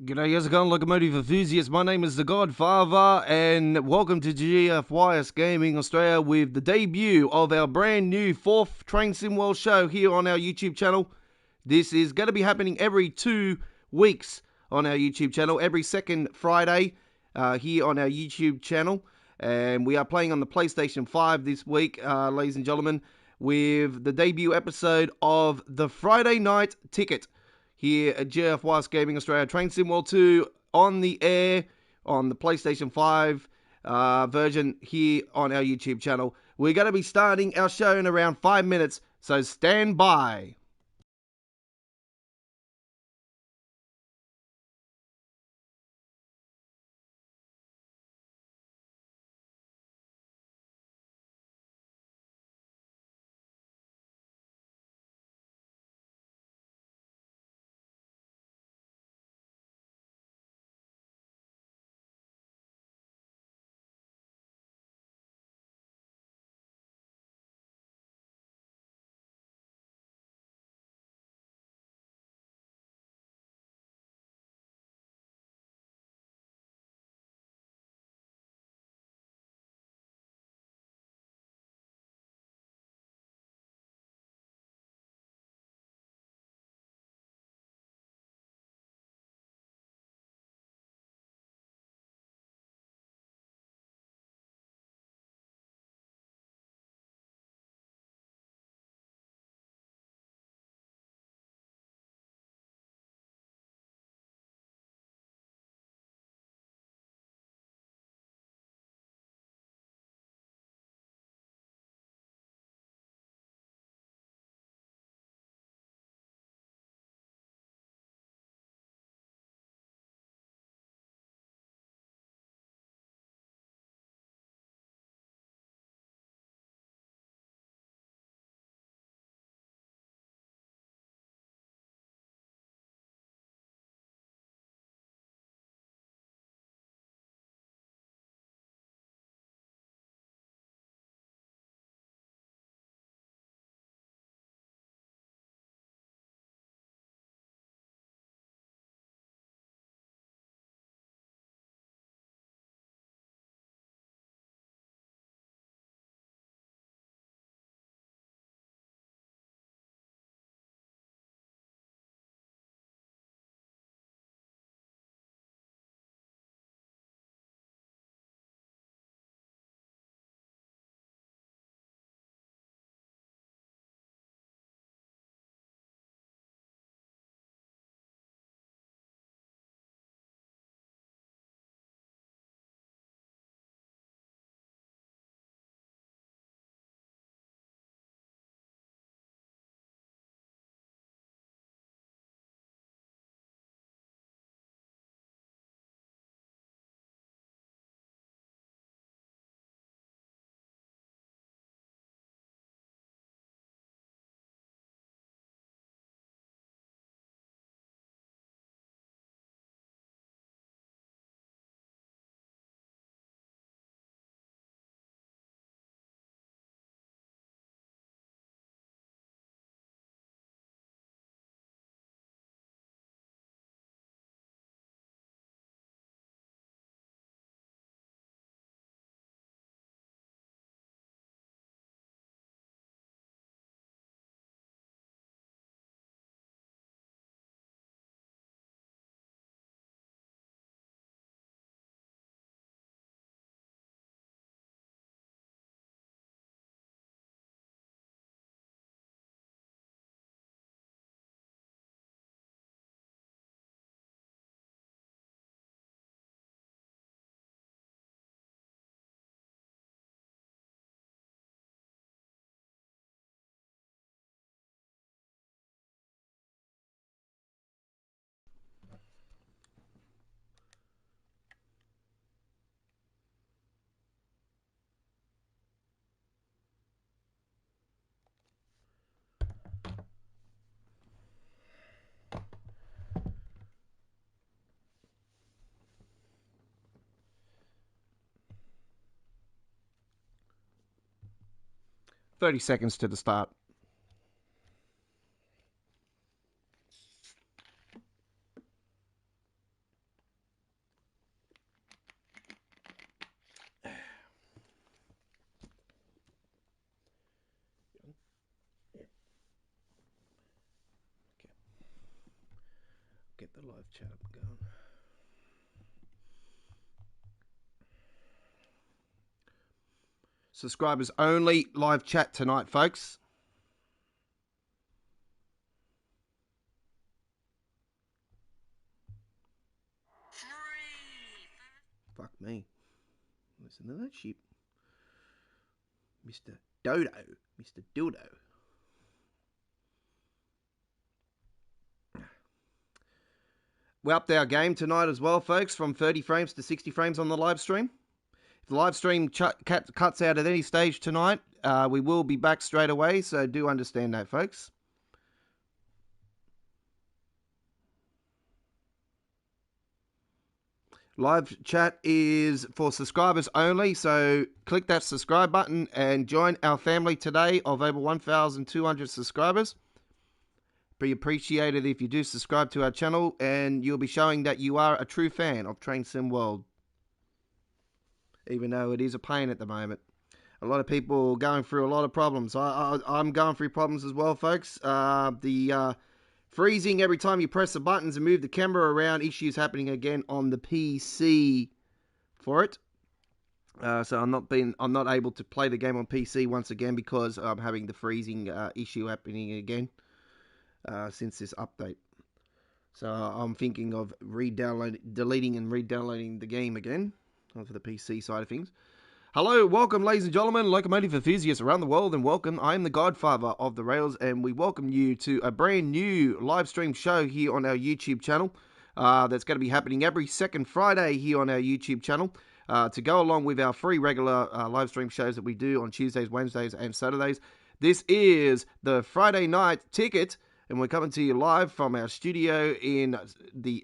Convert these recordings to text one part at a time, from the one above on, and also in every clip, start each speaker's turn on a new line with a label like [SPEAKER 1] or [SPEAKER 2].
[SPEAKER 1] G'day, how's it going, locomotive enthusiasts? My name is The Godfather, and welcome to GFYS Gaming Australia with the debut of our brand new 4th Train Sim World show here on our YouTube channel. This is going to be happening every 2 weeks on our YouTube channel, every second Friday here on our YouTube channel. And we are playing on the PlayStation 5 this week, ladies and gentlemen, with the debut episode of the Friday Night Ticket here at GFYS Gaming Australia. Train Sim World 2 on the air on the PlayStation 5 version here on our YouTube channel. We're going to be starting our show in around 5 minutes, so stand by. $30 to the start. the live chat up and going. Subscribers only live chat tonight, folks. Fuck me. Listen to that sheep. Mr. Dodo. Mr. Dildo. We upped our game tonight as well, folks, from 30 frames to 60 frames on the live stream. If the live stream cuts out at any stage tonight, we will be back straight away, so do understand that, folks. Live chat is for subscribers only, so click that subscribe button and join our family today of over 1,200 subscribers. Be appreciated if you do subscribe to our channel, and you'll be showing that you are a true fan of Train Sim World. Even though it is a pain at the moment. A lot of people going through a lot of problems. I'm going through problems as well, folks. Freezing every time you press the buttons and move the camera around. Issues happening again on the PC for it. So I'm not able to play the game on PC once again because I'm having the freezing issue happening again since this update. So I'm thinking of deleting and re-downloading the game again for the PC side of things. Hello, welcome, ladies and gentlemen, locomotive enthusiasts around the world, and welcome. I am the Godfather of the Rails, and we welcome you to a brand new live stream show here on our YouTube channel. That's going to be happening every second Friday here on our YouTube channel to go along with our free regular live stream shows that we do on Tuesdays, Wednesdays, and Saturdays. This is the Friday night ticket, and we're coming to you live from our studio in the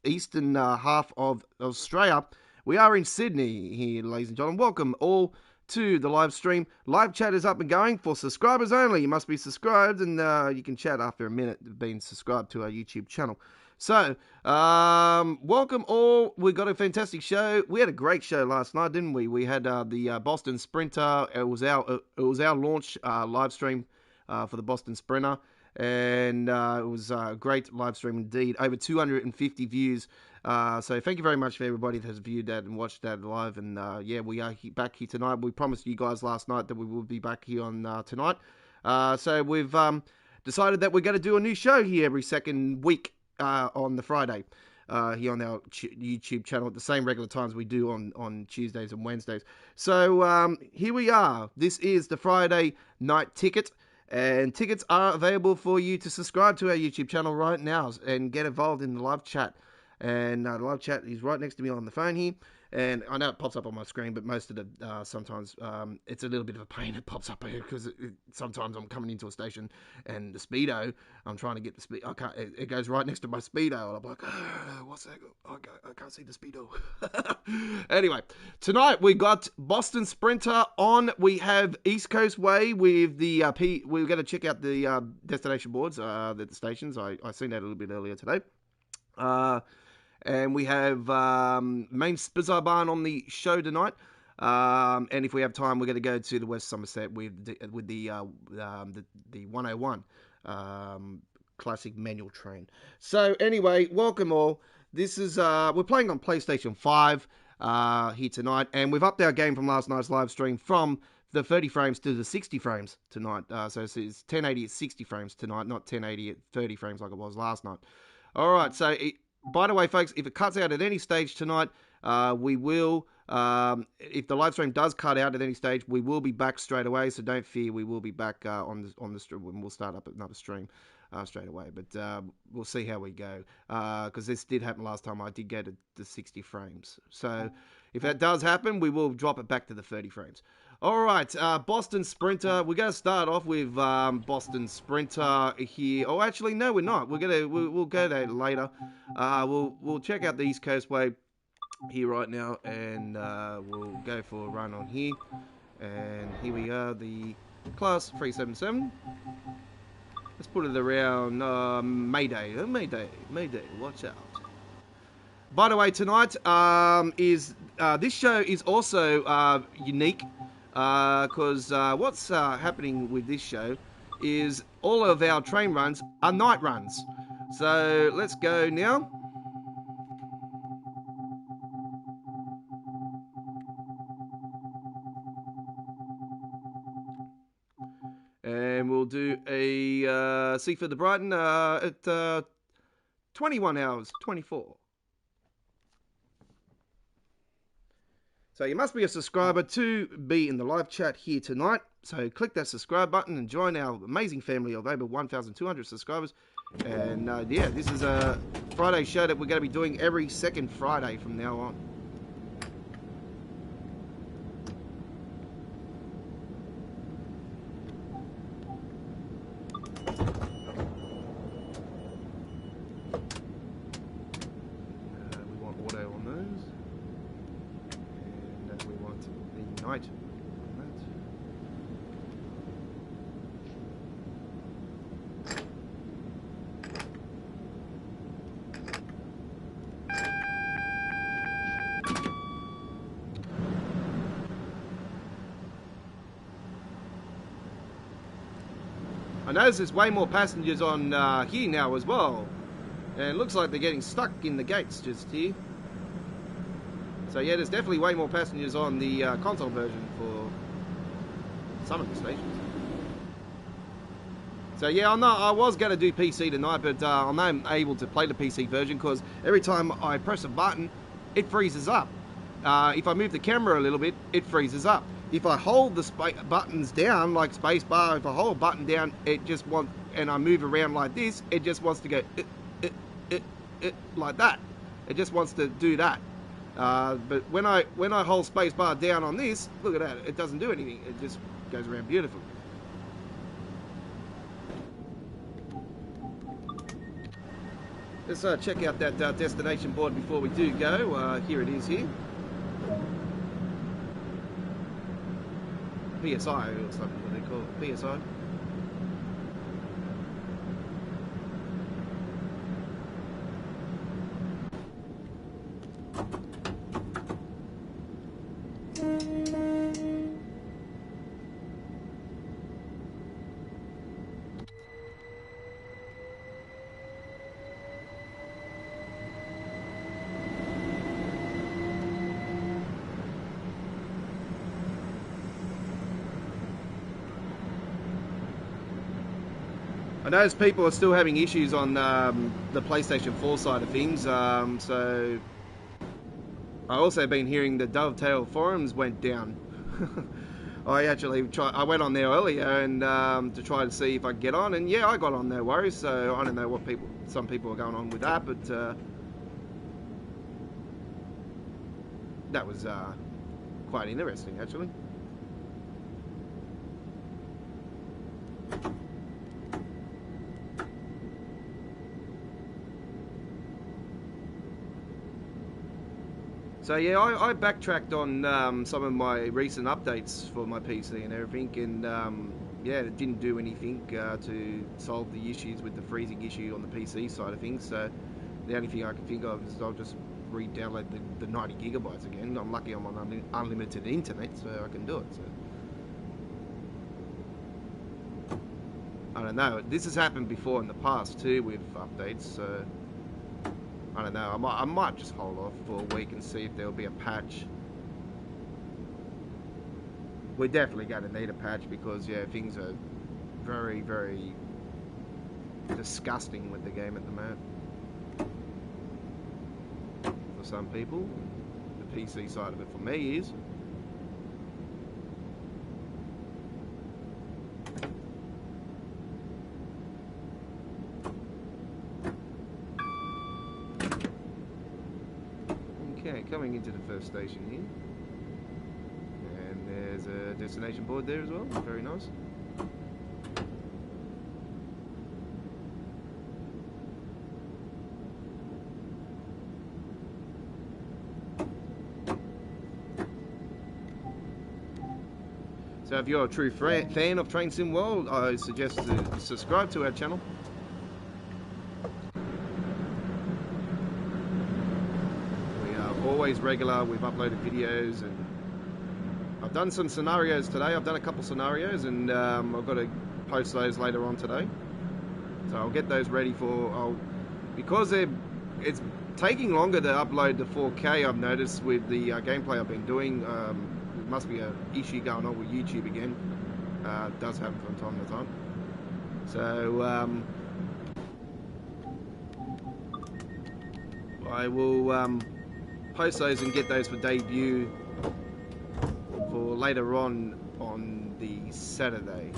[SPEAKER 1] eastern half of Australia. We are in Sydney here, ladies and gentlemen. Welcome all to the live stream. Live chat is up and going for subscribers only. You must be subscribed, and you can chat after a minute of being subscribed to our YouTube channel. So, welcome all. We got a fantastic show. We had a great show last night, didn't we? We had the Boston Sprinter. It was our launch live stream for the Boston Sprinter, and it was a great live stream indeed. Over 250 views. So thank you very much for everybody that has viewed that and watched that live. And yeah, we are back here tonight. We promised you guys last night that we will be back here on tonight. So we've decided that we're going to do a new show here every second week on the Friday here on our YouTube channel at the same regular times we do on Tuesdays and Wednesdays. So here we are. This is the Friday night ticket. And tickets are available for you to subscribe to our YouTube channel right now and get involved in the live chat. And the live chat is right next to me on the phone here. And I know it pops up on my screen, but most of the sometimes it's a little bit of a pain. It pops up here because sometimes I'm coming into a station and the speedo, I'm trying to get the speed. I can't. It goes right next to my speedo, and I'm like, oh, what's that? I can't see the speedo. Anyway, tonight we got Boston Sprinter on. We have East Coast Way with the We're going to check out the destination boards at the stations. I seen that a little bit earlier today. And we have main Bazaar Barn on the show tonight. And if we have time, we're going to go to the West Somerset with the 101 classic manual train. So anyway, welcome all. This is we're playing on PlayStation 5 here tonight, and we've upped our game from last night's live stream from the 30 frames to the 60 frames tonight. So it's 1080 at 60 frames tonight, not 1080 at 30 frames like it was last night. All right, so by the way, folks, if it cuts out at any stage tonight, we will, if the live stream does cut out at any stage, we will be back straight away, so don't fear, we will be back on the stream, and we'll start up another stream straight away, but we'll see how we go, because this did happen last time. I did go to the 60 frames, so if that does happen, we will drop it back to the 30 frames. All right, Boston Sprinter. We're going to start off with Boston Sprinter here. Oh, actually, no, we're not. We'll go there later. We'll check out the East Coast Way here right now, and we'll go for a run on here. And here we are, the class 377. Let's put it around Mayday. Mayday. Watch out. By the way, tonight this show is also unique. Because what's happening with this show is all of our train runs are night runs. So let's go now. And we'll do a Seaford to Brighton at 21 hours, 24. So you must be a subscriber to be in the live chat here tonight. So click that subscribe button and join our amazing family of over 1,200 subscribers. And yeah, this is a Friday show that we're going to be doing every second Friday from now on. We want auto on those. And we want the night on that. I notice there's way more passengers on here now as well. And it looks like they're getting stuck in the gates just here. So yeah, there's definitely way more passengers on the console version for some of the stations. So yeah, I was going to do PC tonight, but I'm not able to play the PC version because every time I press a button, it freezes up. If I move the camera a little bit, it freezes up. If I hold the buttons down, like space bar, if I hold a button down, it just wants, and I move around like this, it just wants to go like that. It just wants to do that. But when I hold space bar down on this, look at that, it doesn't do anything. It just goes around beautifully. Let's check out that destination board before we do go. Here it is here. PSI or something, what they call it, PSI. I notice people are still having issues on the PlayStation 4 side of things, so I also been hearing the Dovetail forums went down. I went on there earlier and to try to see if I could get on, and yeah, I got on, no worries. So I don't know what some people are going on with that, but that was quite interesting actually. So yeah, I backtracked on some of my recent updates for my PC and everything, and yeah, it didn't do anything to solve the issues with the freezing issue on the PC side of things. So the only thing I can think of is I'll just re-download the 90 gigabytes again. I'm lucky I'm on unlimited internet, so I can do it. So I don't know. This has happened before in the past too with updates, so I don't know. I might just hold off for a week and see if there'll be a patch. We're definitely going to need a patch because yeah, things are very, very disgusting with the game at the moment. For some people, the PC side of it for me is. Okay, coming into the first station here. And there's a destination board there as well, very nice. So if you're a true fan of Train Sim World, I suggest to subscribe to our channel. We are always regular, we've uploaded videos, and I've done some scenarios today. I've done a couple scenarios, and I've got to post those later on today. So I'll get those ready for, because it's taking longer to upload to 4K. I've noticed with the gameplay I've been doing. There must be an issue going on with YouTube again. It does happen from time to time. So I will post those and get those for debut for later on the Saturday.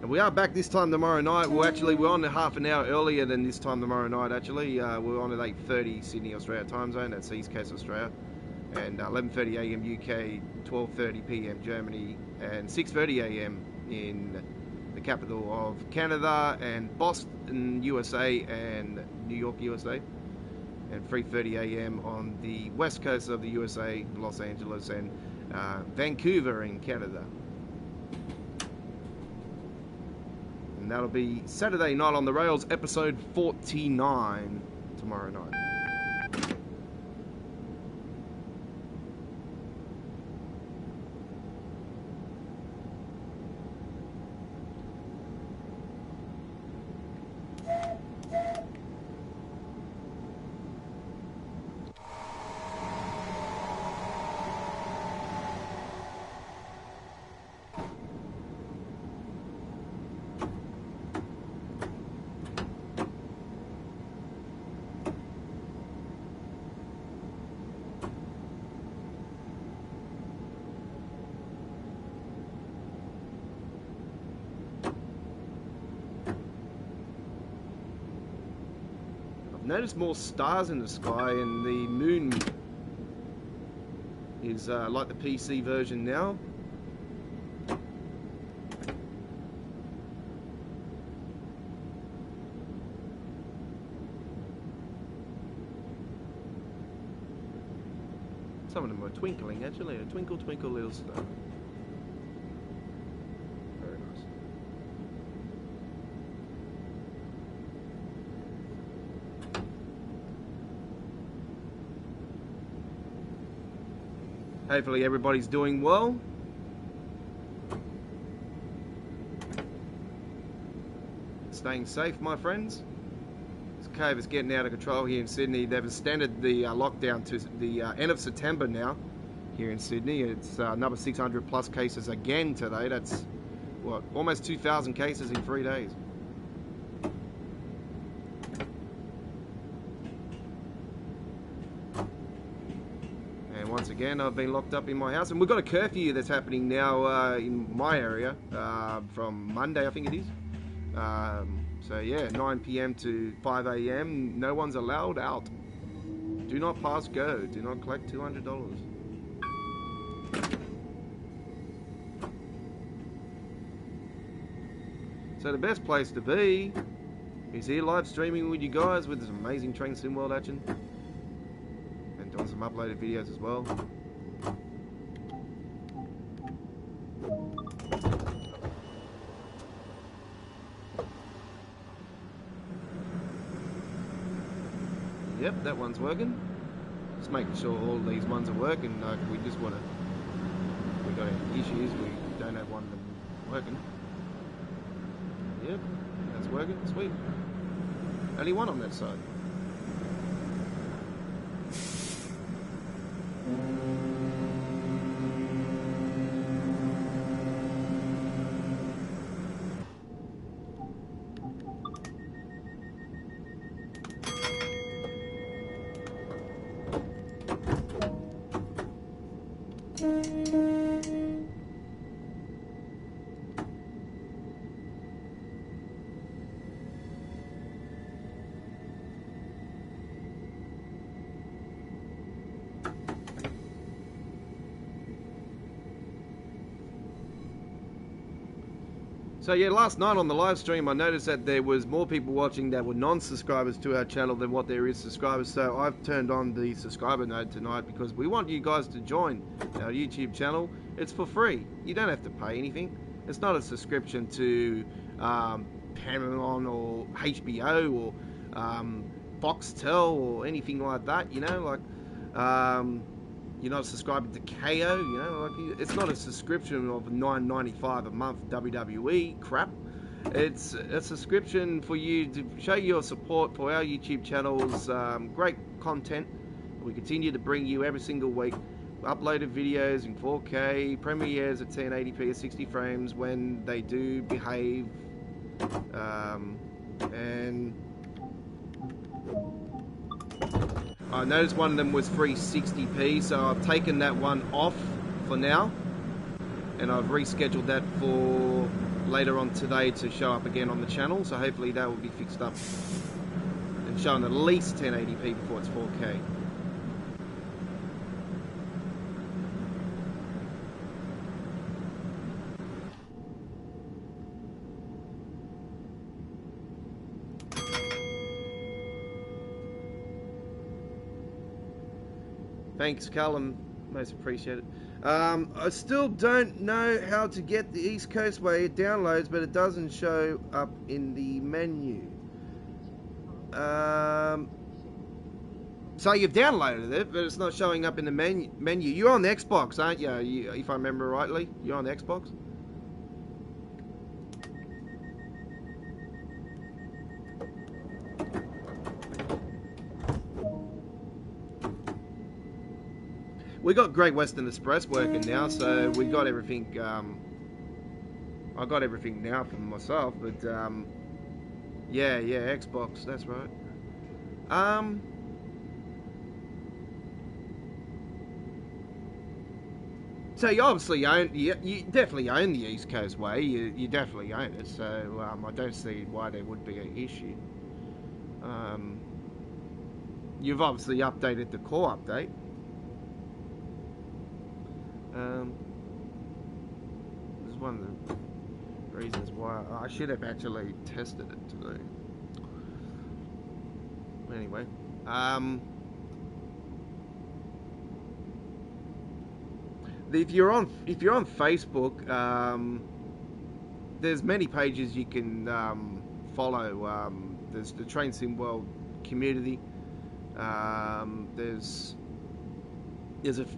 [SPEAKER 1] And we are back this time tomorrow night. We're on half an hour earlier than this time tomorrow night, actually. We're on at 8:30 Sydney, Australia time zone. That's East Coast Australia. And 11:30 AM UK, 12:30 PM Germany, and 6:30 AM in the capital of Canada, and Boston, USA, and New York, USA. And 3:30 AM on the west coast of the USA, Los Angeles, and Vancouver in Canada. And that'll be Saturday Night on the Rails, episode 49, tomorrow night. Notice more stars in the sky, and the moon is like the PC version now. Some of them are twinkling, actually. A twinkle, twinkle, little star. Very nice. Hopefully everybody's doing well. Staying safe, my friends. This cave is getting out of control here in Sydney. They've extended the lockdown to the end of September now here in Sydney. It's another 600 plus cases again today. That's, what, almost 2,000 cases in 3 days. Once again, I've been locked up in my house, and we've got a curfew that's happening now in my area from Monday, I think it is. So yeah, 9 PM to 5 AM, no one's allowed out. Do not pass go, do not collect $200. So the best place to be is here live streaming with you guys with this amazing Train Sim World action. Doing some uploaded videos as well. Yep, that one's working. Just making sure all these ones are working. We just want to. We got any issues. We don't have one of them working. Yep, that's working. Sweet. Only one on that side. So yeah, last night on the live stream, I noticed that there was more people watching that were non-subscribers to our channel than what there is subscribers. So I've turned on the subscriber node tonight because we want you guys to join our YouTube channel. It's for free. You don't have to pay anything. It's not a subscription to Paramount or HBO or Foxtel or anything like that. You know, like. You're not subscribing to KO, you know, like it's not a subscription of $9.95 a month WWE crap. It's a subscription for you to show your support for our YouTube channels. Great content. We continue to bring you every single week uploaded videos in 4K, premieres at 1080p at 60 frames when they do behave. And I noticed one of them was 360p, so I've taken that one off for now, and I've rescheduled that for later on today to show up again on the channel, so hopefully that will be fixed up and shown at least 1080p before it's 4K. Thanks, Callum. Most appreciated. I still don't know how to get the East Coast way. It downloads, but it doesn't show up in the menu. So you've downloaded it, but it's not showing up in the menu. You're on the Xbox, aren't you? If I remember rightly, you're on the Xbox. We got Great Western Express working now, so we got everything. I got everything now for myself, but yeah, Xbox. That's right. So you obviously own. You definitely own the East Coast way. You definitely own it. So I don't see why there would be an issue. You've obviously updated the core update. This is one of the reasons why I should have actually tested it today. Anyway, if you're on Facebook, there's many pages you can follow. There's the Train Sim World community.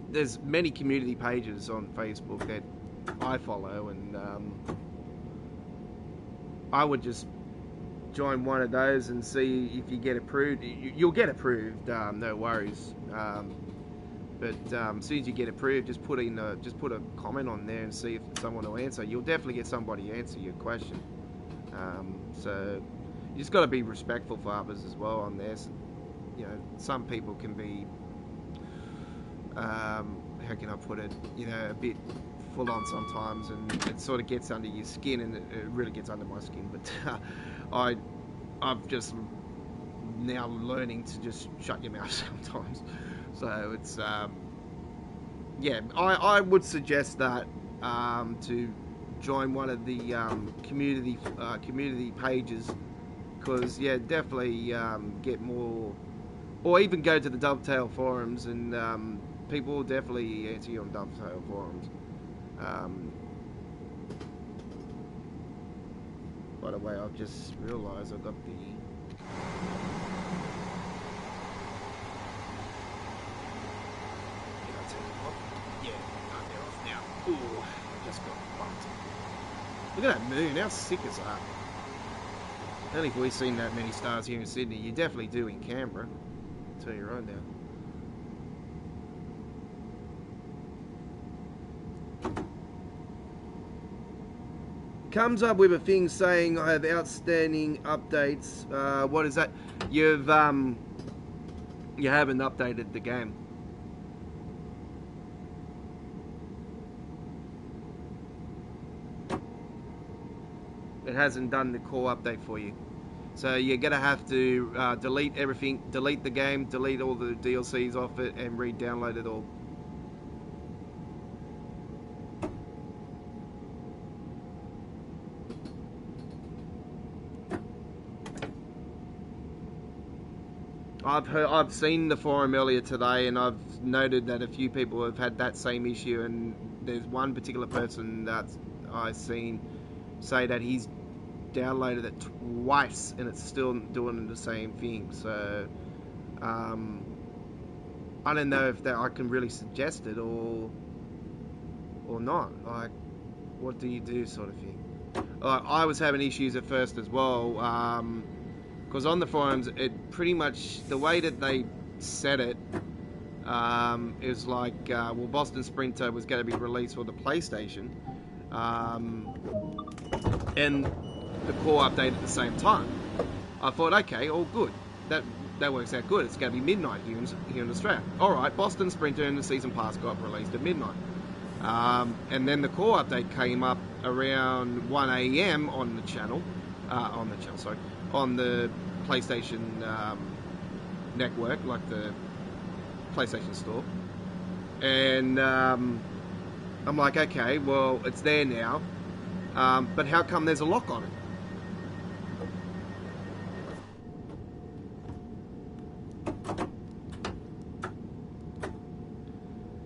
[SPEAKER 1] There's many community pages on Facebook that I follow, and I would just join one of those and see if you get approved. You'll get approved, no worries. But as soon as you get approved, just put a comment on there and see if someone will answer. You'll definitely get somebody to answer your question. So you just got to be respectful for others as well on there. So, you know, some people can be. How can I put it? You know, a bit full on sometimes, and it sort of gets under your skin, and it really gets under my skin. But I've just now learning to just shut your mouth sometimes. So it's yeah, I would suggest that to join one of the community pages, because yeah, definitely get more, or even go to the Dovetail forums, and people will definitely answer you on Dovetail forums. By the way, I've just realised I've got the Ooh, I just got bumped. Look at that moon, how sick is that? Only if we've seen that many stars here in Sydney. You definitely do in Canberra. I'll tell you right now. Comes up with a thing saying I have outstanding updates. What is that? You haven't updated the game. It hasn't done the core update for you, so you're gonna have to delete everything, delete the game, delete all the DLCs off it, and re-download it all. I've seen the forum earlier today, and I've noted that a few people have had that same issue, and there's one particular person that I've seen say that he's downloaded it twice and it's still doing the same thing. So I don't know if that I can really suggest it or not. Like, what do you do, sort of thing. I was having issues at first as well, because on the forums, it pretty much, the way that they said it, is like, well, Boston Sprinter was going to be released for the PlayStation, and the core update at the same time. I thought, okay, all good. That works out good. It's going to be midnight here in Australia. All right, Boston Sprinter and the Season Pass got released at midnight. And then the core update came up around 1 a.m. on the channel, on the PlayStation network, like the PlayStation Store. And I'm like, okay, well, it's there now. But how come there's a lock on it?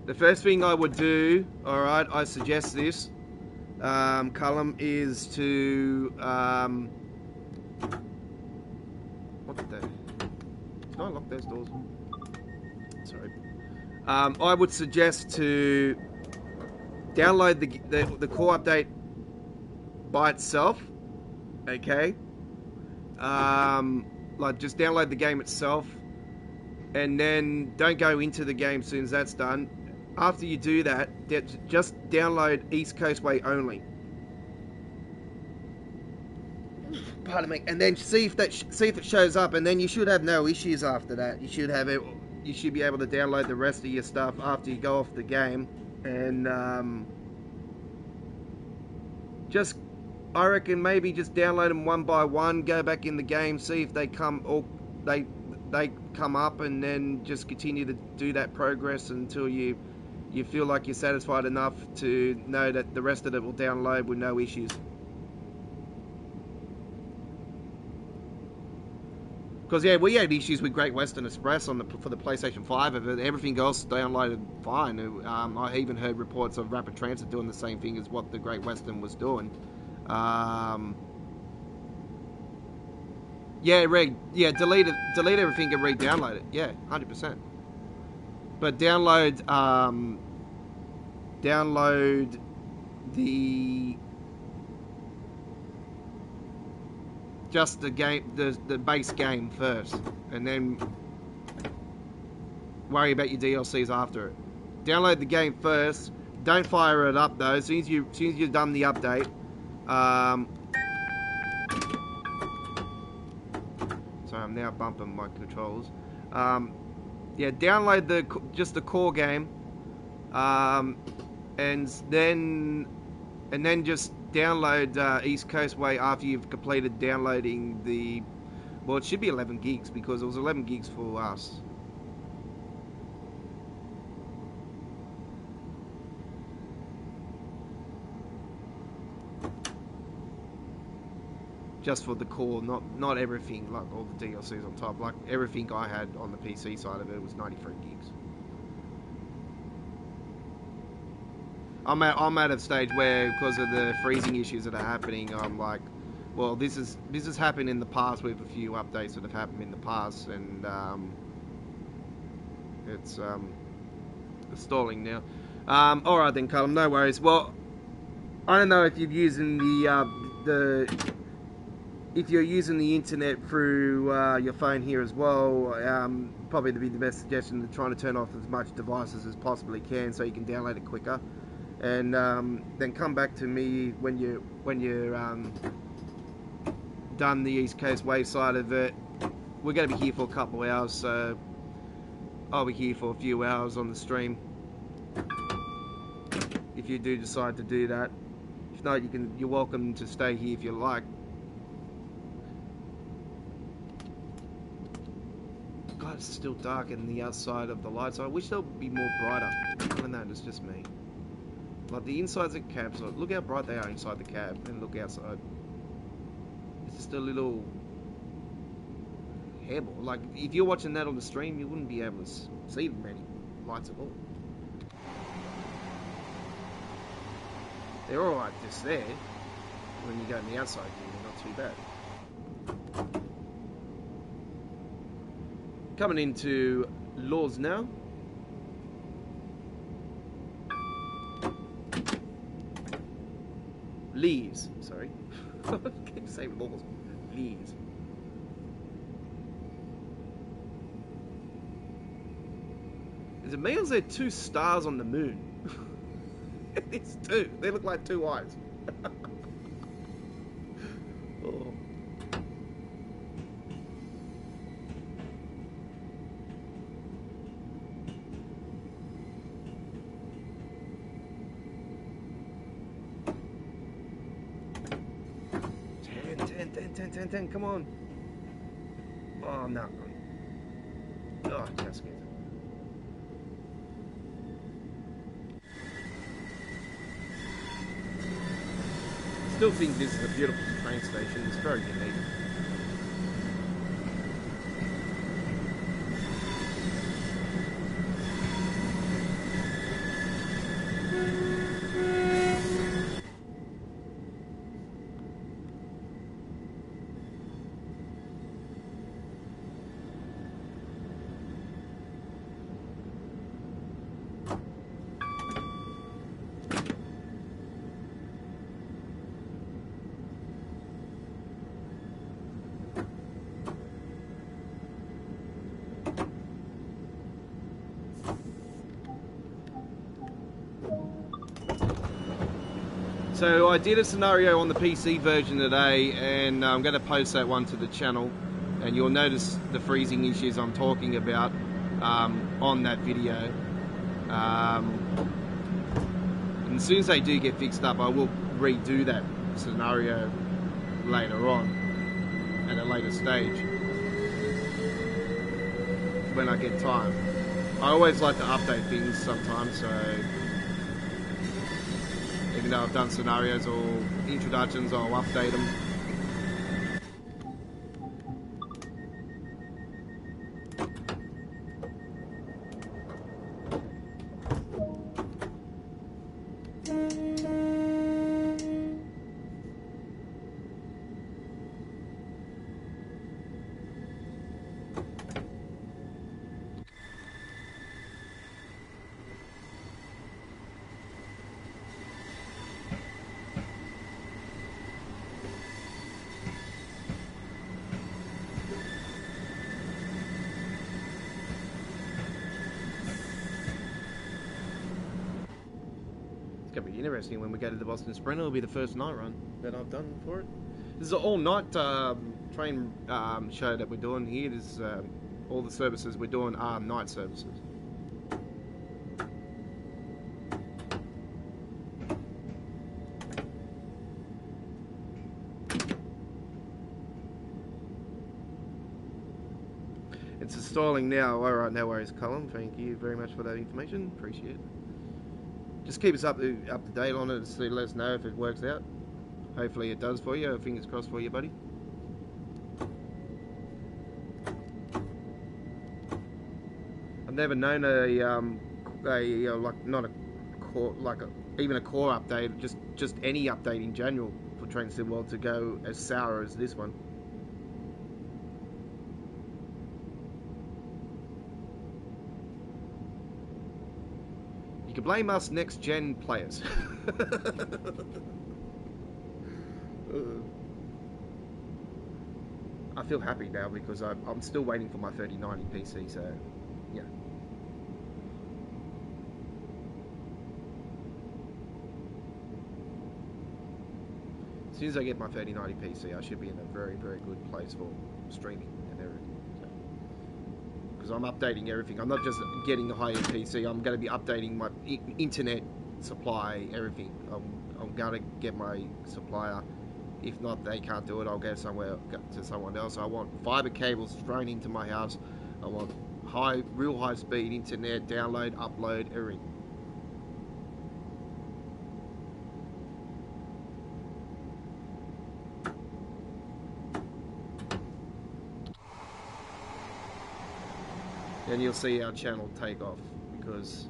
[SPEAKER 1] The first thing I would do, alright, I suggest this, Cullum, is to, what the, can I lock those doors? Sorry. I would suggest to download the core update by itself, okay? Like, just download the game itself, and then don't go into the game as soon as that's done. After you do that, just download East Coast Way only. Pardon me. And then see if it shows up, and then you should have no issues after that. You should have it. You should be able to download the rest of your stuff after you go off the game, and I reckon maybe just download them one by one, go back in the game, see if they come or they come up, and then just continue to do that progress until you feel like you're satisfied enough to know that the rest of it will download with no issues. Because yeah, we had issues with Great Western Express for the PlayStation 5 of it. Everything else downloaded fine. I even heard reports of Rapid Transit doing the same thing as what the Great Western was doing. Yeah, delete everything and re-download it. Yeah, 100%. But download just the game, the base game first, and then worry about your DLCs after it. Download the game first. Don't fire it up though. As soon as you've done the update, sorry, I'm now bumping my controls. Yeah, download just the core game, and then just download East Coast Way after you've completed downloading the. Well, it should be 11 gigs because it was 11 gigs for us. Just for the core, not everything, like all the DLCs on top. Like everything I had on the PC side of it was 93 gigs. I'm at a stage where, because of the freezing issues that are happening, I'm like, well, this has happened in the past with a few updates that have happened in the past, and it's stalling now. All right then, Callum, no worries. Well, I don't know if you're using if you're using the internet through your phone here as well, probably be the best suggestion to trying to turn off as much devices as possibly can so you can download it quicker, and then come back to me when you're done the East Coast Way side of it. We're going to be here for a couple of hours, so I'll be here for a few hours on the stream if you do decide to do that. If not, you're welcome to stay here if you like. God, it's still dark in the outside of the lights. I wish they would be more brighter. I don't know, it's just me. Like the insides of cabs, look how bright they are inside the cab, and look outside. It's just a little hairball. Like if you're watching that on the stream, you wouldn't be able to see many lights at all. They're alright just there. When you go on the outside, they're not too bad. Coming into laws now. Leaves, sorry. I keep saying laws. Leaves. Is it me or is there 2 stars on the moon? It's 2. They look like 2 eyes. Oh. Ten, come on. Oh, no. Oh, just get it. Still think this is a beautiful train station. It's very unique. So I did a scenario on the PC version today, and I'm going to post that one to the channel, and you'll notice the freezing issues I'm talking about on that video. And as soon as they do get fixed up, I will redo that scenario later on at a later stage when I get time. I always like to update things sometimes, so even though I've done scenarios or introductions, I'll update them. It's going to be interesting when we go to the Boston Sprint. It'll be the first night run that I've done for it. This is an all-night train show that we're doing here. This all the services we're doing are night services. It's installing now. All right, no worries, Colin. Thank you very much for that information. Appreciate it. Just keep us up to date on it, so let us know if it works out. Hopefully it does for you. Fingers crossed for you, buddy. I've never known like not a core, like even a core update, just any update in general for Train Sim World to go as sour as this one. You can blame us next-gen players. I feel happy now because I'm still waiting for my 3090 PC, so yeah. As soon as I get my 3090 PC, I should be in a very, very good place for streaming and everything. Because I'm updating everything. I'm not just getting the high-end PC. I'm going to be updating my internet supply, everything. I'm going to get my supplier. If not, they can't do it. I'll go somewhere to someone else. I want fiber cables thrown into my house. I want real high-speed internet, download, upload, everything. And you'll see our channel take off because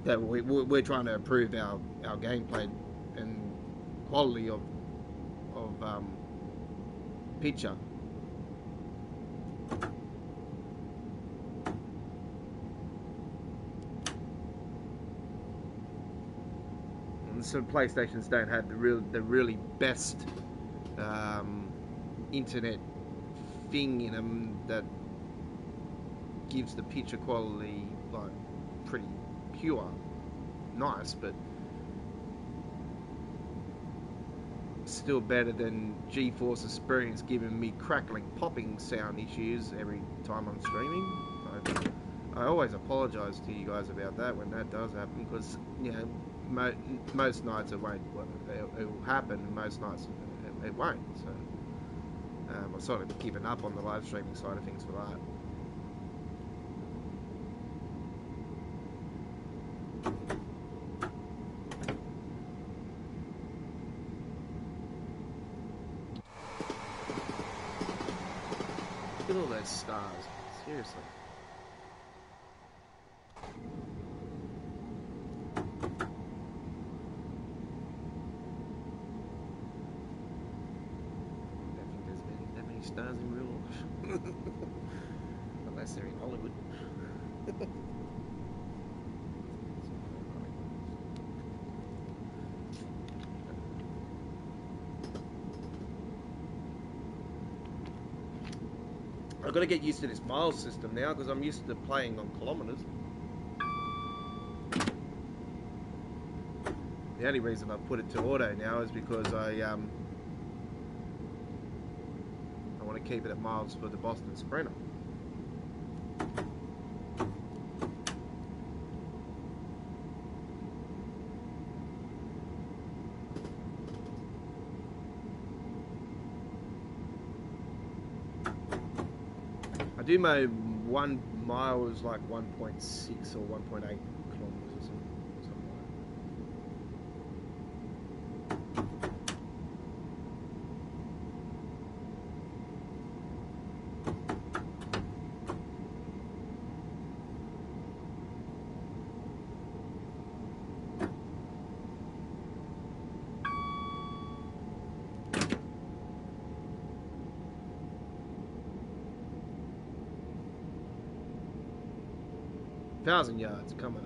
[SPEAKER 1] that we're trying to improve our gameplay and quality of picture. some PlayStations don't have the really best internet thing in them that gives the picture quality like pretty pure, nice, but still better than GeForce Experience giving me crackling, popping sound issues every time I'm streaming. I always apologise to you guys about that when that does happen, because you know most nights it won't. It will happen, and most nights it won't. So I've sort of given up on the live streaming side of things for that. Look at all those stars. Seriously. I don't think there's that many stars in real life. Unless they're in Hollywood. I've got to get used to this miles system now, because I'm used to playing on kilometres. The only reason I put it to auto now is because I want to keep it at miles for the Boston Sprinter. I do my 1 mile is like 1.6 or 1.8 kilometers or something like that. 1,000 yards coming up.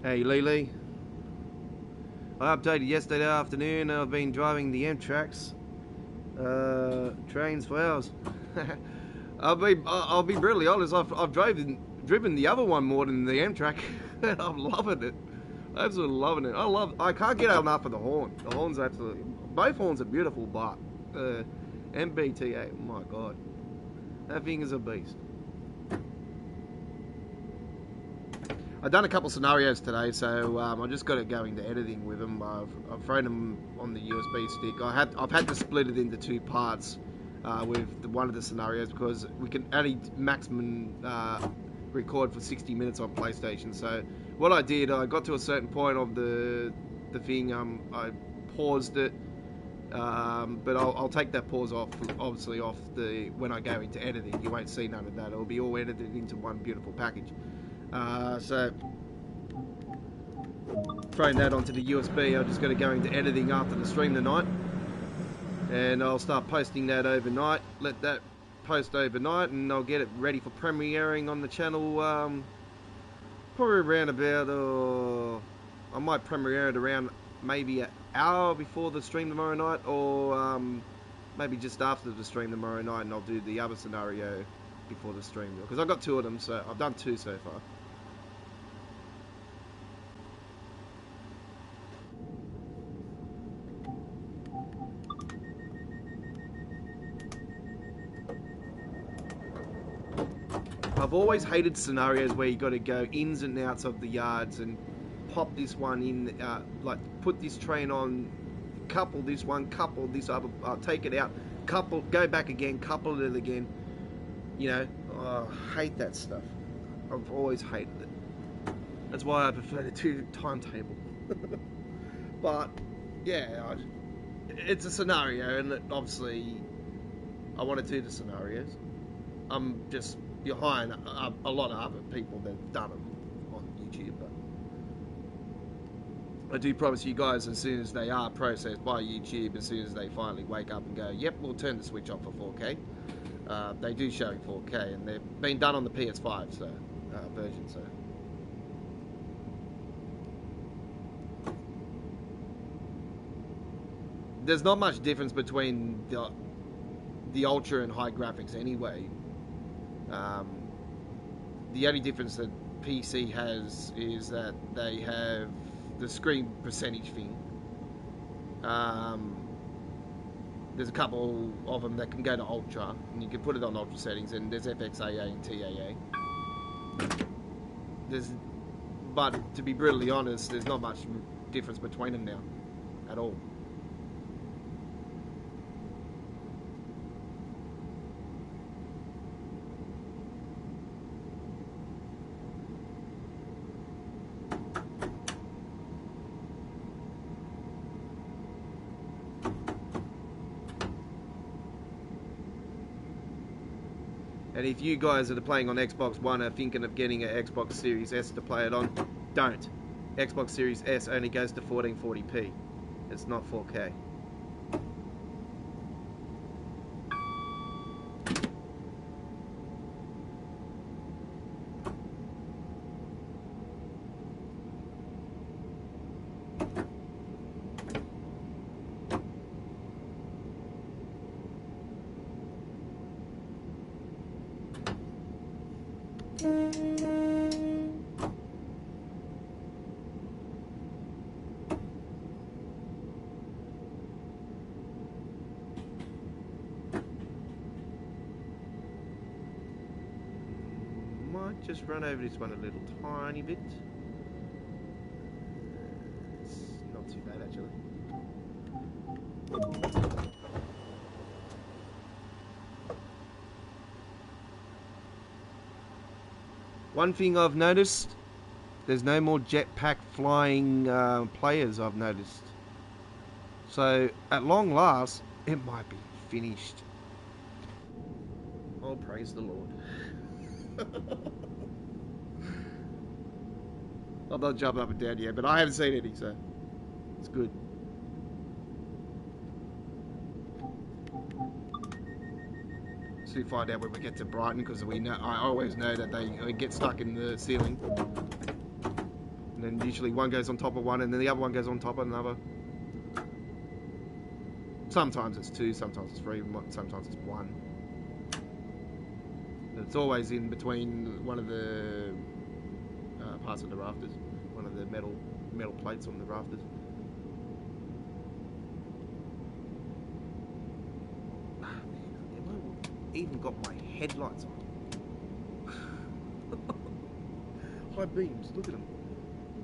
[SPEAKER 1] Hey Lily. I updated yesterday afternoon. I've been driving the Amtrak's trains for hours. I'll be brutally honest. I've driven the other one more than the Amtrak, and I'm loving it. Absolutely loving it. I can't get enough of the horn. The horn's absolutely. Both horns are beautiful, but MBTA. Oh my god, that thing is a beast. I've done a couple scenarios today, so I just got to go into editing with them. I've thrown them on the USB stick. I've had to split it into 2 parts with one of the scenarios, because we can only maximum record for 60 minutes on PlayStation. So what I did, I got to a certain point of the thing. I paused it, but I'll take that pause off, obviously off when I go into editing. You won't see none of that. It'll be all edited into one beautiful package. So throwing that onto the USB, I'm just going to go into editing after the stream tonight, and I'll start posting that overnight. Let that post overnight, and I'll get it ready for premiering on the channel probably around about I might premiere it around maybe an hour before the stream tomorrow night, or maybe just after the stream tomorrow night, and I'll do the other scenario before the stream, because I've got 2 of them, so I've done 2 so far. I've always hated scenarios where you got to go ins and outs of the yards and pop this one in, like put this train on, couple this one, couple this other, take it out, couple, go back again, couple it again. You know, I hate that stuff. I've always hated it. That's why I prefer the 2 timetable. But yeah, it's a scenario, and obviously I want to do the scenarios. I'm just behind a lot of other people that have done them on YouTube, but I do promise you guys, as soon as they are processed by YouTube, as soon as they finally wake up and go, yep, we'll turn the switch on for 4K, they do show 4K, and they've been done on the PS5 version, so. There's not much difference between the ultra and high graphics anyway. The only difference that PC has is that they have the screen percentage thing. There's a couple of them that can go to ultra, and you can put it on ultra settings, and there's FXAA and TAA. But to be brutally honest, there's not much difference between them now, at all. And if you guys that are playing on Xbox One are thinking of getting an Xbox Series S to play it on, don't. Xbox Series S only goes to 1440p. It's not 4K. Might just run over this one a little tiny bit. It's not too bad actually. One thing I've noticed, there's no more jetpack flying players, I've noticed. So, at long last, it might be finished. Oh, praise the Lord. I'm not jumping up and down yet, but I haven't seen any, so it's good. So we find out when we get to Brighton, because I always know that they get stuck in the ceiling, and then usually one goes on top of one, and then the other one goes on top of another. Sometimes it's two, sometimes it's three, sometimes it's one. It's always in between one of the parts of the rafters, one of the metal plates on the rafters. Even got my headlights on. High beams, look at them.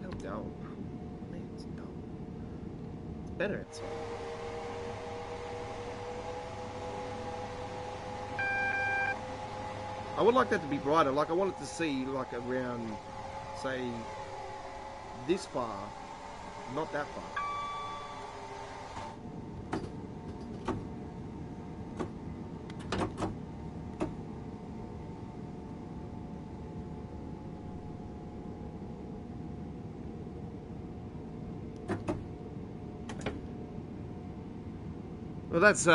[SPEAKER 1] How dull. Man, it's dull. It's better outside. I would like that to be brighter. Like, I want it to see, like, around, say, this far, not that far. Well, that's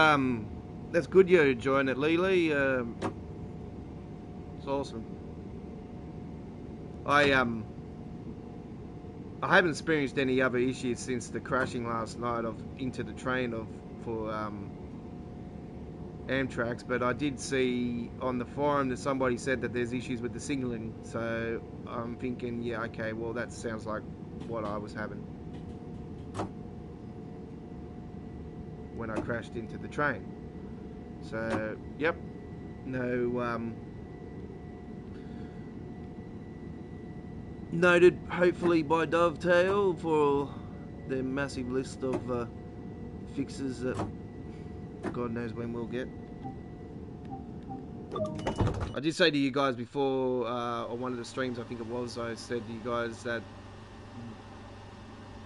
[SPEAKER 1] good you're enjoying it, Lily. It's awesome. I haven't experienced any other issues since the crashing last night into the train for Amtrak's, but I did see on the forum that somebody said that there's issues with the signaling, so I'm thinking, yeah, okay, well that sounds like what I was having when I crashed into the train. So, yep, no, noted hopefully by Dovetail for their massive list of fixes that God knows when we'll get. I did say to you guys before on one of the streams, I think it was, I said to you guys that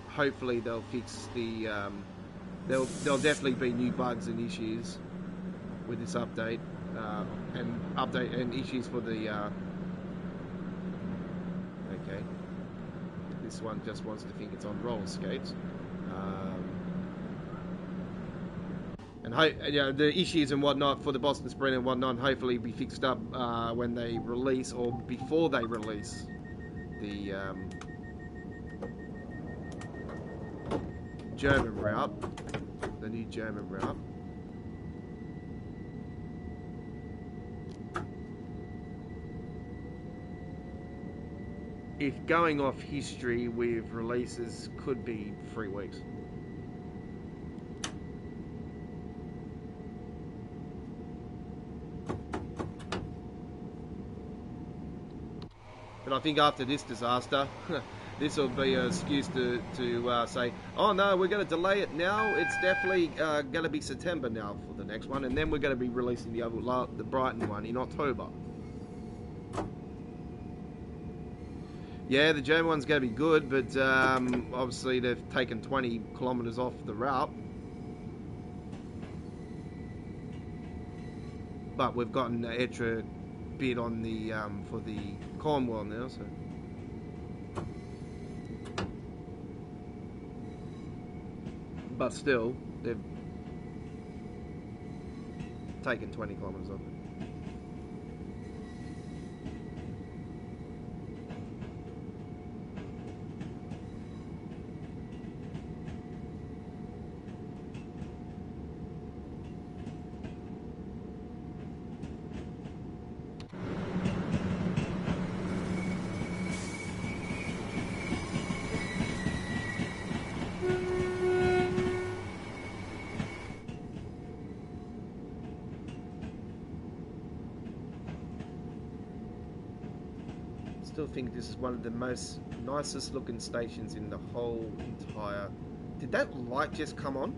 [SPEAKER 1] hopefully they'll fix the there'll definitely be new bugs and issues, with this update, and issues for the okay, this one just wants to think it's on roller skates, and the issues and whatnot for the Boston Sprint and whatnot hopefully be fixed up when they release, or before they release the German route, the new German route. If going off history with releases, could be 3 weeks. But I think after this disaster, this will be an excuse to say, oh no, we're going to delay it now. It's definitely going to be September now for the next one, and then we're going to be releasing the Brighton one in October. Yeah, the German one's going to be good, but obviously they've taken 20 kilometres off the route. But we've gotten an extra bit on the for the Cornwall now, so. But still, they've taken 20 kilometres off it. Still think this is one of the nicest looking stations in the whole entire. Did that light just come on?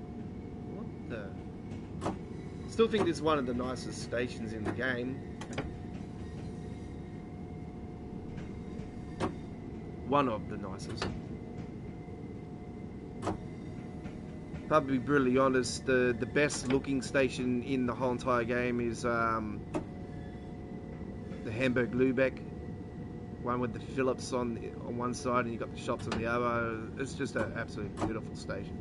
[SPEAKER 1] What the? Still think this is one of the nicest stations in the game. One of the nicest. Probably be brutally honest, the best looking station in the whole entire game is the Hamburg-Lübeck. One with the Phillips on one side and you got the shops on the other. It's just an absolutely beautiful station.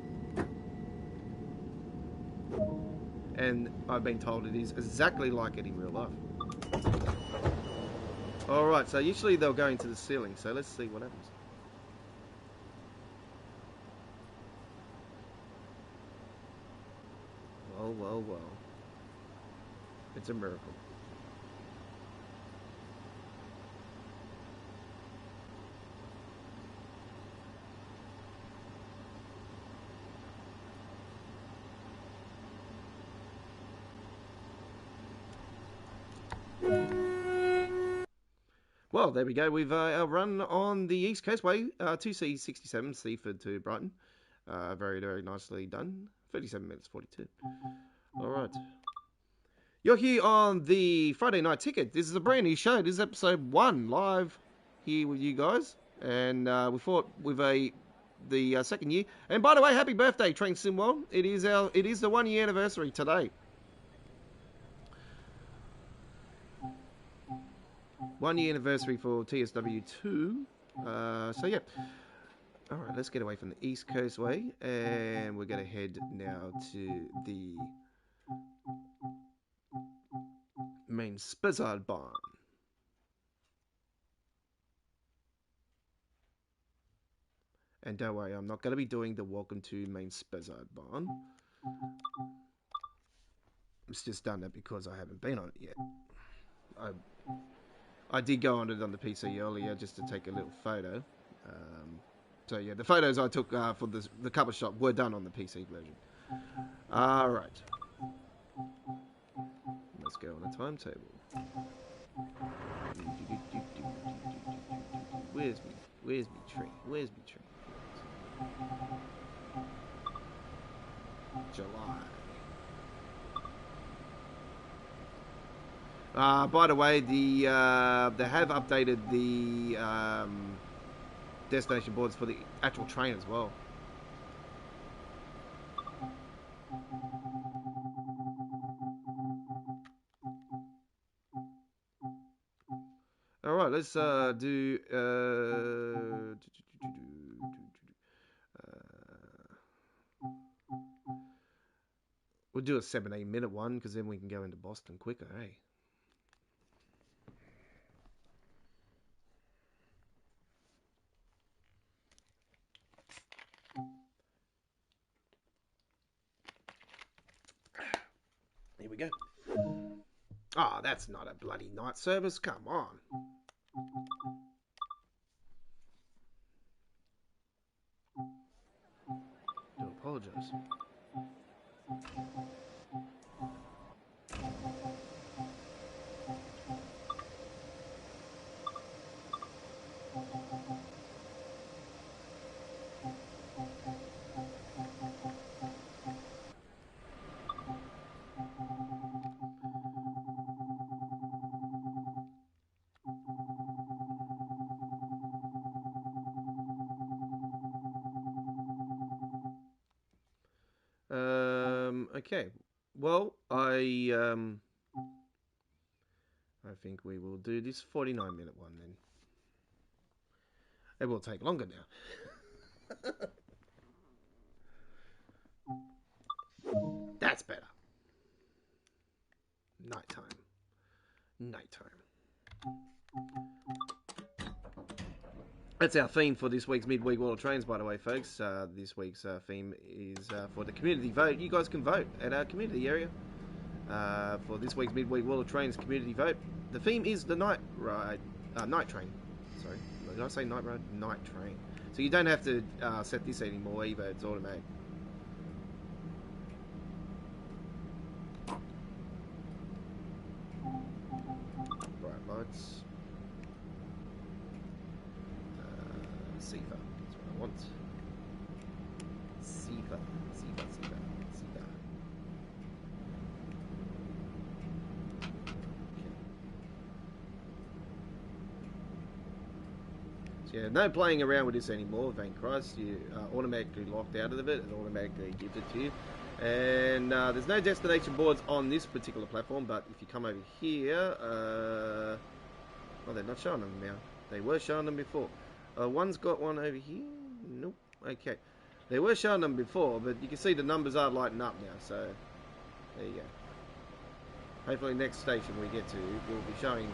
[SPEAKER 1] And I've been told it is exactly like it in real life. Alright, so usually they'll go into the ceiling, so let's see what happens. Well, well, well. It's a miracle. Well, there we go. We've run on the East Coastway, 2C67, Seaford to Brighton. Very, very nicely done. 37 minutes 42. All right. You're here on the Friday Night Ticket. This is a brand new show. This is episode 1 live here with you guys. And we thought with the second year. And by the way, happy birthday, Train Simwell. It is the 1 year anniversary today. 1 year anniversary for TSW2. So yeah. Alright, let's get away from the East Coastway. And we're going to head now to the main Spizzard Barn. And don't worry, I'm not going to be doing the Welcome to Main Spizzard Barn. It's just done that because I haven't been on it yet. I did go on it on the PC earlier just to take a little photo. So yeah, the photos I took for the cover shot were done on the PC version. Alright. Let's go on a timetable. Where's me tree? Where's me tree? July. By the way, they have updated the destination boards for the actual train as well. All right, let's do. We'll do a 17-minute one because then we can go into Boston quicker, hey? Here we go. Oh, that's not a bloody night service. Come on. I do apologise. Okay. Well, I think we will do this 49-minute one then. It will take longer now. That's better. Nighttime. Nighttime. That's our theme for this week's Midweek World of Trains, by the way, folks. This week's theme is for the community vote. You guys can vote at our community area for this week's Midweek World of Trains community vote. The theme is the night ride, night train. Sorry, did I say night ride? Night train. So you don't have to set this anymore either. It's automatic. Bright lights. Siva. That's what I want. Siva. So yeah, no playing around with this anymore, thank Christ. You are automatically locked out of it. It automatically gives it to you. And there's no destination boards on this particular platform, but if you come over here, well, they're not showing them now. They were showing them before. One's got one over here. Nope. Okay. They were showing them before, but you can see the numbers are lighting up now. So there you go. Hopefully next station we get to will be showing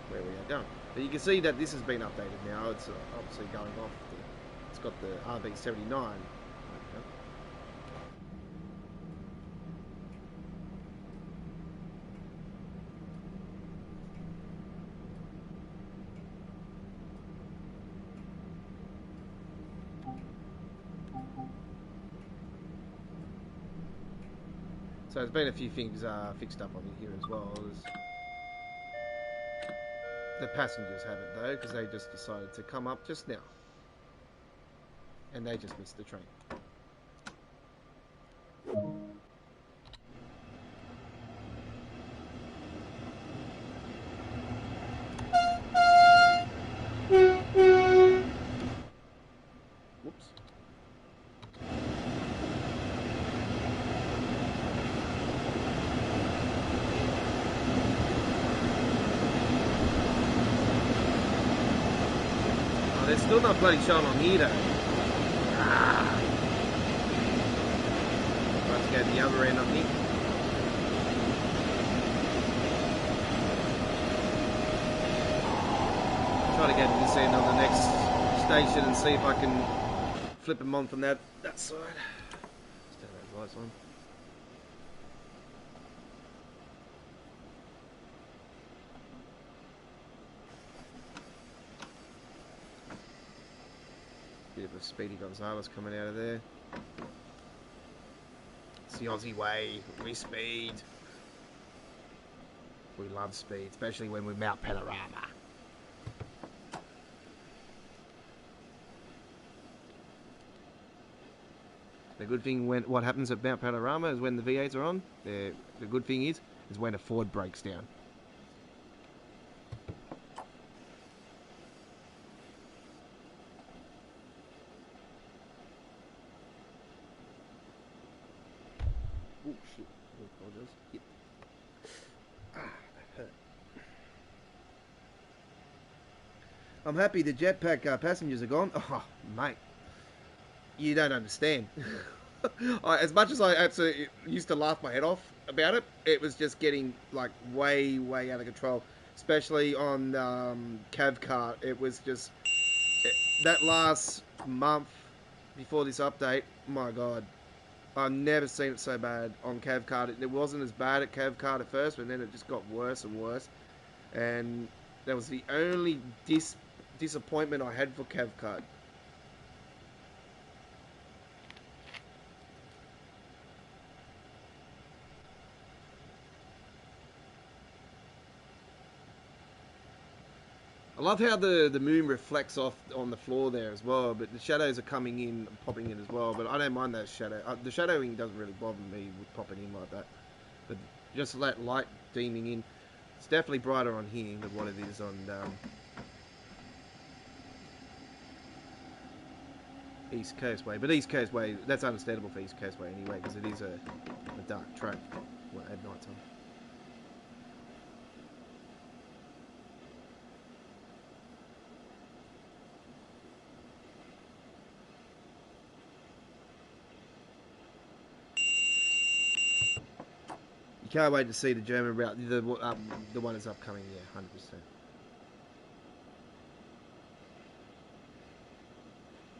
[SPEAKER 1] where we are going. But you can see that this has been updated now. It's obviously going off. It's got the RB79. So there's been a few things fixed up on here as well. The passengers haven't though, because they just decided to come up just now. And they just missed the train. Whoops. They're still not bloody showing on here though. Let's go to the other end, I think. Try to go to this end on the next station and see if I can flip them on from that side. Let's turn those lights on. Bit of a Speedy Gonzales coming out of there. It's the Aussie way. We speed. We love speed, especially when we mount Panorama. The good thing what happens at Mount Panorama is when the V8s are on. The good thing is when a Ford breaks down. Oh shit! I apologize. Yep. Ah, that hurt. I'm happy the jetpack passengers are gone. Oh, mate, you don't understand. As much as I absolutely used to laugh my head off about it, it was just getting like way, way out of control. Especially on Cavcart, it was just that last month before this update. My God, I've never seen it so bad on Cavcart. It wasn't as bad at Cavcart at first, but then it just got worse and worse. And that was the only disappointment I had for Cavcart. I love how the moon reflects off on the floor there as well, but the shadows are coming in, popping in as well. But I don't mind that shadow. The shadowing doesn't really bother me with popping in like that. But just that light beaming in, it's definitely brighter on here than what it is on East Coast Way. But East Coast Way, that's understandable for East Coast Way anyway, because it is a dark track at night time. Can't wait to see the German route, the one that's upcoming, yeah, 100%.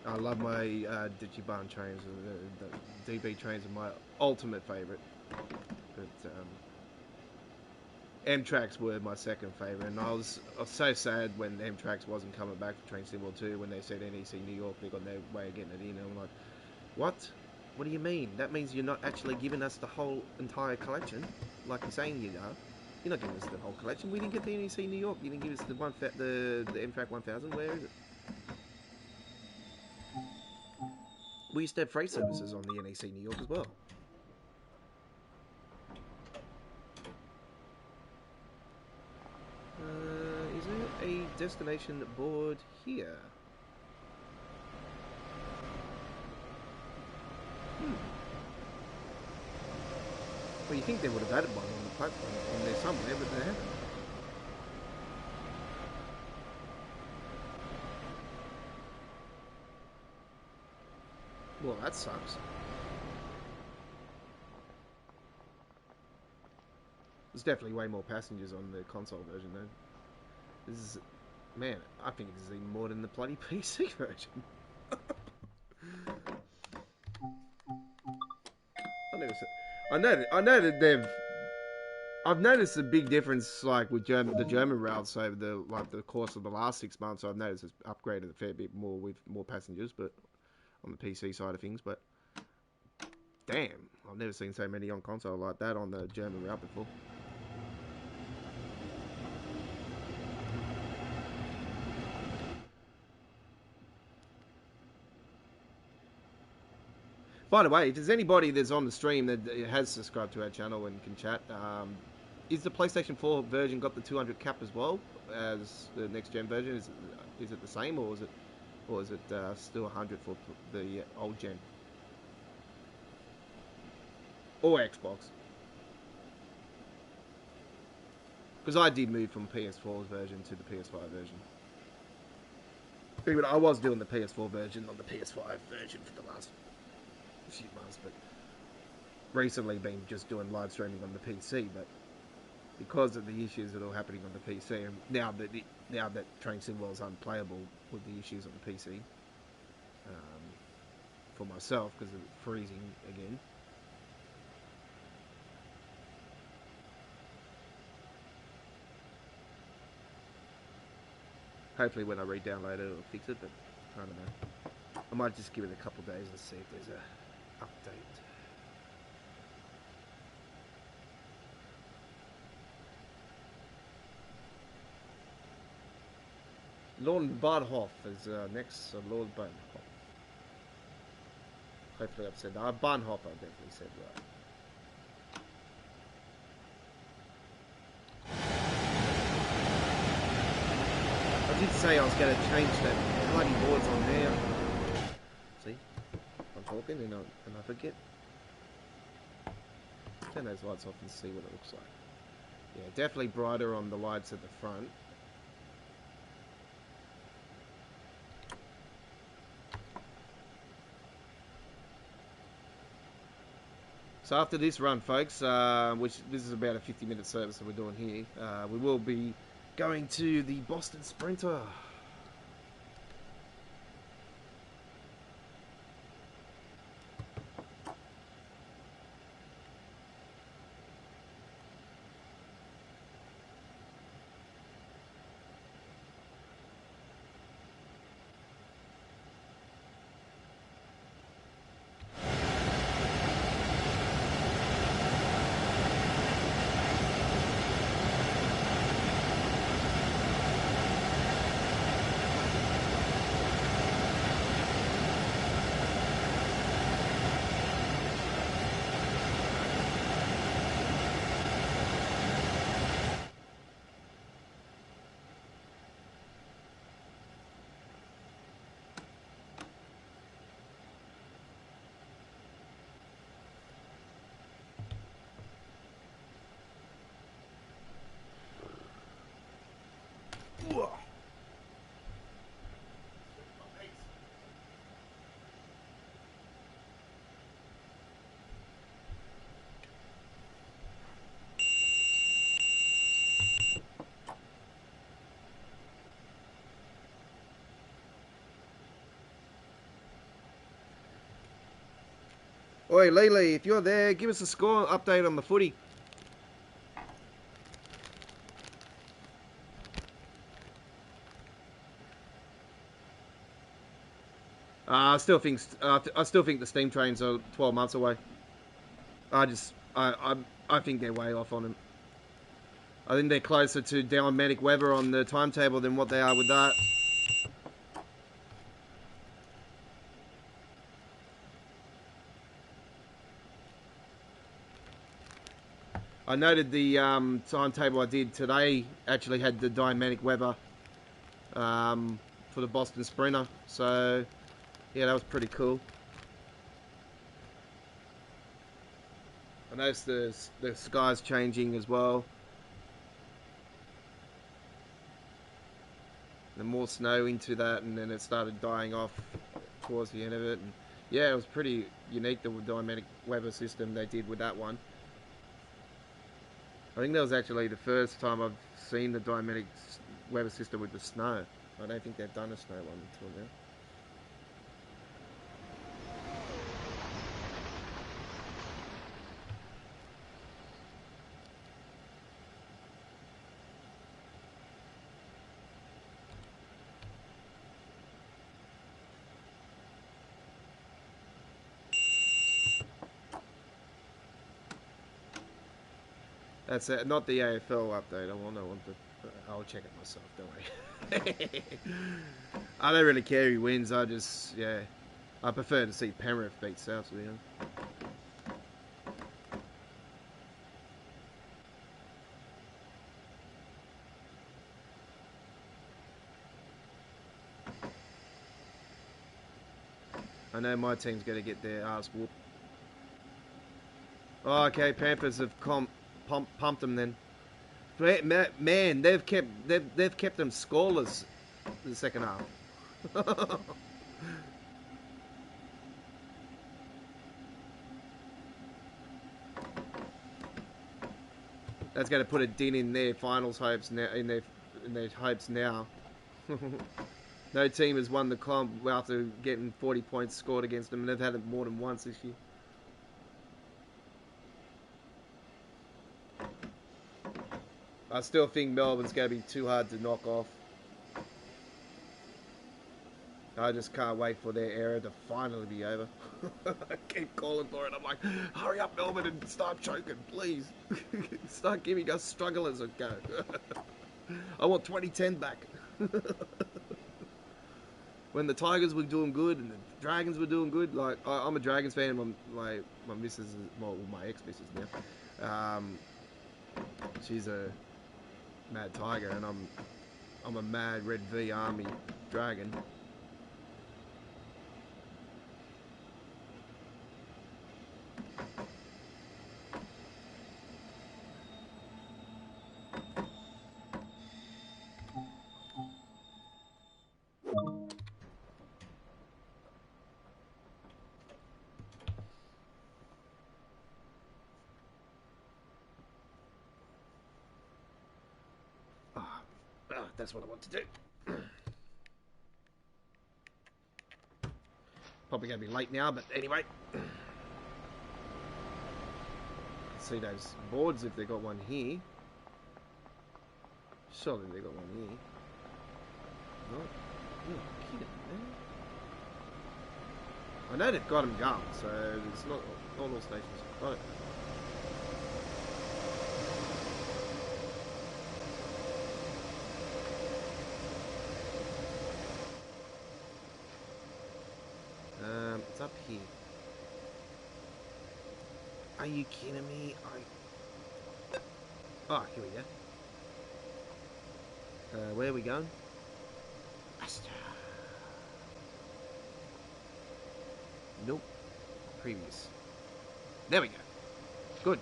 [SPEAKER 1] I love my Digiban trains. The DB trains are my ultimate favourite. But M-Trax were my second favourite, and I was so sad when M-Trax wasn't coming back for Train Sim World 2 when they said NEC New York, they got no way of getting it in, and I'm like, what? What do you mean? That means you're not actually giving us the whole entire collection, like you're saying you are. You're not giving us the whole collection. We didn't get the NEC New York. You didn't give us the M-Track 1000. Where is it? We used to have freight services on the NEC New York as well. Is there a destination board here? Well, you think they would have added one on the platform on there somewhere, but they haven't. Well, that sucks. There's definitely way more passengers on the console version, though. This is, man, I think this is even more than the bloody PC version. I know that they've. I've noticed a big difference, like with the German routes over the course of the last 6 months. I've noticed it's upgraded a fair bit more with more passengers, but on the PC side of things. But damn, I've never seen so many on console like that on the German route before. By the way, if there's anybody that's on the stream that has subscribed to our channel and can chat, is the PlayStation 4 version got the 200 cap as well as the next gen version? Is it the same, or is it still 100 for the old gen or Xbox? Because I did move from PS4's version to the PS5 version. But I was doing the PS4 version on the PS5 version for the last few months, but recently been just doing live streaming on the PC. But because of the issues that are happening on the PC, and now that Train Sim World is unplayable with the issues on the PC, for myself because of freezing again. Hopefully when I re-download it, it'll fix it, but I don't know. I might just give it a couple of days and see if there's a update. Lord Bahnhof is next, so Lord Bahnhof. Hopefully I've said that. Bahnhof I definitely said right. I did say I was going to change that bloody boards on there. See? I'm talking and I forget. Turn those lights off and see what it looks like. Yeah, definitely brighter on the lights at the front. So after this run, folks, which this is about a 50-minute service that we're doing here, we will be going to the Boston Sprinter. Oi, Lele, if you're there, give us a score update on the footy. I still think the steam trains are 12 months away. I think they're way off on them. I think they're closer to dynamic weather on the timetable than what they are with that. I noted the timetable I did today actually had the dynamic weather for the Boston Sprinter. So, yeah, that was pretty cool. I noticed the sky's changing as well. And more snow into that, and then it started dying off towards the end of it. And yeah, it was pretty unique, the dynamic weather system they did with that one. I think that was actually the first time I've seen the dynamic weather system with the snow. I don't think they've done a snow one until now. That's it. Not the AFL update. I'll check it myself. Don't worry. I don't really care who wins. I prefer to see Penrith beat South. To be honest. I know my team's going to get their ass whooped. Oh, okay, Panthers have pumped them then. Man, they've kept them scoreless in the second half. That's going to put a dent in their finals hopes now. In their hopes now. No team has won the comp after getting 40 points scored against them, and they've had it more than once this year. I still think Melbourne's going to be too hard to knock off. I just can't wait for their era to finally be over. I keep calling for it. I'm like, hurry up, Melbourne, and start choking, please. Start giving us strugglers a go. I want 2010 back. When the Tigers were doing good and the Dragons were doing good, like I'm a Dragons fan. And my missus is, well, my ex-missus now. She's a mad Tiger, and I'm a mad Red V Army Dragon. That's what I want to do. Probably going to be late now, but anyway. See those boards if they got one here. Surely they got one here. No, you're kidding, man. I know they've got them going, so it's not all stations. Got it. It's up here. Are you kidding me? Oh, here we go. Where are we going? Astra. Nope. Previous. There we go. Good.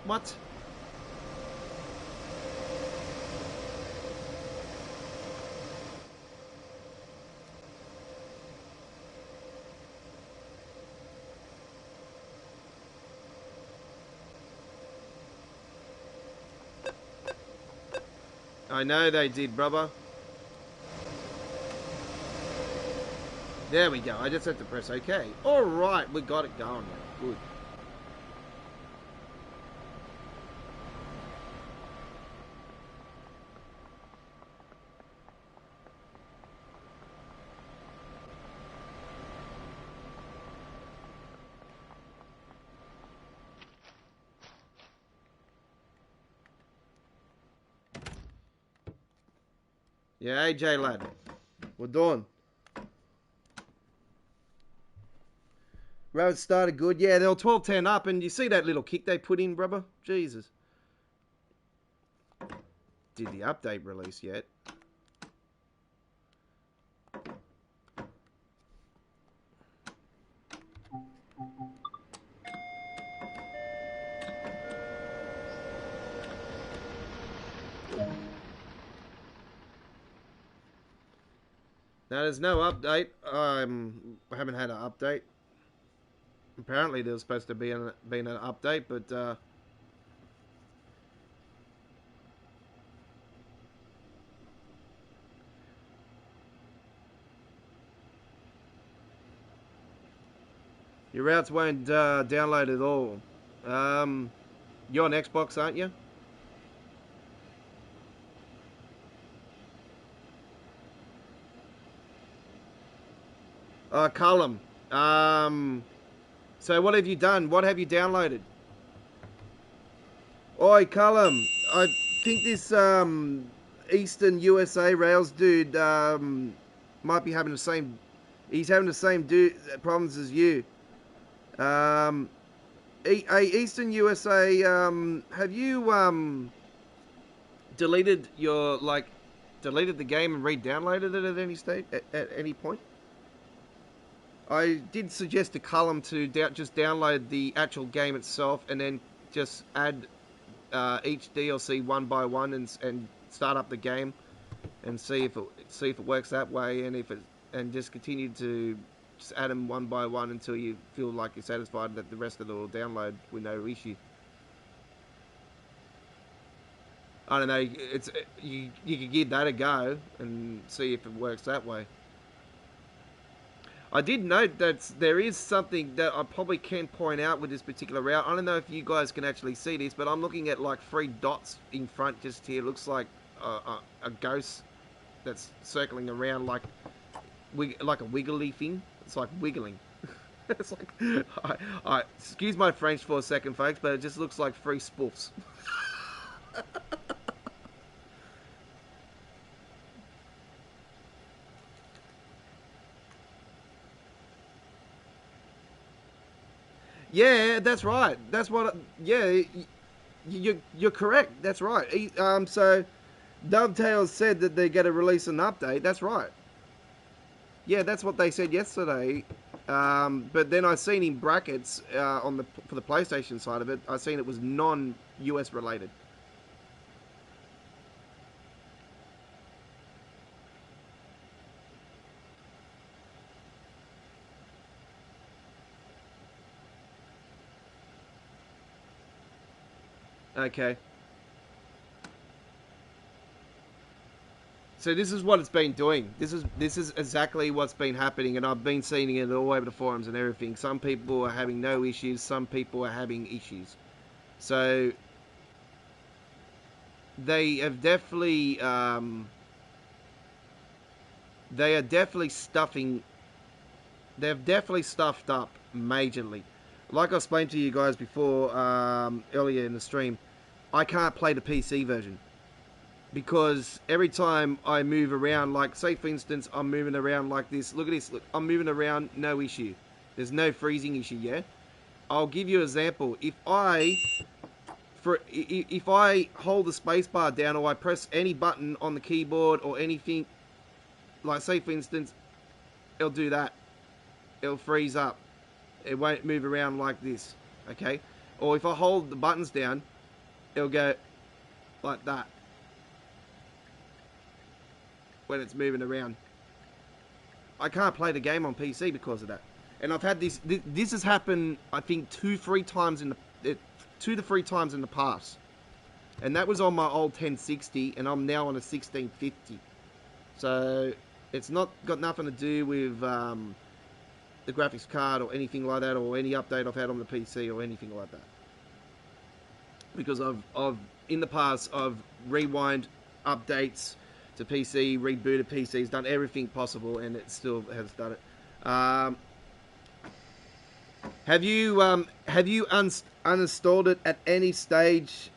[SPEAKER 1] What? I know they did, brother. There we go. I just have to press OK. Alright, we got it going now. Good. Yeah, AJ lad. We're done. Road started good. Yeah, they were 12-10 up, and you see that little kick they put in, brother? Jesus. Did the update release yet? Now, there's no update. I haven't had an update. Apparently, there was supposed to be an update, but your routes won't download at all. You're on Xbox, aren't you? Cullum. So what have you done? What have you downloaded? Oi, Cullum. I think this Eastern USA Rails dude might be having the same. He's having the same problems as you. Eastern USA. Have you deleted your deleted the game and re-downloaded it at any stage at any point? I did suggest to Cullum to just download the actual game itself and then just add each DLC one by one and start up the game and see if it works that way, and just continue to just add them one by one until you feel like you're satisfied that the rest of it will download with no issue. I don't know. You could give that a go and see if it works that way. I did note that there is something that I probably can point out with this particular route. I don't know if you guys can actually see this, but I'm looking at like 3 dots in front just here. It looks like a ghost that's circling around like a wiggly thing. It's like wiggling. It's like, I excuse my French for a second, folks, but it just looks like 3 spoofs. Yeah, that's right. That's what. Yeah, you're correct. That's right. So Dovetail said that they're going to release an update. That's right. Yeah, that's what they said yesterday. But then I seen in brackets for the PlayStation side of it, I seen it was non-US related. Okay. So this is what it's been doing. This is exactly what's been happening, and I've been seeing it all over the forums and everything. Some people are having no issues, some people are having issues. So they have definitely they are definitely stuffing. They've definitely stuffed up majorly. Like I explained to you guys before earlier in the stream, I can't play the PC version. Because every time I move around, like say for instance, I'm moving around like this. Look at this. Look, I'm moving around, no issue. There's no freezing issue, yeah? I'll give you an example. If I hold the spacebar down or I press any button on the keyboard or anything, like say for instance, it'll do that. It'll freeze up. It won't move around like this, okay? Or if I hold the buttons down, it'll go like that when it's moving around. I can't play the game on PC because of that. And I've had this has happened, I think, 2 to 3 times in the past. And that was on my old 1060, and I'm now on a 1650. So it's not got nothing to do with the graphics card or anything like that, or any update I've had on the PC or anything like that. Because I've in the past I've rewind updates to PC, rebooted PCs, done everything possible, and it still has done it. Have you uninstalled it at any stage,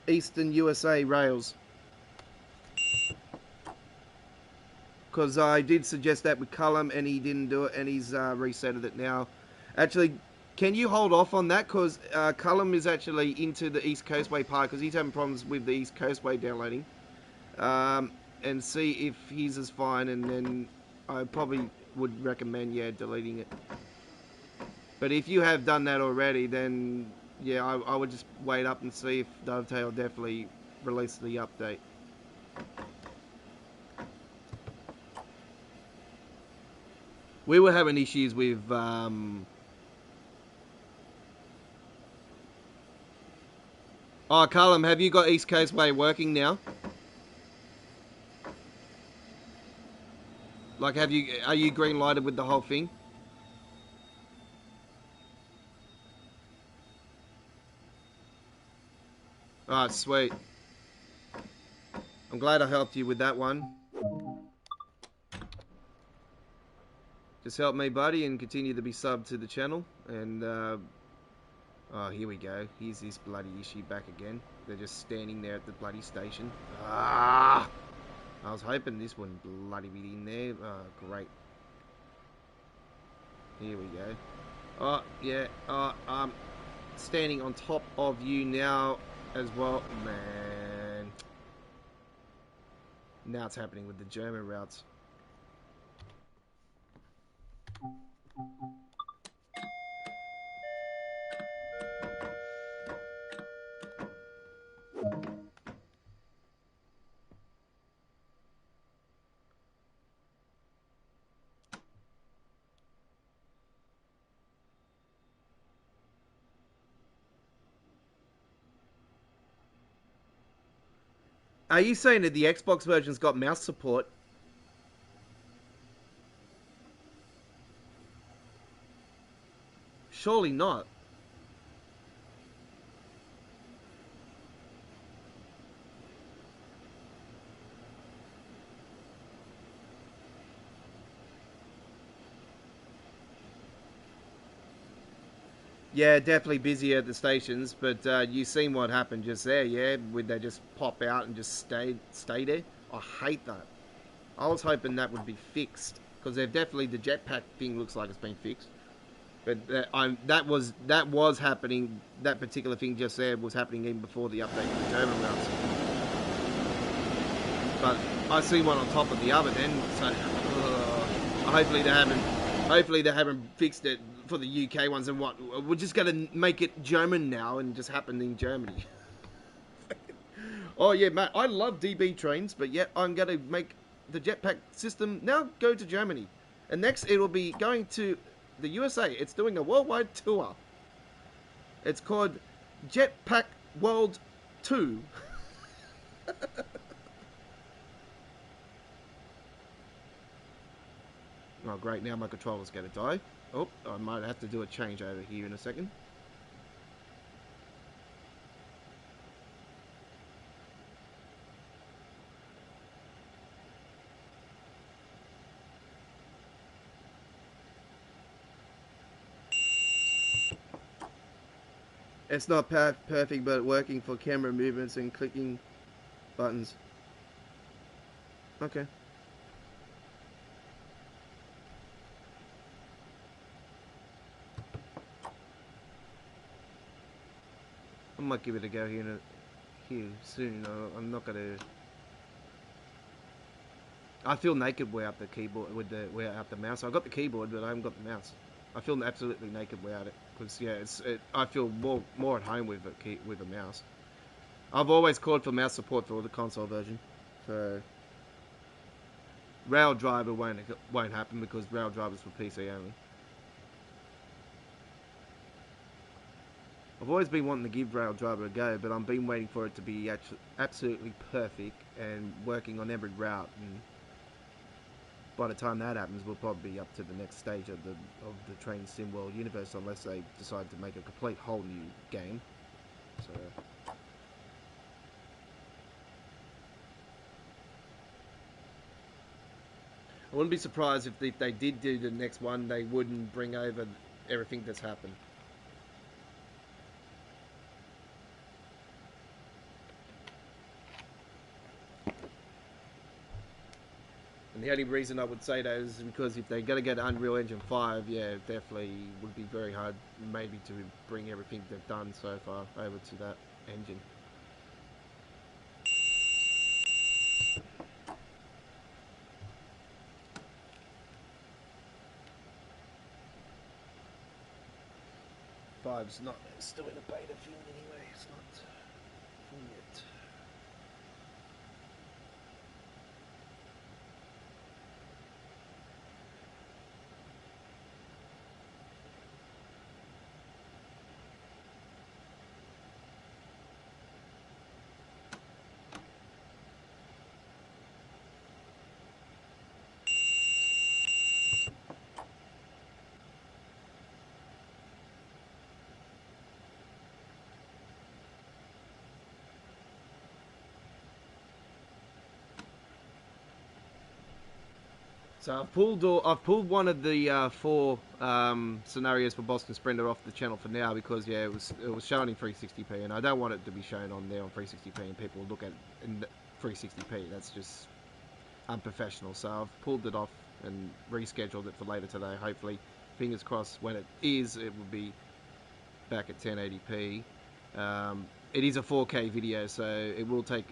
[SPEAKER 1] Eastern USA Rails? Because I did suggest that with Cullum, and he didn't do it, and he's resetted it now. Actually, can you hold off on that? Because Cullum is actually into the East Coastway part, because he's having problems with the East Coastway downloading. And see if his is fine, and then I probably would recommend, yeah, deleting it. But if you have done that already, then yeah, I would just wait up and see if Dovetail definitely released the update. We were having issues with oh, Callum, have you got East Coastway working now? Like, are you green lighted with the whole thing? Alright, sweet. I'm glad I helped you with that one. Just help me, buddy, and continue to be subbed to the channel. And, oh, here we go. Here's this bloody issue back again. They're just standing there at the bloody station. Ah! I was hoping this wouldn't bloody be in there. Oh, great. Here we go. Oh, yeah. I'm standing on top of you now as well. Man. Now it's happening with the German routes. Are you saying that the Xbox version's got mouse support? Surely not. Yeah, definitely busy at the stations, but you seen what happened just there, yeah? Would they just pop out and just stay there? I hate that. I was hoping that would be fixed, because they've definitely, the jetpack thing looks like it's been fixed. But that was happening, that particular thing just there was happening even before the update to the German routes. But I see one on top of the other then, so hopefully they haven't fixed it for the UK ones. And what, we're just going to make it German now and just happen in Germany. Oh yeah, Matt, I love DB trains, but yet I'm going to make the jetpack system now go to Germany. And next it'll be going to the USA. It's doing a worldwide tour. It's called Jetpack World 2. Oh great, now my controller's going to die. Oh, I might have to do a change over here in a second. It's not perfect, but working for camera movements and clicking buttons. Okay. I might give it a go here soon. I'm not gonna. I feel naked without the keyboard, without the mouse. I got the keyboard, but I haven't got the mouse. I feel absolutely naked without it, because yeah, I feel more at home with a mouse. I've always called for mouse support for the console version, so Rail Driver won't happen because Rail Driver's for PC only. I've always been wanting to give Rail Driver a go, but I've been waiting for it to be absolutely perfect and working on every route. And by the time that happens, we'll probably be up to the next stage of the Train Sim World universe, unless they decide to make a complete whole new game. So I wouldn't be surprised if they did do the next one, they wouldn't bring over everything that's happened. And the only reason I would say that is because if they're going to get Unreal Engine 5, yeah, it definitely would be very hard maybe to bring everything they've done so far over to that engine. Five's not, it's still in a beta film anyway, it's not full yet. So I've pulled one of the 4 scenarios for Boston Sprinter off the channel for now because yeah, it was shown in 360p, and I don't want it to be shown on there on 360p and people will look at it in 360p. That's just unprofessional. So I've pulled it off and rescheduled it for later today. Hopefully, fingers crossed, when it is, it will be back at 1080p. It is a 4K video, so it will take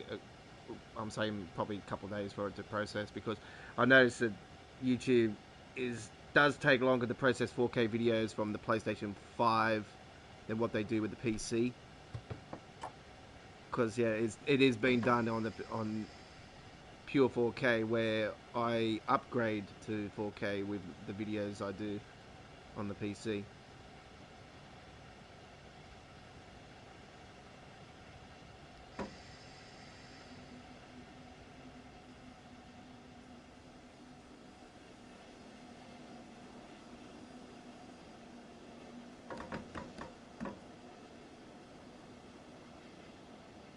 [SPEAKER 1] I'm saying probably a couple of days for it to process, because I noticed that YouTube does take longer to process 4K videos from the PlayStation 5 than what they do with the PC. Because yeah, it is being done on pure 4K, where I upgrade to 4K with the videos I do on the PC.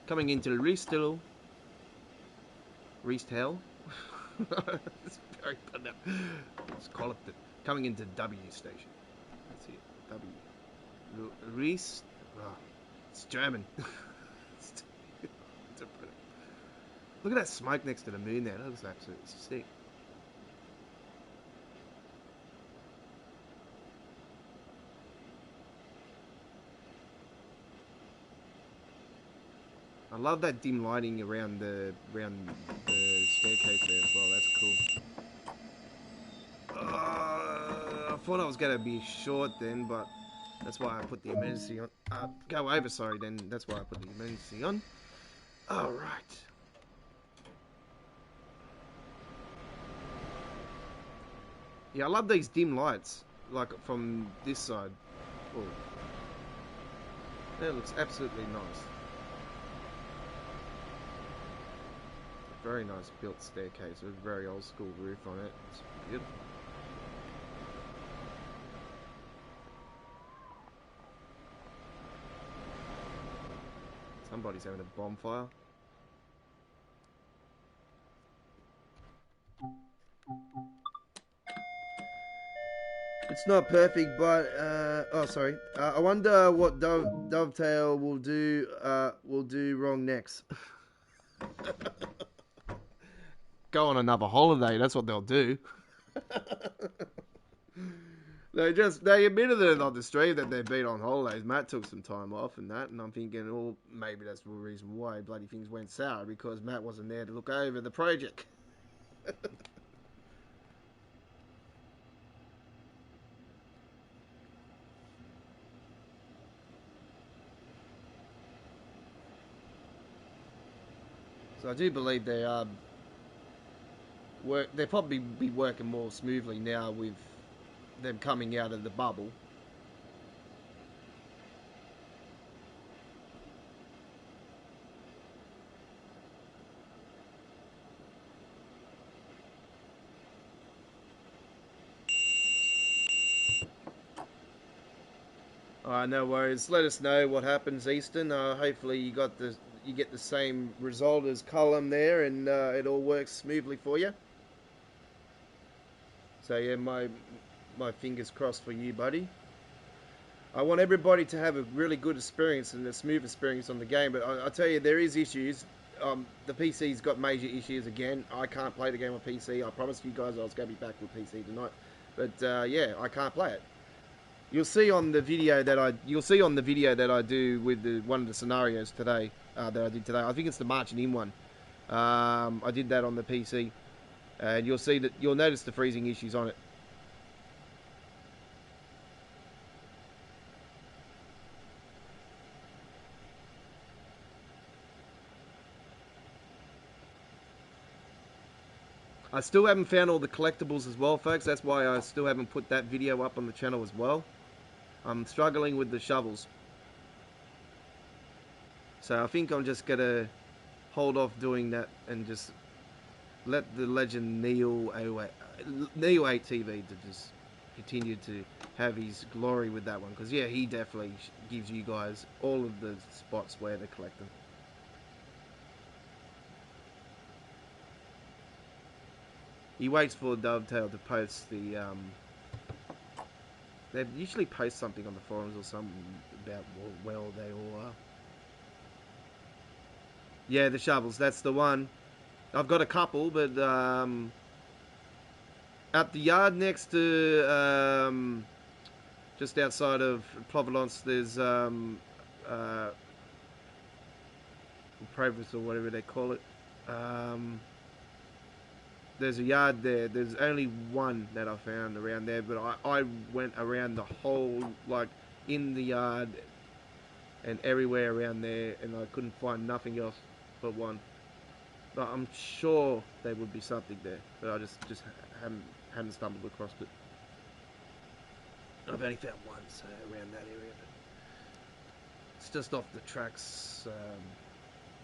[SPEAKER 1] Coming into Restell. It's very good now. Let's call it coming into W station. Let's see it. W. Rest. Oh, it's German. Look at that smoke next to the moon there. That looks absolutely sick. I love that dim lighting around the staircase there as well. That's cool. I thought I was gonna be short then, but that's why I put the emergency on. Go over, sorry. Then that's why I put the emergency on. All right. Yeah, I love these dim lights, like from this side. Oh, that looks absolutely nice. Very nice built staircase with very old school roof on it. It's beautiful. Somebody's having a bonfire. It's not perfect, but oh, sorry. I wonder what Dovetail will do wrong next. Go on another holiday. That's what they'll do. They admitted it on the stream that they've been on holidays. Matt took some time off and that, and I'm thinking, oh, maybe that's the reason why bloody things went sour, because Matt wasn't there to look over the project. So I do believe they are they'll probably be working more smoothly now with them coming out of the bubble. Alright, no worries. Let us know what happens, Easton. Hopefully you get the same result as Column there, and it all works smoothly for you. So yeah, my fingers crossed for you, buddy. I want everybody to have a really good experience and a smooth experience on the game, but I tell you, there is issues. The PC's got major issues again. I can't play the game on PC. I promised you guys I was going to be back with PC tonight, but yeah, I can't play it. You'll see on the video that I do with one of the scenarios today that I did today. I think it's the marching in one. I did that on the PC, and you'll notice the freezing issues on it. I still haven't found all the collectibles as well, folks. That's why I still haven't put that video up on the channel as well. I'm struggling with the shovels. So I think I'm just going to hold off doing that and just let the legend Neo8 TV to just continue to have his glory with that one. Because yeah, he definitely gives you guys all of the spots where to collect them. He waits for Dovetail to post the they usually post something on the forums or something about where they all are. Yeah, the shovels, that's the one. I've got a couple, but at the yard next to just outside of Providence, there's Providence or whatever they call it. There's a yard there. There's only one that I found around there, but I went around the whole, like, in the yard and everywhere around there, and I couldn't find nothing else but one. But I'm sure there would be something there, but I just haven't stumbled across it. I've only found one, so around that area, but it's just off the tracks,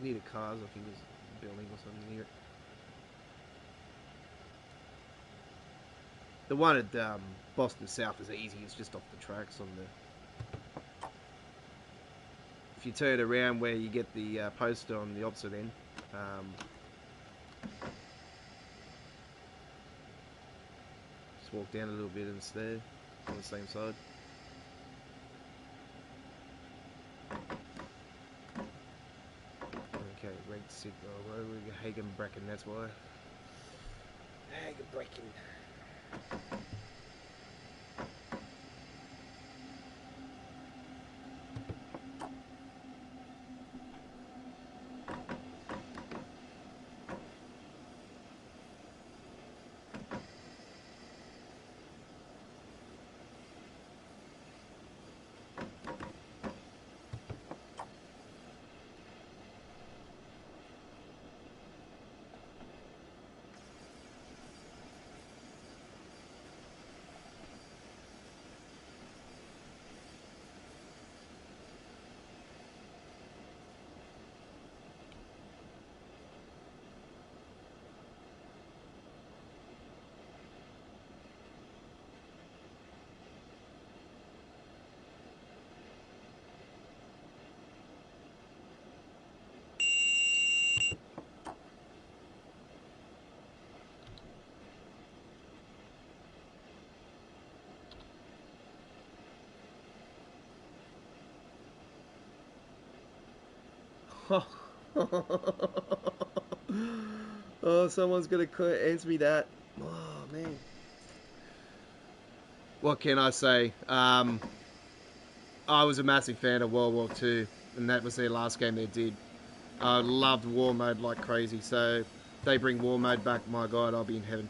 [SPEAKER 1] near the cars. I think there's a building or something near it. The one at Boston South is easy. It's just off the tracks on the. If you turn around where you get the poster on the opposite end, just walk down a little bit and it's there on the same side. Okay, rate signal. Hagen Bracken. That's why. Hagen Bracken. Oh, someone's gonna answer me that. Oh man. What can I say? I was a massive fan of World War II, and that was their last game they did. I loved War Mode like crazy, so if they bring War Mode back, my God, I'll be in heaven.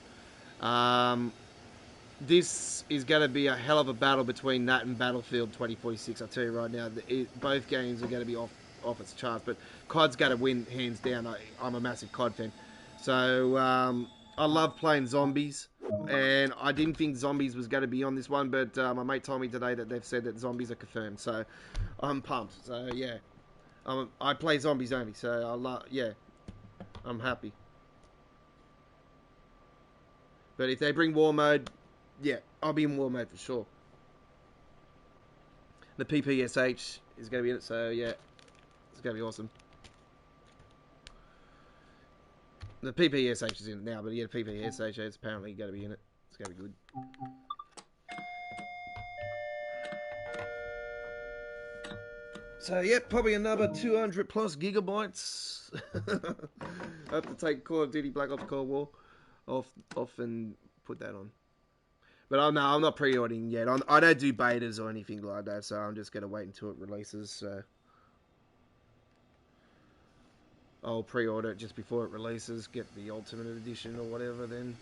[SPEAKER 1] This is going to be a hell of a battle between that and Battlefield 2046. I'll tell you right now, both games are going to be off its charts, but COD's going to win hands down. I'm a massive COD fan. So I love playing zombies, and I didn't think zombies was going to be on this one, but my mate told me today that they've said that zombies are confirmed, so I'm pumped. So yeah, I play zombies only, so I'm happy. But if they bring War Mode, yeah, I'll be in War Mode for sure. The PPSH is going to be in it, so yeah, it's going to be awesome. The PPSH is in it now, but yeah, the PPSH is apparently going to be in it. It's going to be good. So yeah, probably another 200 plus gigabytes. I have to take Call of Duty Black Ops Cold War off and put that on. But I'm not pre-ordering yet. I don't do betas or anything like that, so I'm just going to wait until it releases. So I'll pre-order it just before it releases, get the Ultimate Edition or whatever then.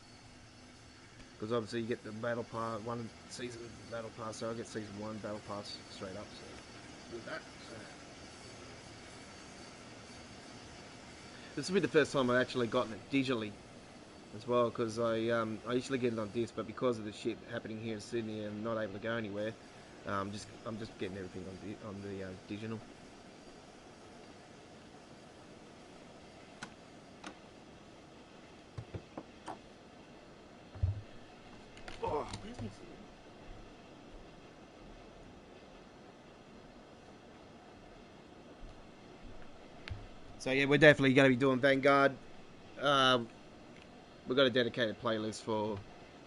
[SPEAKER 1] Because obviously you get the Battle Pass, one season Battle Pass, so I'll get Season 1 Battle Pass straight up. So do that. So. This will be the first time I've actually gotten it digitally as well, because I usually get it on disc, but because of the shit happening here in Sydney and not able to go anywhere, I'm just getting everything on the digital. Oh. So yeah, we're definitely going to be doing Vanguard. We've got a dedicated playlist for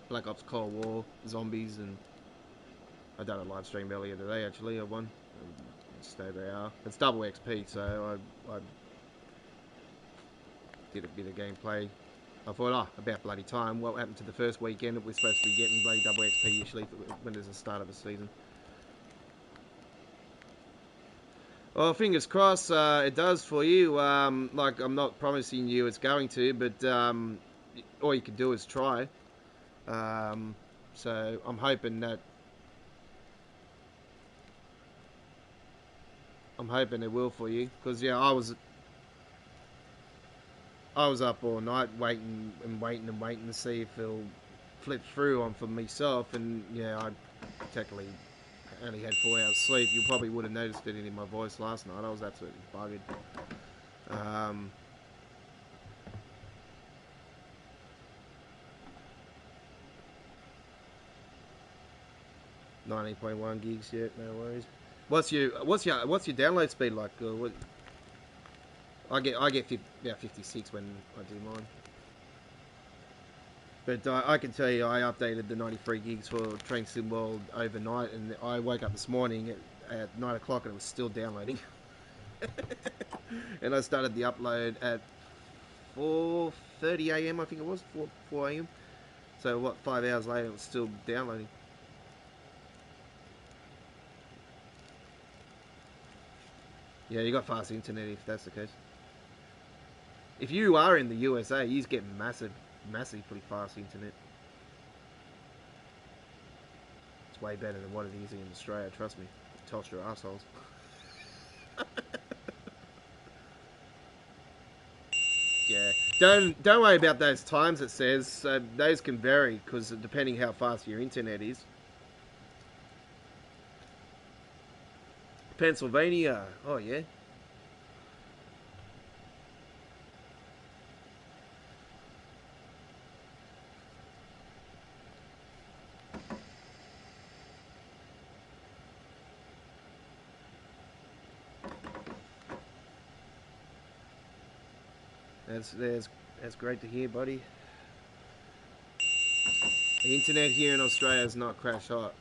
[SPEAKER 1] Black Ops Cold War, zombies, and I done a live stream earlier today actually of one. Stay they are. It's double XP, so I did a bit of gameplay. I thought, about bloody time. What happened to the first weekend that we're supposed to be getting bloody double XP usually when there's a start of a season? Well, fingers crossed it does for you. Like, I'm not promising you it's going to, but all you can do is try. So I'm hoping that it will for you, because yeah, I was up all night waiting to see if it'll flip through on for myself, and yeah, I technically only had 4 hours sleep. You probably would have noticed it in my voice last night. I was absolutely buggered. 19.1 gigs yet, no worries. What's your download speed like? What? I get about 56 when I do mine. But I can tell you, I updated the 93 gigs for Train Sim World overnight, and I woke up this morning at 9 o'clock and it was still downloading. And I started the upload at 4:30 a.m. I think it was, 4 a.m. So what, 5 hours later it was still downloading. Yeah, you got fast internet if that's the case. If you are in the USA, you get massively fast internet. It's way better than what it is in Australia, trust me. Telstra assholes. Yeah, don't worry about those times it says. Those can vary because depending how fast your internet is. Pennsylvania, oh yeah. That's great to hear, buddy. The internet here in Australia is not crash hot.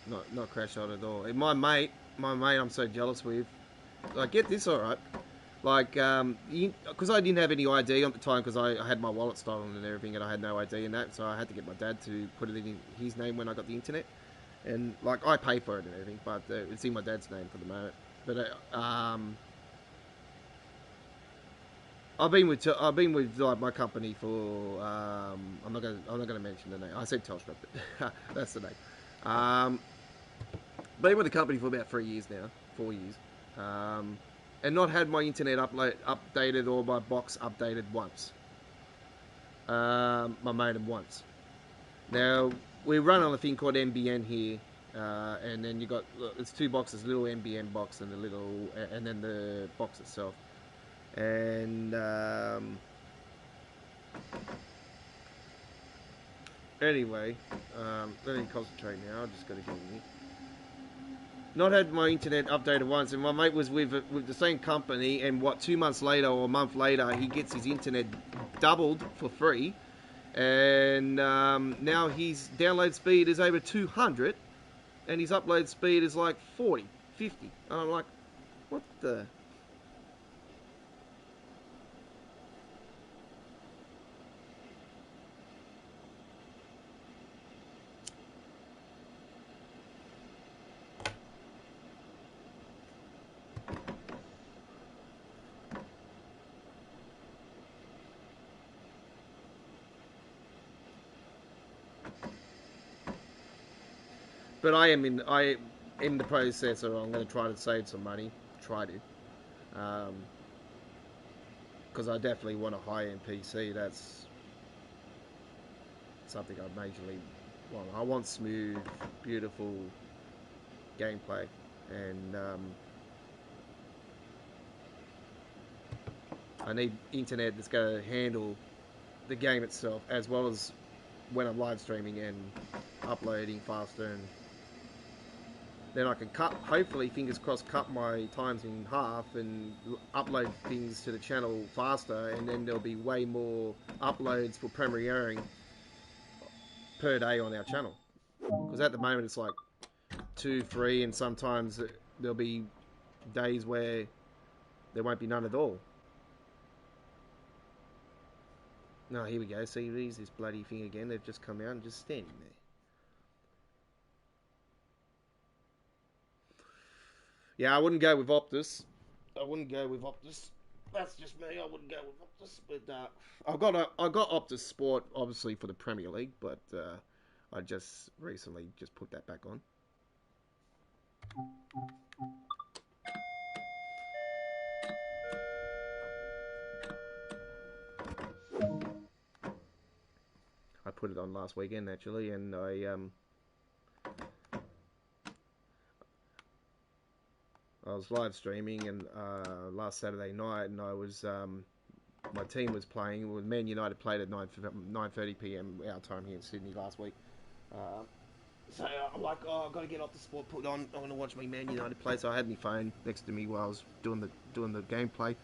[SPEAKER 1] Not crash hot at all. And my mate I'm so jealous with. Like, get this, alright. Like, because I didn't have any ID at the time, because I had my wallet stolen and everything, and I had no ID in that, so I had to get my dad to put it in his name when I got the internet. And like, I pay for it and everything, but it's in my dad's name for the moment. But I've been with like my company for I'm not gonna mention the name. I said Telstra, but that's the name. Been with the company for about 3 years now, 4 years, and not had my internet updated or my box updated once. My modem once. Now we run on a thing called NBN here, and then you got it's two boxes, little NBN box and and then the box itself. And anyway, let me concentrate now. I'm just going to get in here. Not had my internet updated once, and my mate was with the same company, and 2 months later or a month later, he gets his internet doubled for free, and now his download speed is over 200, and his upload speed is like 40, 50. And I'm like, what the... But I am in the process of I'm going to try to save some money. Try to, because I definitely want a high-end PC. That's something I majorly want. I want smooth, beautiful gameplay, and I need internet that's going to handle the game itself, as well as when I'm live streaming and uploading faster, and then I can hopefully, fingers crossed, cut my times in half and upload things to the channel faster, and then there'll be way more uploads for premiering per day on our channel. Because at the moment it's like 2, 3, and sometimes there'll be days where there won't be none at all. No, here we go. See, there's this bloody thing again. They've just come out and just standing there. Yeah, I wouldn't go with Optus. That's just me. I wouldn't go with Optus. But I got Optus Sport, obviously, for the Premier League. But I just recently just put that back on. I put it on last weekend actually, and I was live streaming and last Saturday night, and I was my team was playing. Man United played at 9:30 p.m. our time here in Sydney last week. So I'm like, oh, I've got to get off the sport, put it on. I'm going to watch my Man United play. So I had my phone next to me while I was doing the gameplay.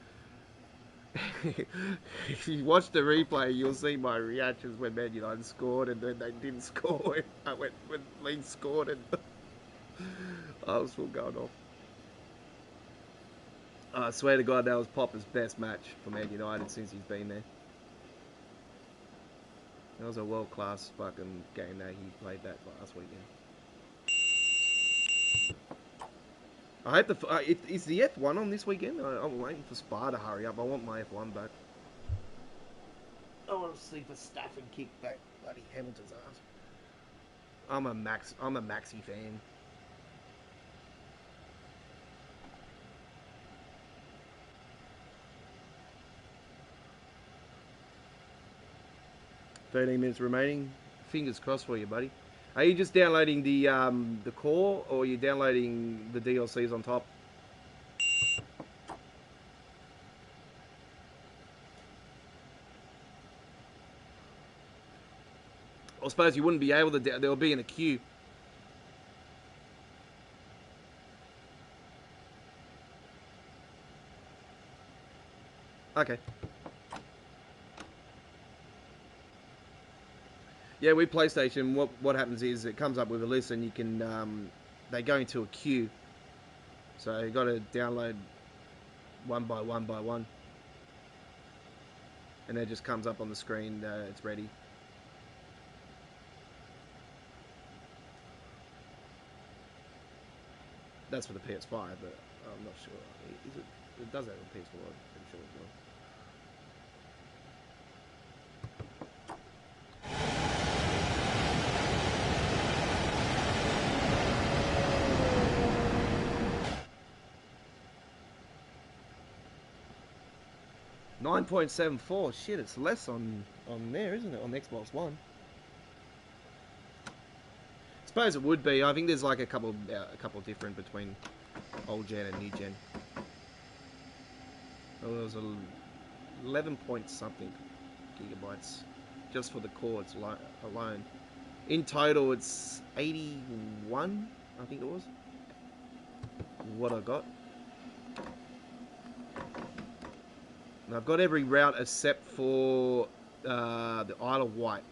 [SPEAKER 1] If you watch the replay, you'll see my reactions when Man United scored, and then they didn't score. I went when Leeds scored, and I was still going off. I swear to God, that was Popper's best match for Man United since he's been there. That was a world-class fucking game that he played that last weekend. I hope is the F1 on this weekend? I'm waiting for Spa to hurry up. I want my F1 back. I want to see Verstappen kick back bloody Hamilton's ass. I'm a Maxi fan. $13 minutes remaining. Fingers crossed for you, buddy. Are you just downloading the core, or are you downloading the DLCs on top? I suppose you wouldn't be able to. They'll be in a queue. Okay. Yeah, with PlayStation, what happens is it comes up with a list, and you can they go into a queue. So you got to download one by one by one. And then it just comes up on the screen, it's ready. That's for the PS5, but I'm not sure. Is it? It does have a PS4, I'm pretty sure as well. $9.74. Shit, it's less on there, isn't it? On the Xbox One. I suppose it would be. I think there's like a couple different between old gen and new gen. Oh, there was 11 point something gigabytes just for the cords alone. In total, it's 81. I think it was what I got. And I've got every route except for the Isle of Wight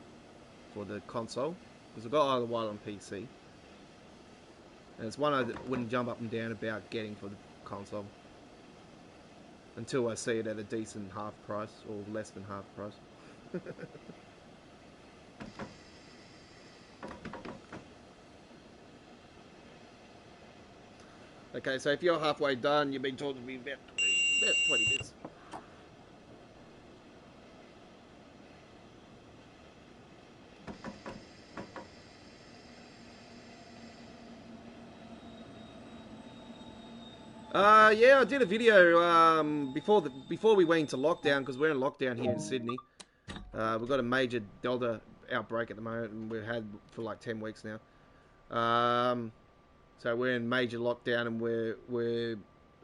[SPEAKER 1] for the console. Because I've got Isle of Wight on PC. And it's one I wouldn't jump up and down about getting for the console. Until I see it at a decent half price, or less than half price. Okay, so if you're halfway done, you've been talking to me about 20 minutes. Yeah, I did a video before we went into lockdown, because we're in lockdown here in Sydney. We've got a major Delta outbreak at the moment, and we've had for like 10 weeks now. So we're in major lockdown, and we're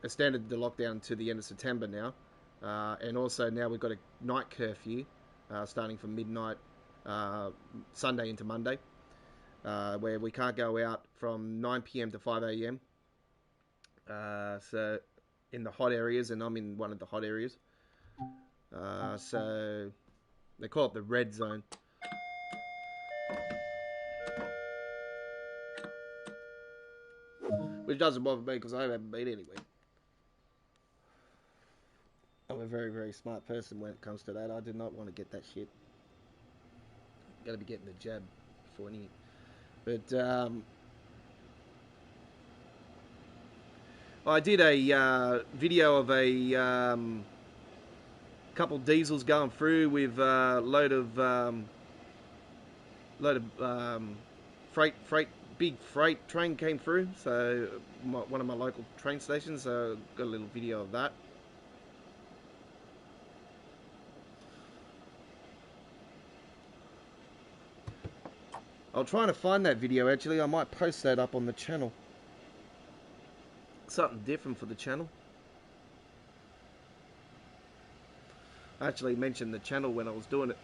[SPEAKER 1] extended the lockdown to the end of September now. And also now we've got a night curfew starting from midnight Sunday into Monday, where we can't go out from 9 PM to 5 AM. So in the hot areas, and I'm in one of the hot areas. So they call it the red zone. Which doesn't bother me because I haven't been anywhere. I'm a very, very smart person when it comes to that. I do not want to get that shit. Gotta be getting the jab before any. But I did a video of a couple diesels going through with a load of big freight train came through. So one of my local train stations. So got a little video of that. I'll try to find that video. Actually, I might post that up on the channel. Something different for the channel. I actually mentioned the channel when I was doing it.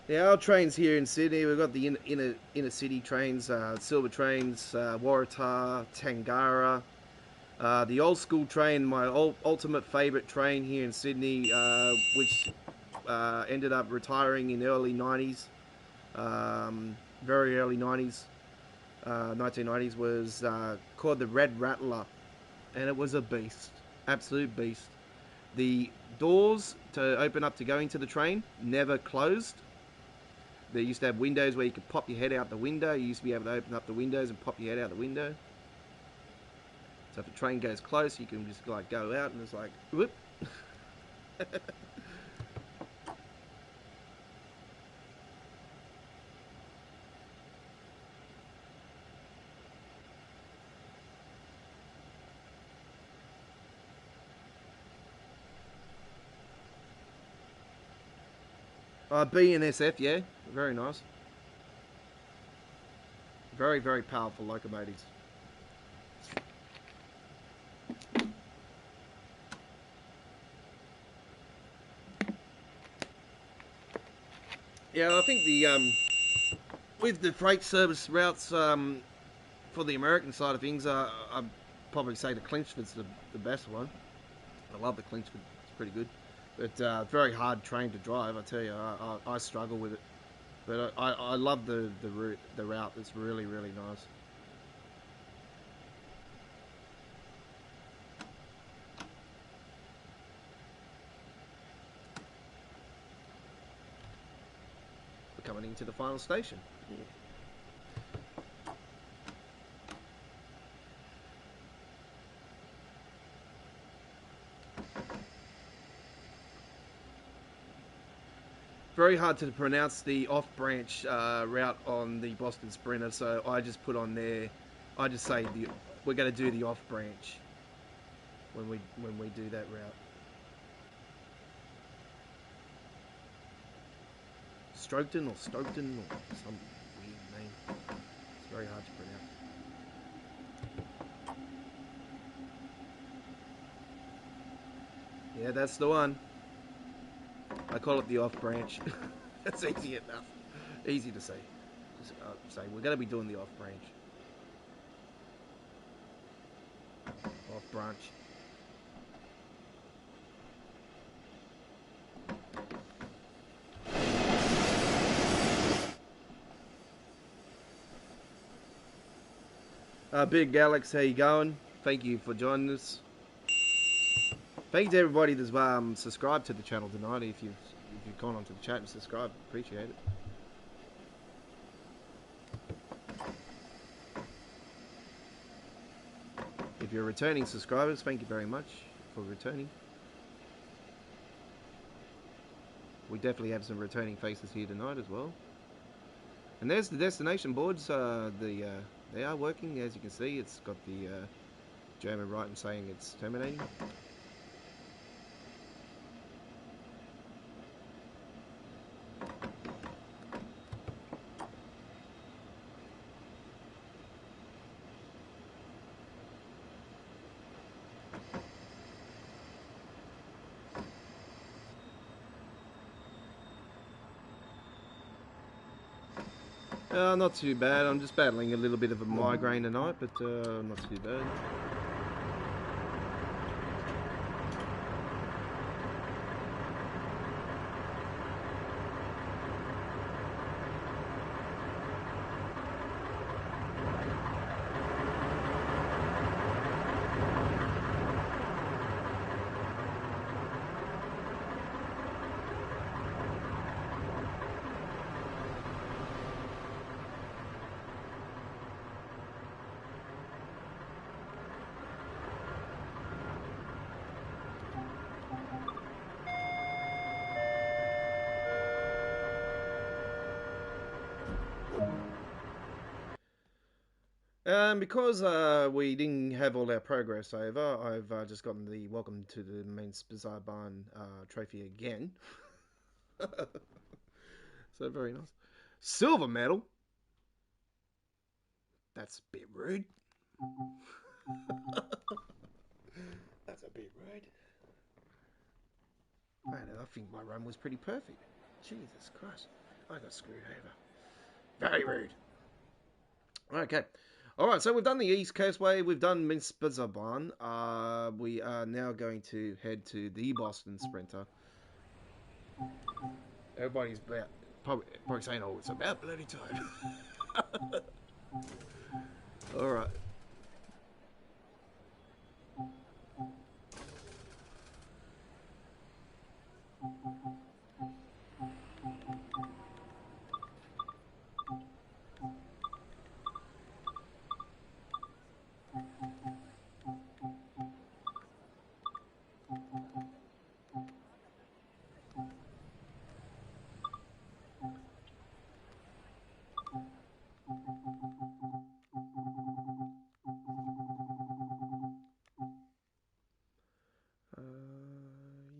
[SPEAKER 1] Yeah, our trains here in Sydney, we've got the inner city trains, Silver trains, Waratah, Tangara. The old school train, my ultimate favourite train here in Sydney, which ended up retiring in the early 90s, very early 90s, 1990s, was called the Red Rattler. And it was a beast, absolute beast. The doors to open up to go into the train never closed. They used to have windows where you could pop your head out the window. You used to be able to open up the windows and pop your head out the window. So if a train goes close, you can just like go out and it's like, whoop. BNSF, yeah, very nice. Very, very powerful locomotives. Yeah, I think with the freight service routes for the American side of things, I'd probably say the Clinchford's the best one. I love the Clinchford; it's pretty good, but very hard train to drive. I tell you, I struggle with it, but I love the route. The route is really nice. We're coming into the final station. Yeah. Very hard to pronounce the off-branch route on the Boston Sprinter, so I just put on there. I just say we're going to do the off-branch when we do that route. Stoughton or some weird name. It's very hard to pronounce. Yeah, that's the one. I call it the off branch. That's easy enough. Easy to say. Just say we're going to be doing the off branch. Off branch. Big Alex, how you going? Thank you for joining us. Thank you to everybody that's subscribed to the channel tonight. If you've gone onto the chat and subscribed, appreciate it. If you're returning subscribers, thank you very much for returning. We definitely have some returning faces here tonight as well. And there's the destination boards. They are working, as you can see. It's got the German writing saying it's terminating. Not too bad. I'm just battling a little bit of a migraine tonight, but not too bad. Because we didn't have all our progress over, I've just gotten the Welcome to the Mainz Bazaar Barn trophy again. So very nice. Silver medal? That's a bit rude. That's a bit rude. Man, I think my run was pretty perfect. Jesus Christ. I got screwed over. Very rude. Okay. Alright, so we've done the East Coastway, we've done Mainz Bazaar Barn. We are now going to head to the Boston Sprinter. Everybody's probably saying, oh, it's about bloody time. Alright.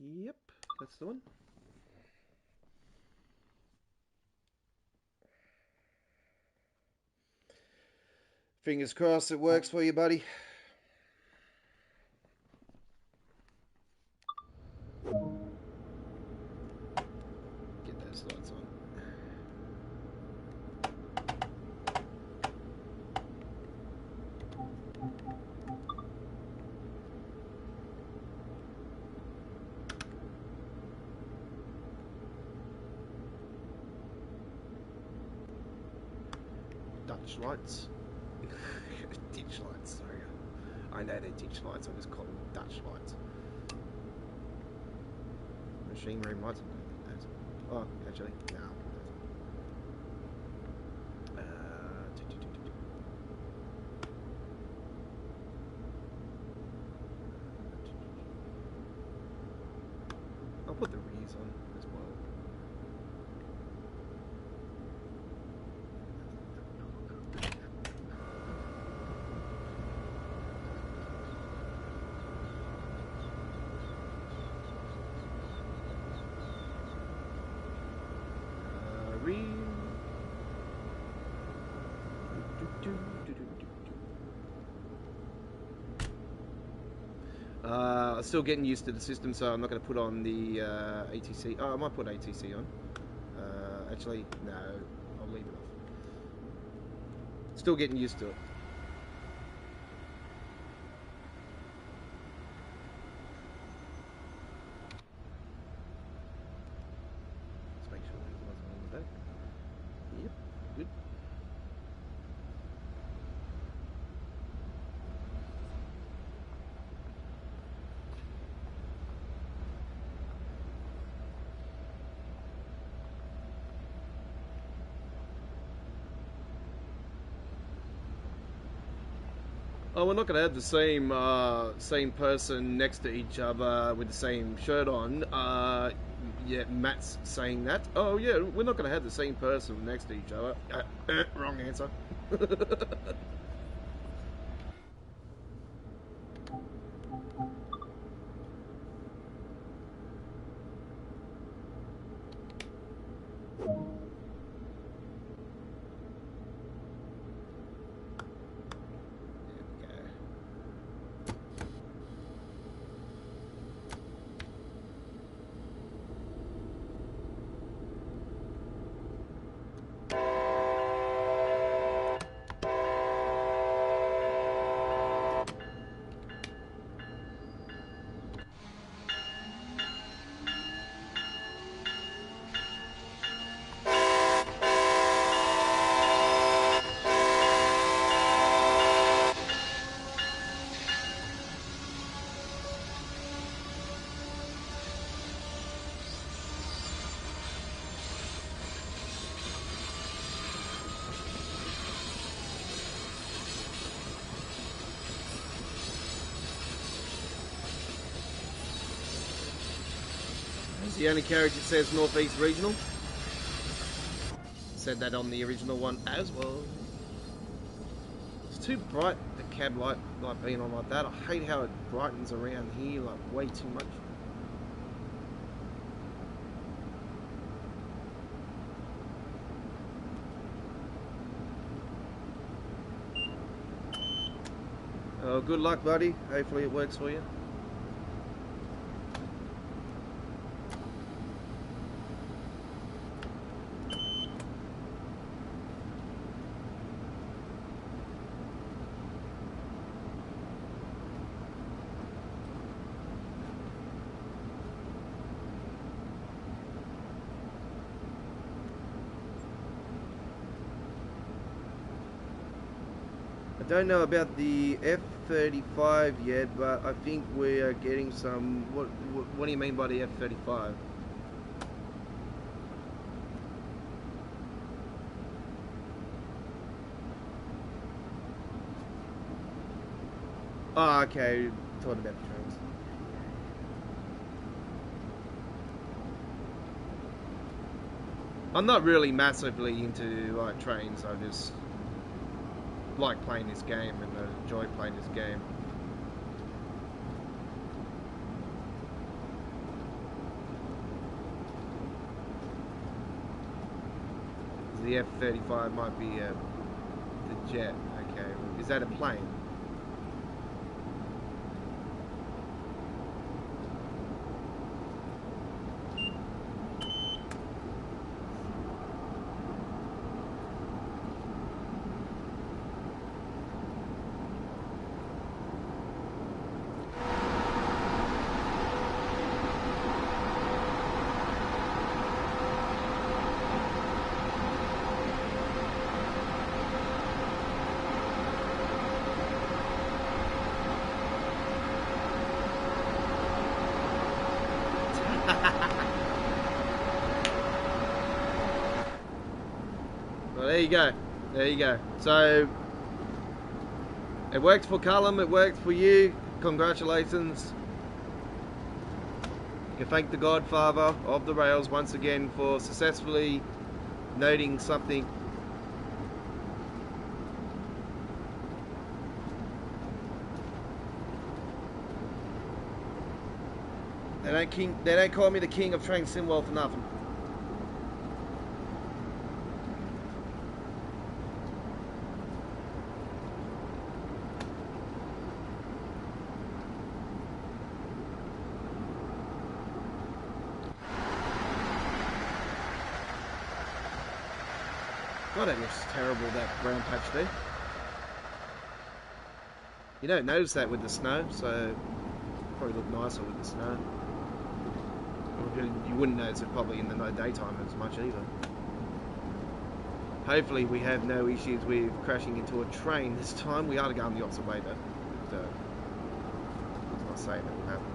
[SPEAKER 1] Yep, that's the one. Fingers crossed it works for you, buddy. Get those lights on. ditch lights. Ditch lights, sorry. I know they're ditch lights, I just call them Dutch lights. Machine room lights. Oh, actually, no. I'll put the rears on as well. Still getting used to the system, so I'm not going to put on the ATC. Oh, I might put ATC on. Actually, no, I'll leave it off. Still getting used to it. Let's make sure it wasn't on the back. Yep, good. Oh, we're not going to have the same person next to each other with the same shirt on. Yeah, Matt's saying that. Oh, yeah, we're not going to have the same person next to each other. Wrong answer. The only carriage that says Northeast Regional. Said that on the original one as well. It's too bright, the cab light being on like that. I hate how it brightens around here like way too much. Oh, good luck, buddy. Hopefully it works for you. I don't know about the F-35 yet, but I think we are getting some. What do you mean by the F-35? Oh, okay. Talking about the trains. I'm not really massively into like trains. I just like playing this game and I enjoy playing this game. The F-35 might be the jet. Okay, is that a plane? you go. There you go. So it worked for Callum, it worked for you. Congratulations. You can thank the Godfather of the Rails once again for successfully noting something. They don't call me the king of train sim world for nothing. God, that looks terrible, that brown patch there. You don't notice that with the snow, so probably look nicer with the snow. You wouldn't notice it probably in the daytime as much either. Hopefully we have no issues with crashing into a train this time. We are going the opposite way though. But, I'm not saying that will happen.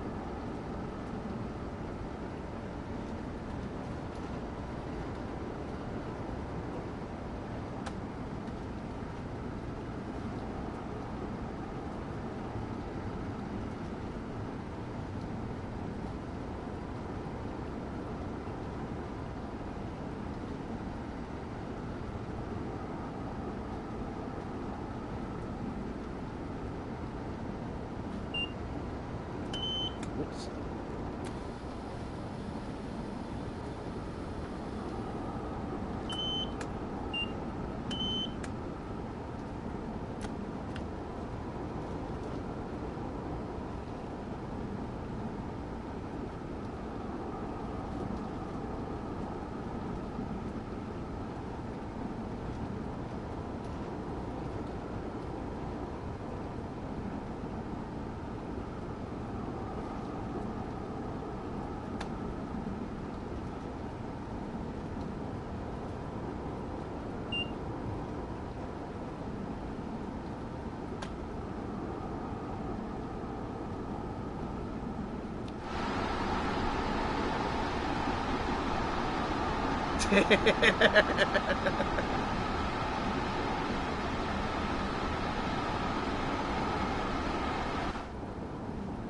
[SPEAKER 1] Whoops.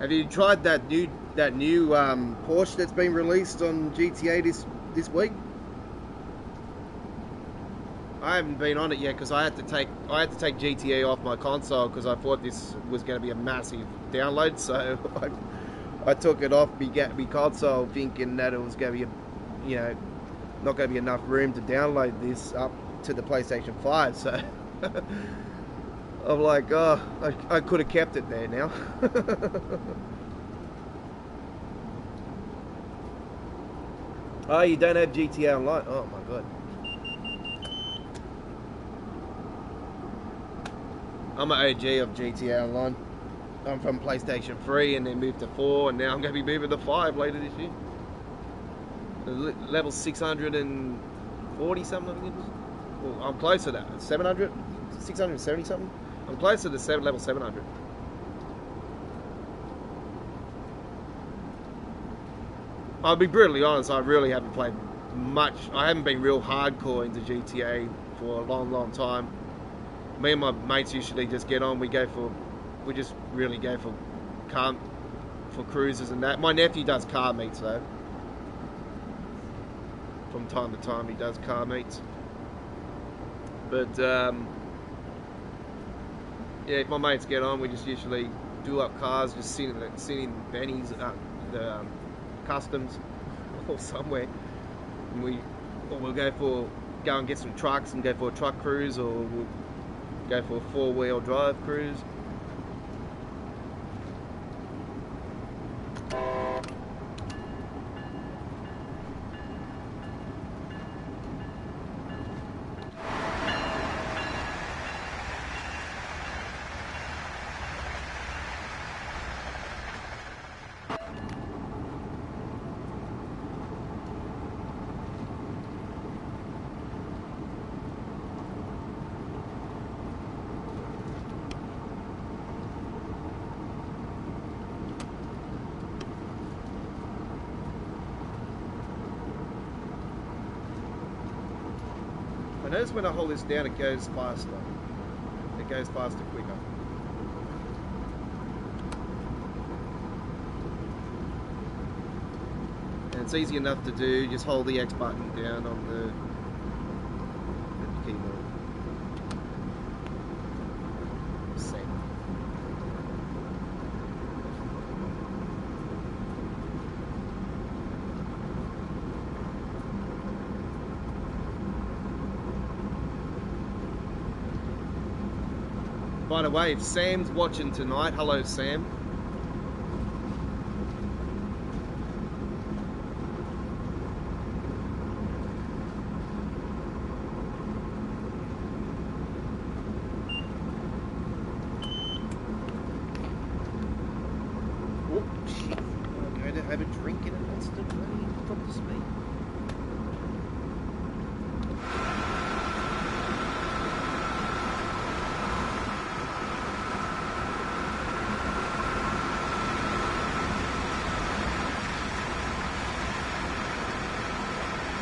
[SPEAKER 1] Have you tried that new Porsche that's been released on GTA this week? I haven't been on it yet because I had to take GTA off my console because I thought this was going to be a massive download. So I took it off my console thinking that it was going to be not going to be enough room to download this up to the PlayStation 5. So I'm like, oh, I could have kept it there now. Oh, you don't have GTA Online? Oh my god. I'm an OG of GTA Online. I'm from PlayStation 3 and then moved to 4 and now I'm going to be moving to 5 later this year. Level 640 something, I think it is. Well, I'm close to that. 700? 670 something? I'm close to the level 700. I'll be brutally honest, I really haven't played much. I haven't been real hardcore into GTA for a long time. Me and my mates usually just get on, we just really go for cruises and that. My nephew does car meets though. From time to time he does car meets. But yeah, if my mates get on, we just usually do up cars, just sit in Benny's, the customs or somewhere, and we'll go and get some trucks and go for a truck cruise, or we'll go for a 4-wheel drive cruise. I notice when I hold this down, it goes faster. It goes faster quicker. And it's easy enough to do. Just hold the X button down on the keyboard. Save. By the way, if Sam's watching tonight, hello Sam. Oh shit, I'm going to have a drink and it wants to bloody drop the speed.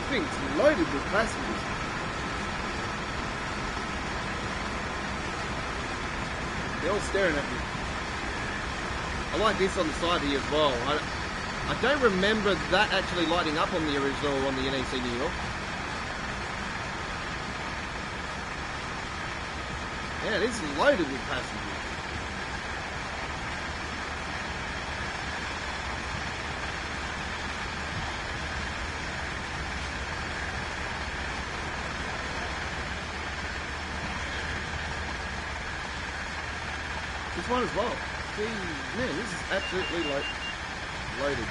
[SPEAKER 1] It's loaded with passengers. They're all staring at me. I like this on the side here as well. I don't remember that actually lighting up on the original, on the NEC New York. Yeah, this is loaded with passengers. This one as well. See, man, this is absolutely like loaded.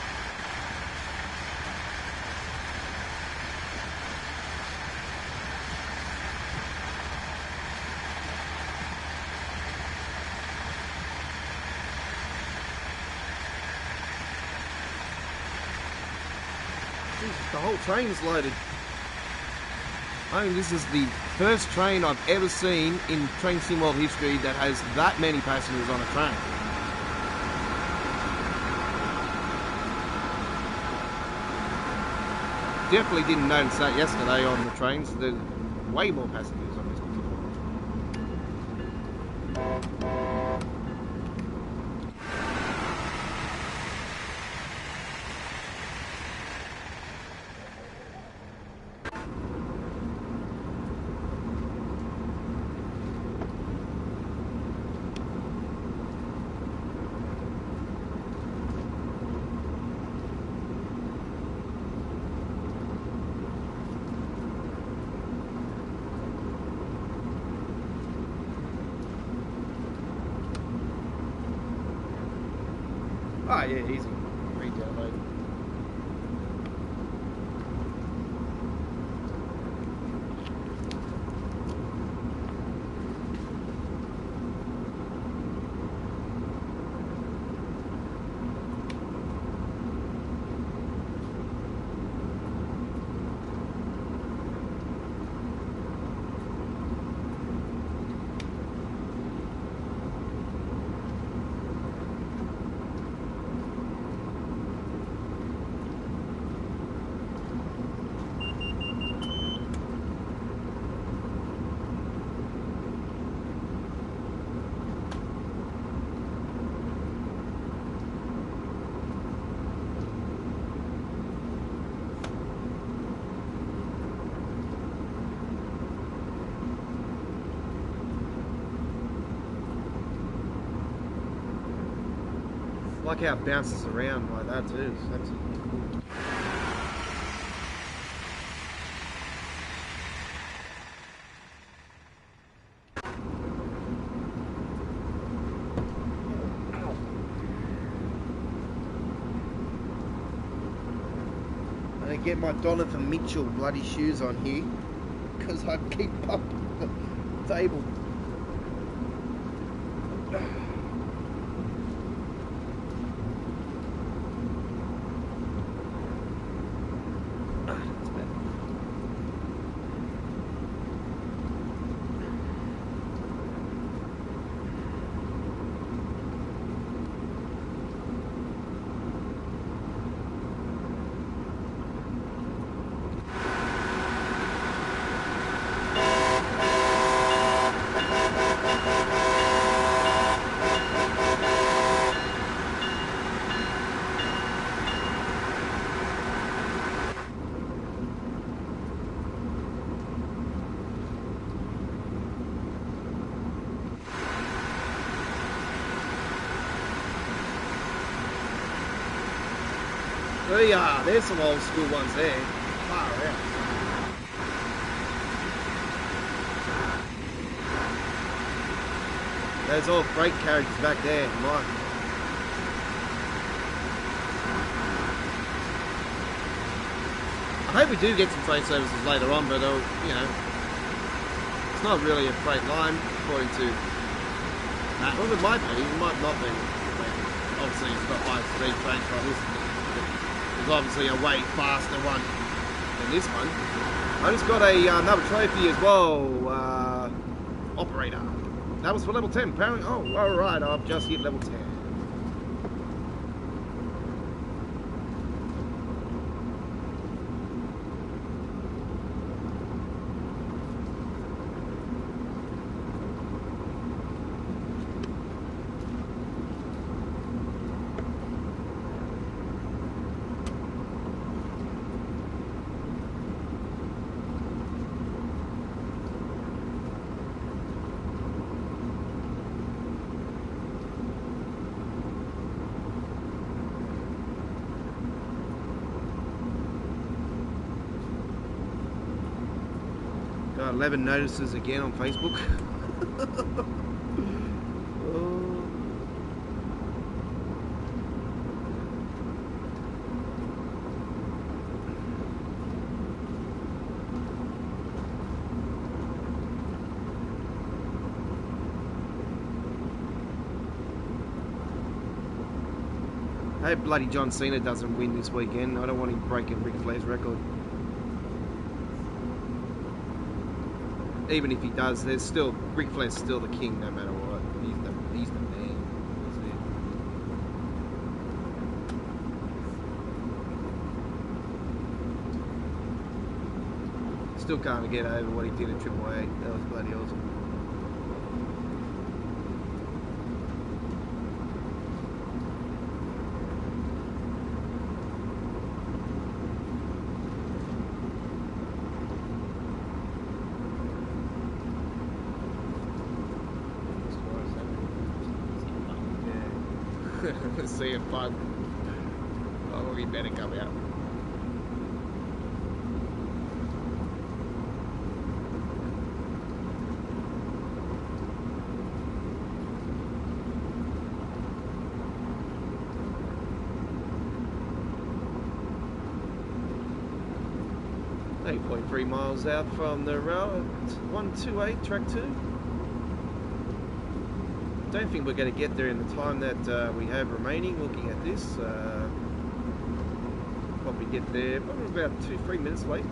[SPEAKER 1] Jesus, the whole train's loaded. I mean, this is the first train I've ever seen in Train Sim World history that has that many passengers on a train. Definitely didn't notice that yesterday on the trains. There's way more passengers on this particular one. Ah, yeah, easy. Re-download. I like how it bounces around like that too. It's absolutely cool. I get my Donovan Mitchell bloody shoes on here because I keep bumping the table. There's some old school ones there. Far out. There's all freight carriages back there. Right. I hope we do get some freight services later on, but you know, it's not really a freight line according to that. Well, it might be, it might not be. Obviously, it's got high speed trains from this. There's obviously a way faster one than this one. I just got another trophy as well. Operator. That was for level 10. Apparently, oh, all right. I've just hit level 10. Got 11 notices again on Facebook. Oh. I hope bloody John Cena doesn't win this weekend. I don't want him breaking Ric Flair's record. Even if he does, there's still Ric Flair's still the king no matter what. He's the man. That's it. Still can't get over what he did at Triple A. That was bloody awesome. See it fun. Oh, we better come out. .3 miles out from the road 128 track 2. Don't think we're going to get there in the time that we have remaining. Looking at this, probably get there probably about 2-3 minutes late.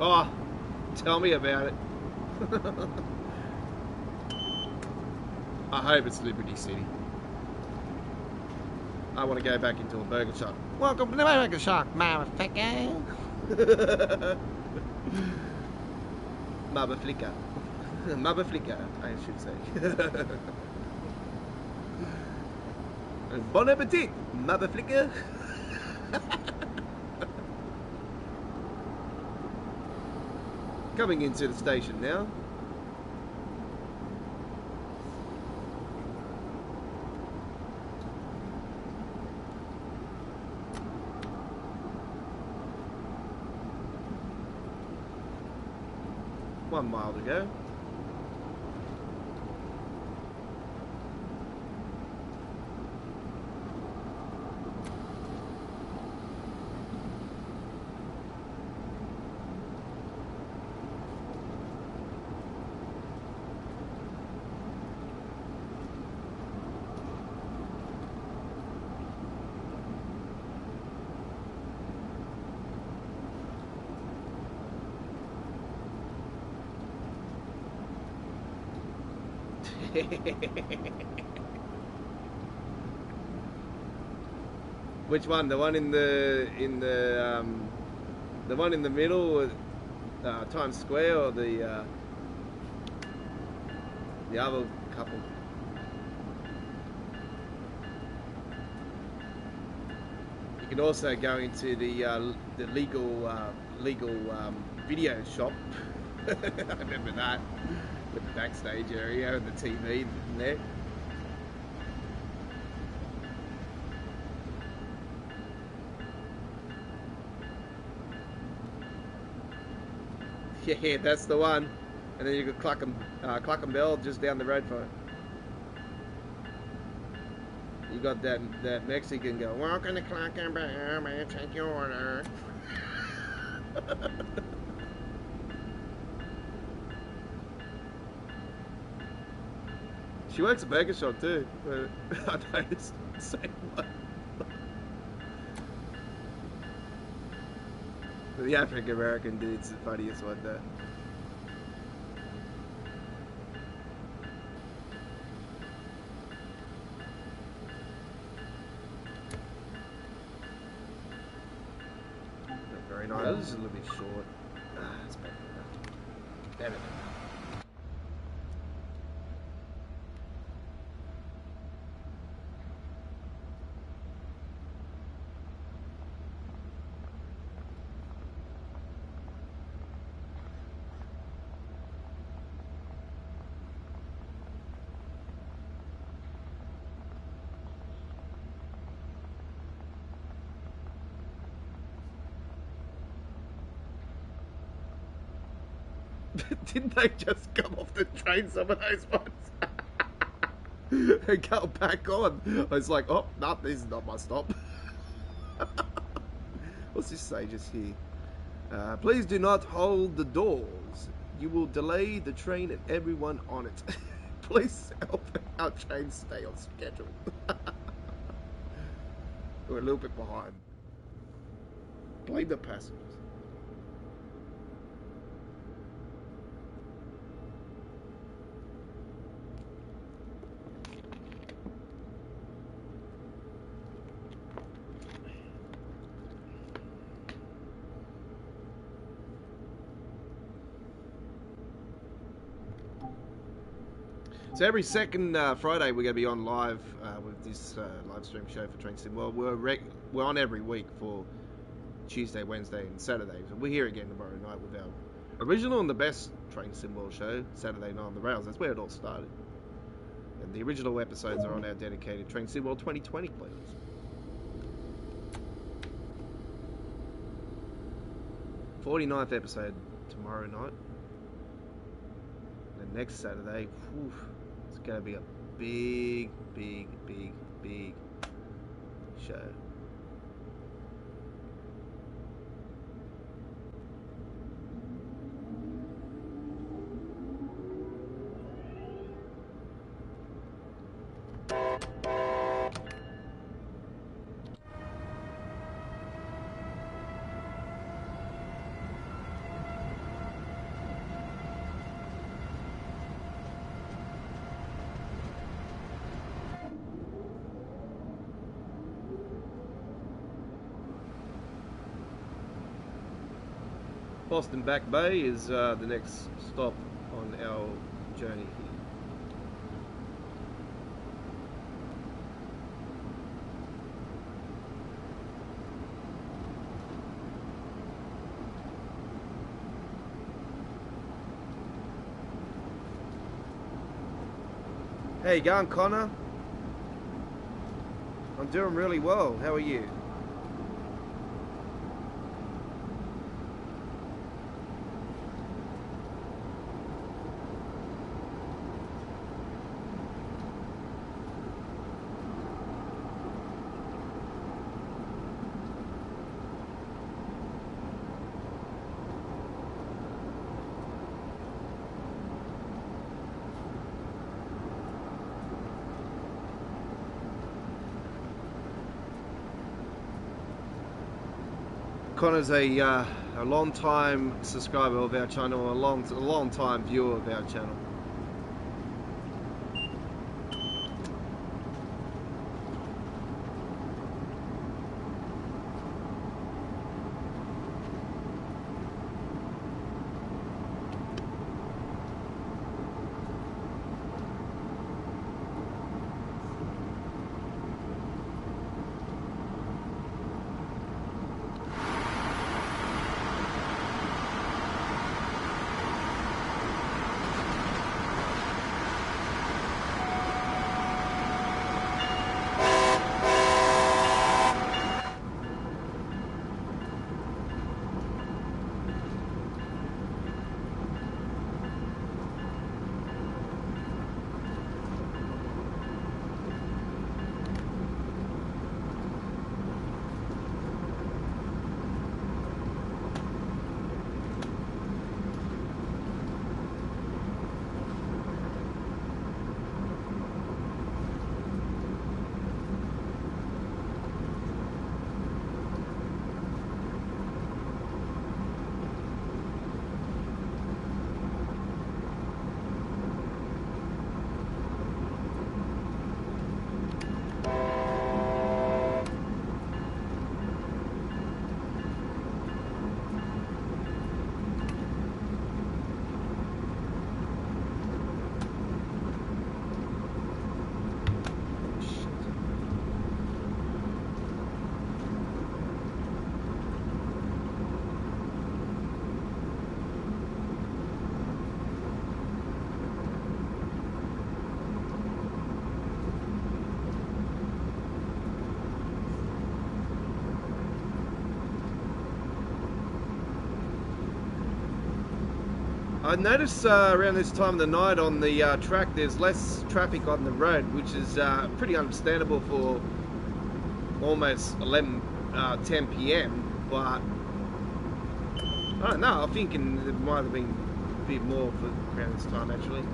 [SPEAKER 1] Oh, tell me about it. I hope it's Liberty City. I want to go back into a burger shop. Welcome to the burger shop, motherfucker. Motherflicker. Motherflicker, I should say. Bon appetit, motherflicker. Coming into the station now. One mile to go. Which one? The one in the one in the middle, Times Square, or the other couple? You can also go into the legal video shop. I remember that. With the backstage area and the TV in there. Yeah, that's the one. And then you got Cluck and Bell just down the road from it. You got that Mexican go, welcome to Cluck and Bell, may I take your order? She works a burger shop too. I noticed the same one. The African American dude's the funniest one there. Not very nice. This is a little bit short. It's better than that. Damn it. Didn't they just come off the train, some of those ones? And go back on. I was like, oh, no, this is not my stop. What's this say just here? Please do not hold the doors. You will delay the train and everyone on it. Please help our train stay on schedule. We're a little bit behind. Blame the passengers. So every second Friday we're going to be on live with this live stream show for Train Sim World. We're on every week for Tuesday, Wednesday and Saturday. So we're here again tomorrow night with our original and the best Train Sim World show, Saturday Night on the Rails. That's where it all started. And the original episodes are on our dedicated Train Sim World 2020 playlist. '49th episode tomorrow night. And next Saturday, whew, it's going to be a big show. Boston Back Bay is the next stop on our journey here. How you going, Connor? I'm doing really well. How are you? Connor's a long-time subscriber of our channel, a long-time viewer of our channel. I noticed around this time of the night on the track there's less traffic on the road, which is pretty understandable for almost 10 p.m. But I don't know, I'm thinking it might have been a bit more for around this time actually.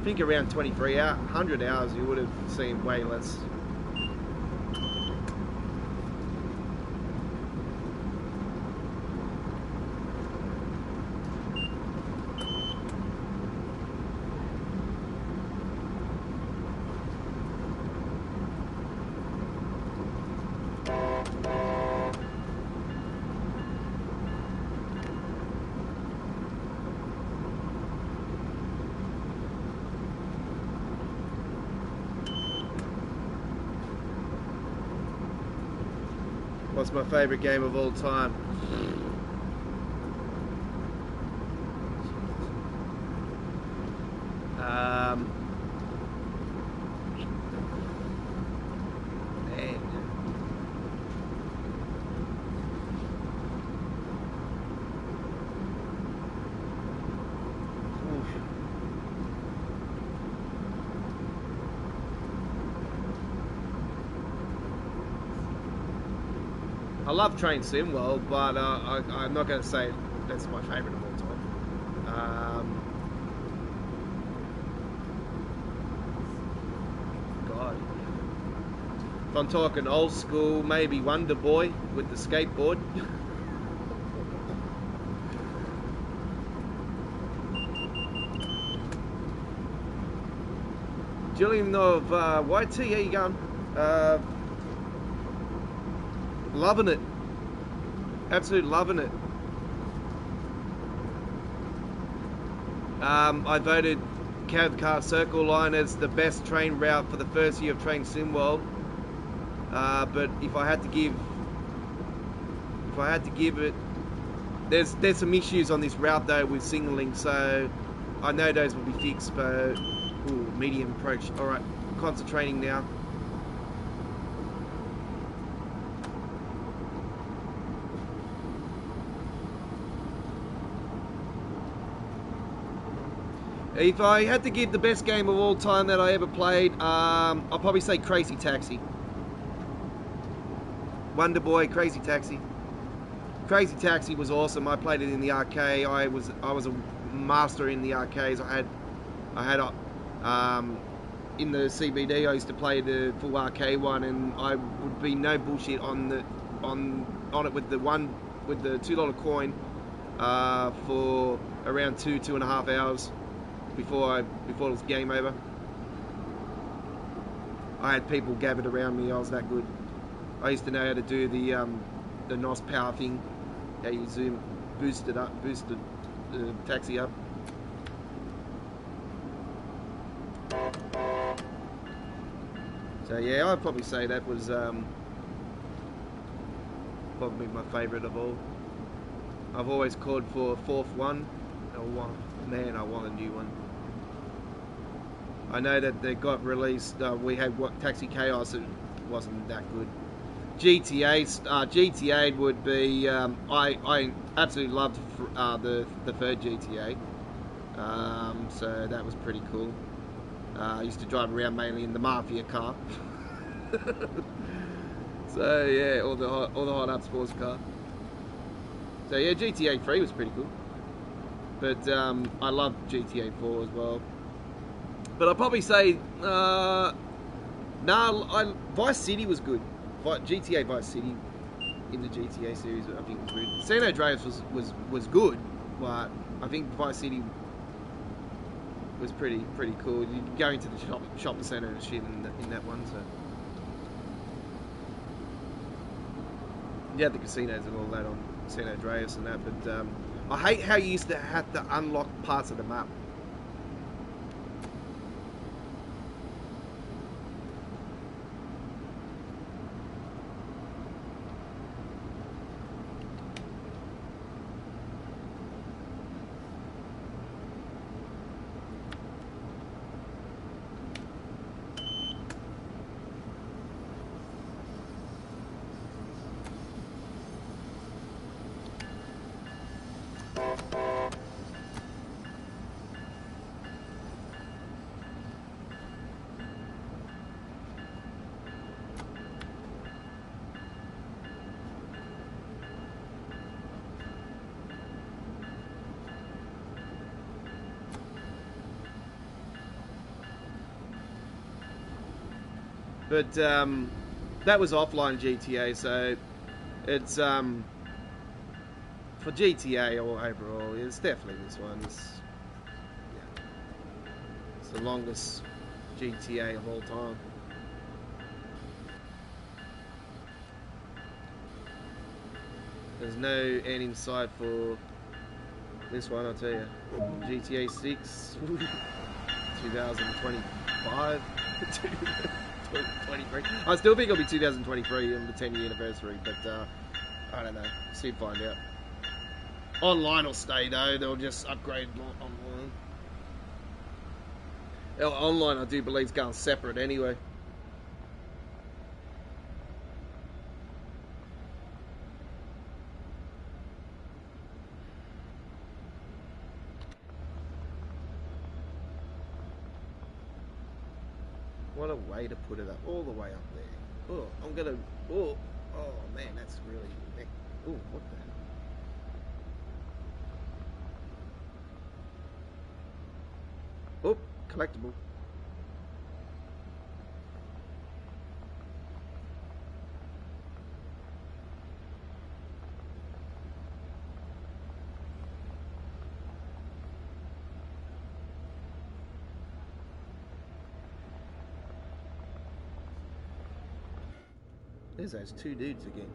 [SPEAKER 1] I think around 100 hours you would have seen way less. What's my favourite game of all time? Man. I love Train Sim World, but I'm not going to say that's my favourite of all time. God. If I'm talking old school, maybe Wonder Boy with the skateboard. Jillian of YT, how you going? Loving it. Absolutely loving it. I voted Cavcar Circle Line as the best train route for the first year of Train SimWorld. But if I had to give it, there's some issues on this route though with signalling, so I know those will be fixed. But medium approach. All right, concentrating now. If I had to give the best game of all time that I ever played, I'll probably say Crazy Taxi. Wonder Boy, Crazy Taxi. Crazy Taxi was awesome. I played it in the arcade. I was a master in the arcades. I had in the CBD. I used to play the full arcade one, and I would be no bullshit on it with the $2 coin for around 2.5 hours. Before it was game over. I had people gathered around me. I was that good. I used to know how to do the NOS power thing. How you boost the taxi up. So yeah, I'd probably say that was probably my favourite of all. I've always called for a fourth one. Man, I want a new one. I know that they got released. We had Taxi Chaos. It wasn't that good. GTA would be. I absolutely loved the third GTA. So that was pretty cool. I used to drive around mainly in the Mafia car. So yeah, all the hot up sports car. So yeah, GTA 3 was pretty cool. But I love GTA 4 as well. But I'd probably say, Vice City was good. GTA Vice City in the GTA series, I think was good. San Andreas was good, but I think Vice City was pretty cool. You go into the shopping centre and shit in that one, so. You had the casinos and all that on San Andreas and that, but I hate how you used to have to unlock parts of the map. But that was offline GTA, so it's for GTA or overall, it's definitely this one. It's the longest GTA of all time. There's no end in sight for this one, I'll tell you. GTA 6, 2025. 2023. I still think it'll be 2023 on the 10th anniversary, but I don't know. Soon find out. Online will stay though. They'll just upgrade online. Online, I do believe, is going separate anyway. What a way to put it up, all the way up there. Oh, I'm gonna. Oh man, that's really. Oh, what the hell? Oh, collectible. There's those two dudes again.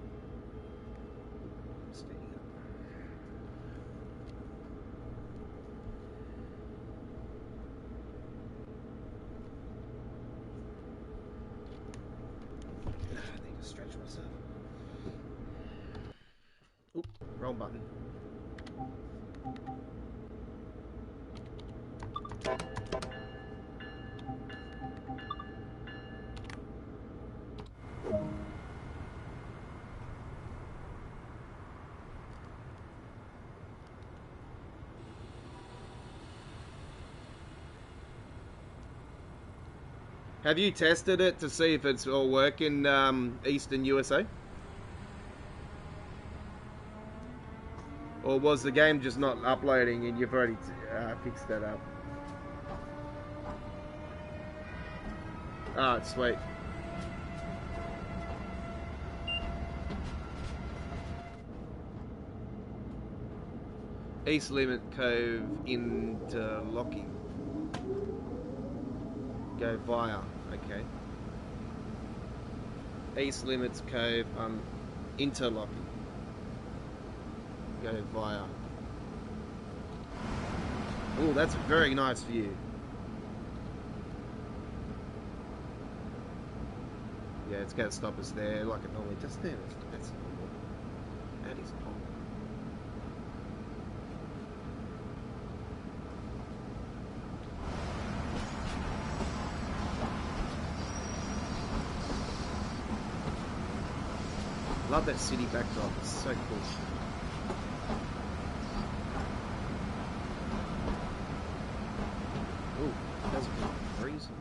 [SPEAKER 1] Wrong button. Have you tested it to see if it's all working, Eastern USA? Or was the game just not uploading and you've already fixed that up? Ah, sweet. East Limit Cove interlocking. Go via, okay. East Limits Cove interlocking. Go via. Oh, that's a very nice view. Yeah, it's going to stop us there like it normally does. There, that's normal. That is normal. Love that city backdrop. It's so cool. Ooh, that's freezing.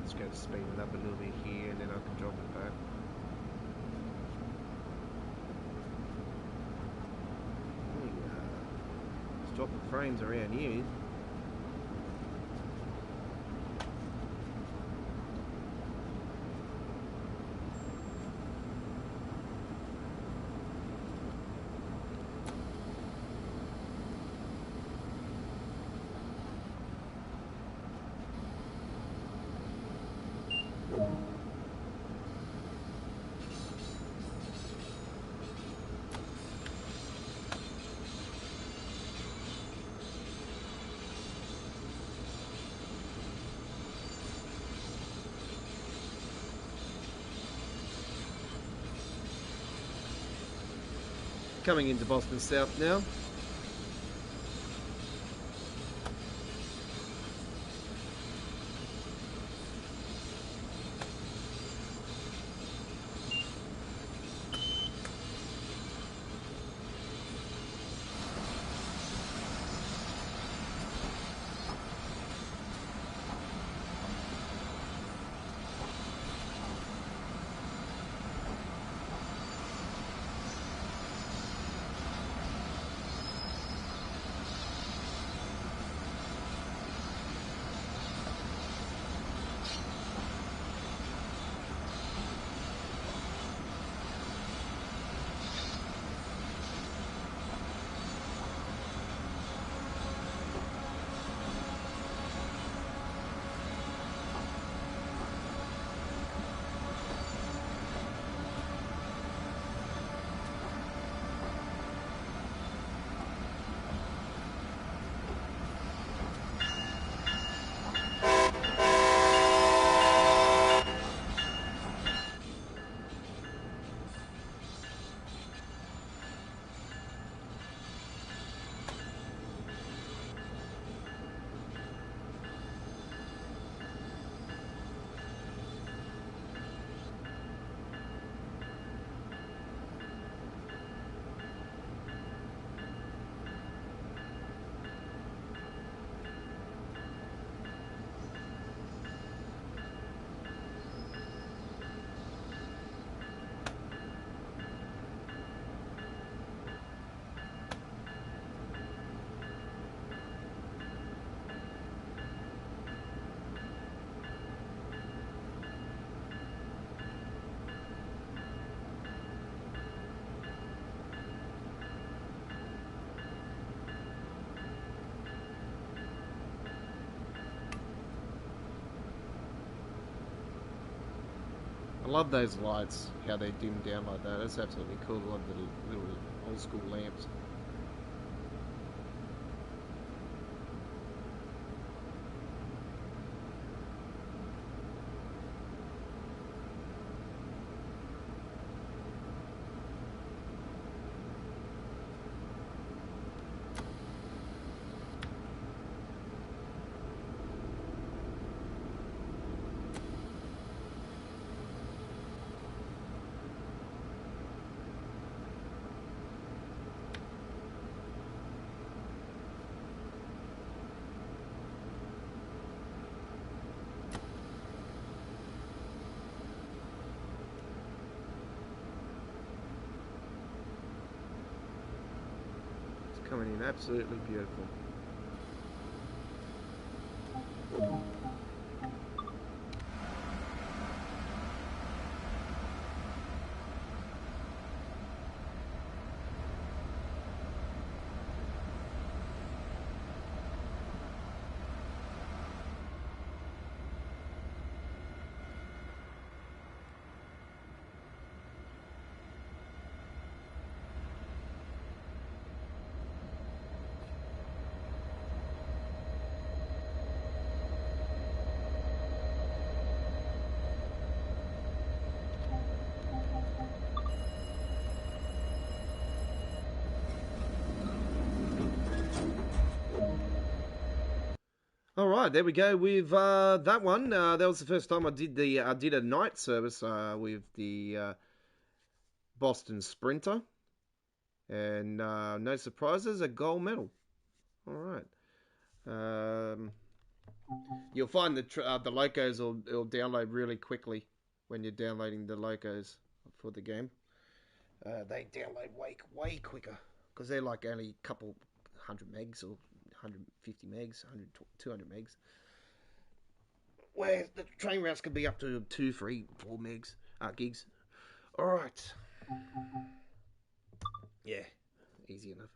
[SPEAKER 1] Let's go to speed it up a little bit here and then I can drop it back. Let's drop the frames around here. Coming into Boston South now. I love those lights, how they dim down like that. That's absolutely cool. I love the little old school lamps. Coming in absolutely beautiful. All right, there we go with that one. That was the first time I did a night service with the Boston Sprinter, and no surprises, a gold medal. All right. You'll find the locos will download really quickly when you're downloading the locos for the game. They download way quicker because they're like only a couple 100 megs or 150 megs, 100, 200 megs. Where the train routes can be up to 2, 3, 4 megs, gigs. All right. Yeah, easy enough.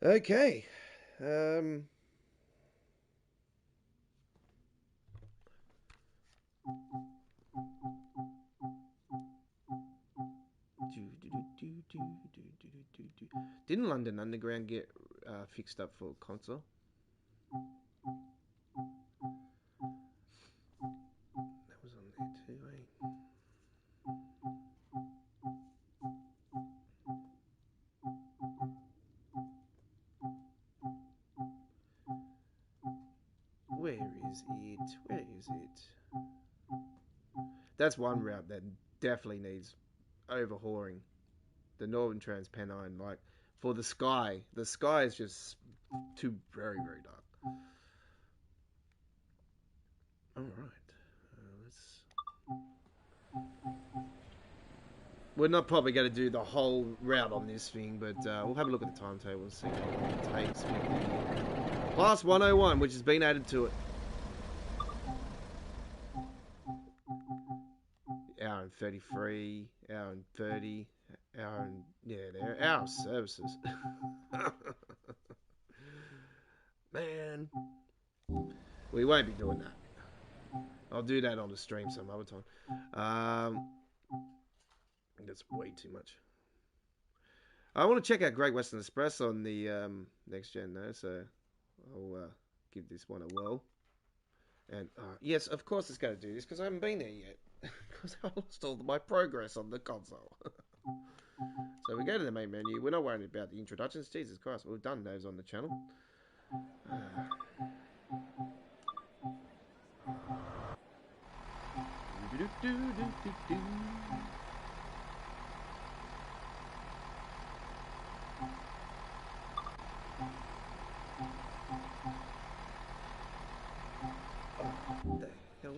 [SPEAKER 1] Okay. Didn't London Underground get fixed up for console? That was on there too, eh? Where is it? Where is it? That's one route that definitely needs overhauling. The Northern Transpennine, like for the sky is just too very dark. All right, let's. We're not probably going to do the whole route on this thing, but we'll have a look at the timetable and see how long it takes. Class 101, which has been added to it. Hour and 33, hour and 30, hour and there hour services. Man, we won't be doing that. I'll do that on the stream some other time. That's way too much. I want to check out Great Western Express on the next gen though, so I'll give this one a whirl. And yes, of course it's going to do this because I haven't been there yet. Because I lost all my progress on the console. So we go to the main menu. We're not worried about the introductions. Jesus Christ, we've done those on the channel. What the hell?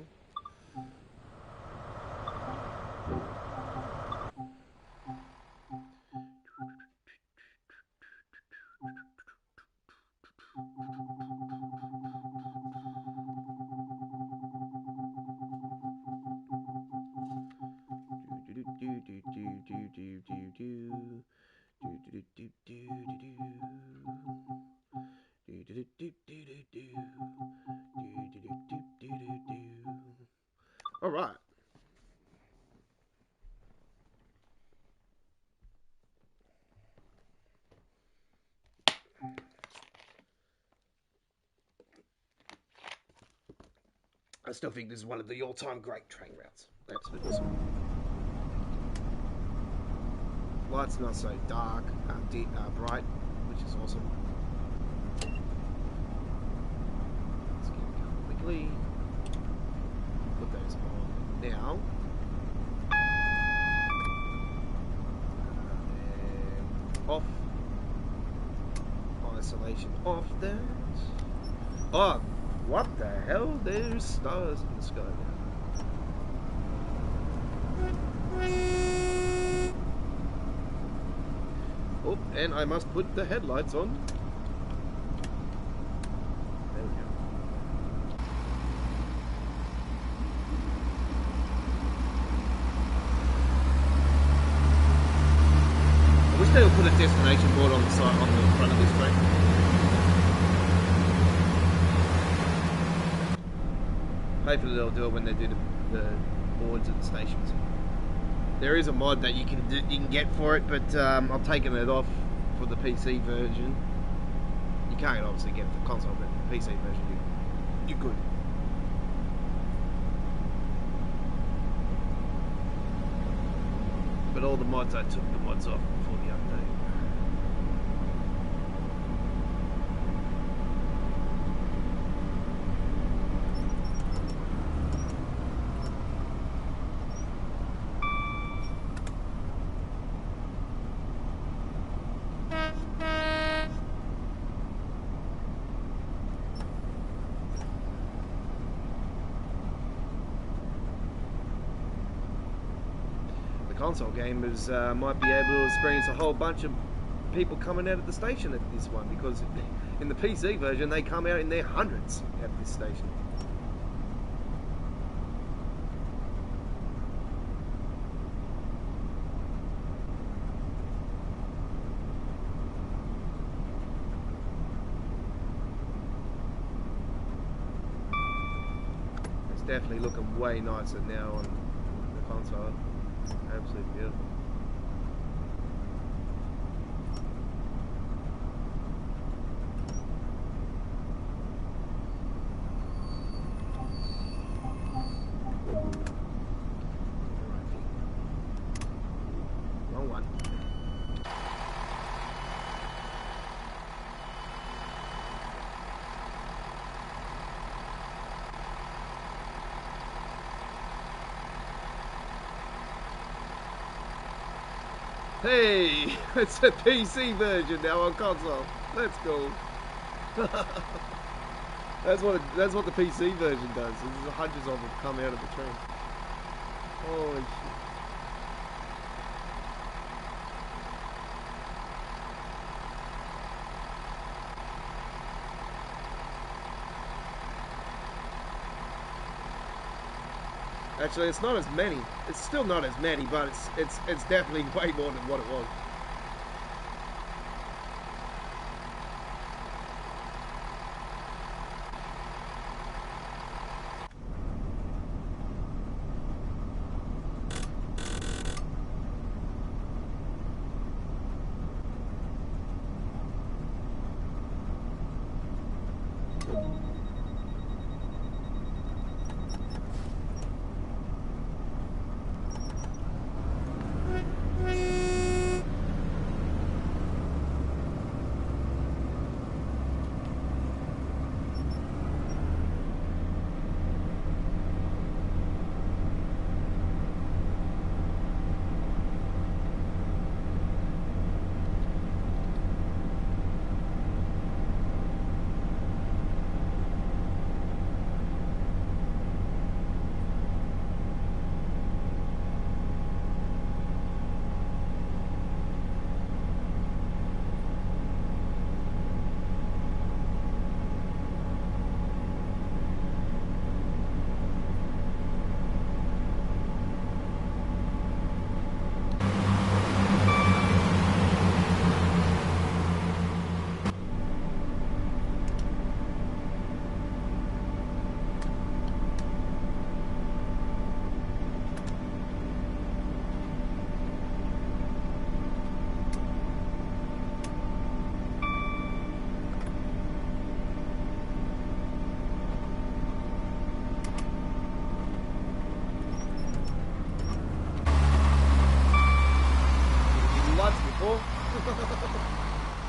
[SPEAKER 1] All right. I still think this is one of the all-time great train routes. Absolutely awesome. Light's not so dark, bright, which is awesome. Let's get it going quickly. Put those on now. And off. Isolation off that. Oh, what the hell? There's stars in the sky now. Oh, and I must put the headlights on. There we go. I wish they would put a destination board on the side, on the front of this train. Hopefully they'll do it when they do the boards at the stations. There is a mod that you can get for it, but I'm taking it off for the PC version. You can't obviously get it for console, but the PC version you're good. But all the mods, I took the mods off before the update. Console gamers might be able to experience a whole bunch of people coming out of the station at this one, because in the PC version they come out in their hundreds at this station. It's definitely looking way nicer now on the console. Absolutely beautiful. Wrong one. Hey, it's a PC version now on console. Let's go. That's what the PC version does. There's hundreds of them come out of the train. Holy shit. Actually, it's not as many. It's still not as many, but it's definitely way more than what it was.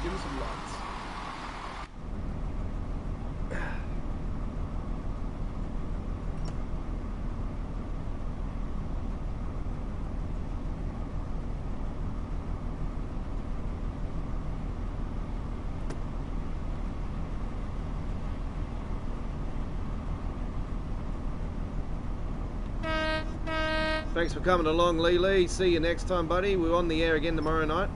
[SPEAKER 1] Give me some lights. Thanks for coming along, Lee. See you next time, buddy. We're on the air again tomorrow night.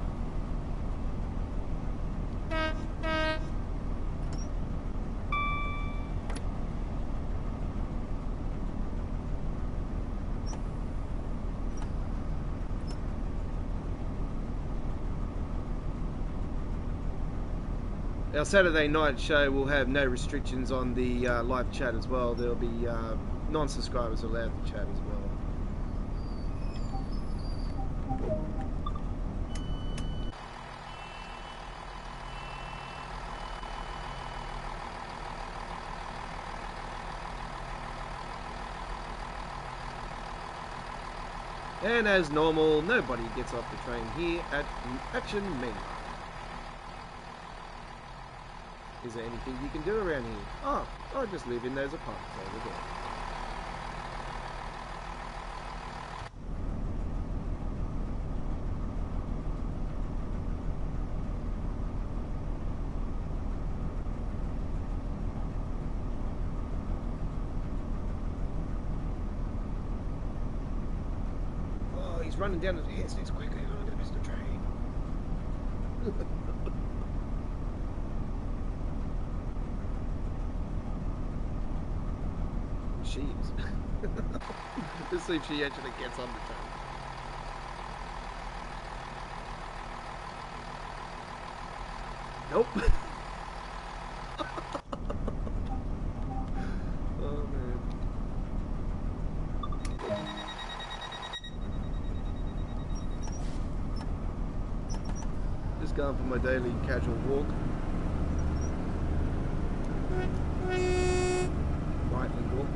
[SPEAKER 1] Our Saturday night show will have no restrictions on the live chat as well. There'll be non-subscribers allowed to chat as well. And as normal, nobody gets off the train here at Action Mainline. Is there anything you can do around here? Oh, I just live in those apartments over there. Oh, he's running down the hairsticks quickly. I'm gonna miss the train. She is. Let's see if she actually gets on the train. Nope. Oh man. Just going for my daily casual walk. Nightly walk.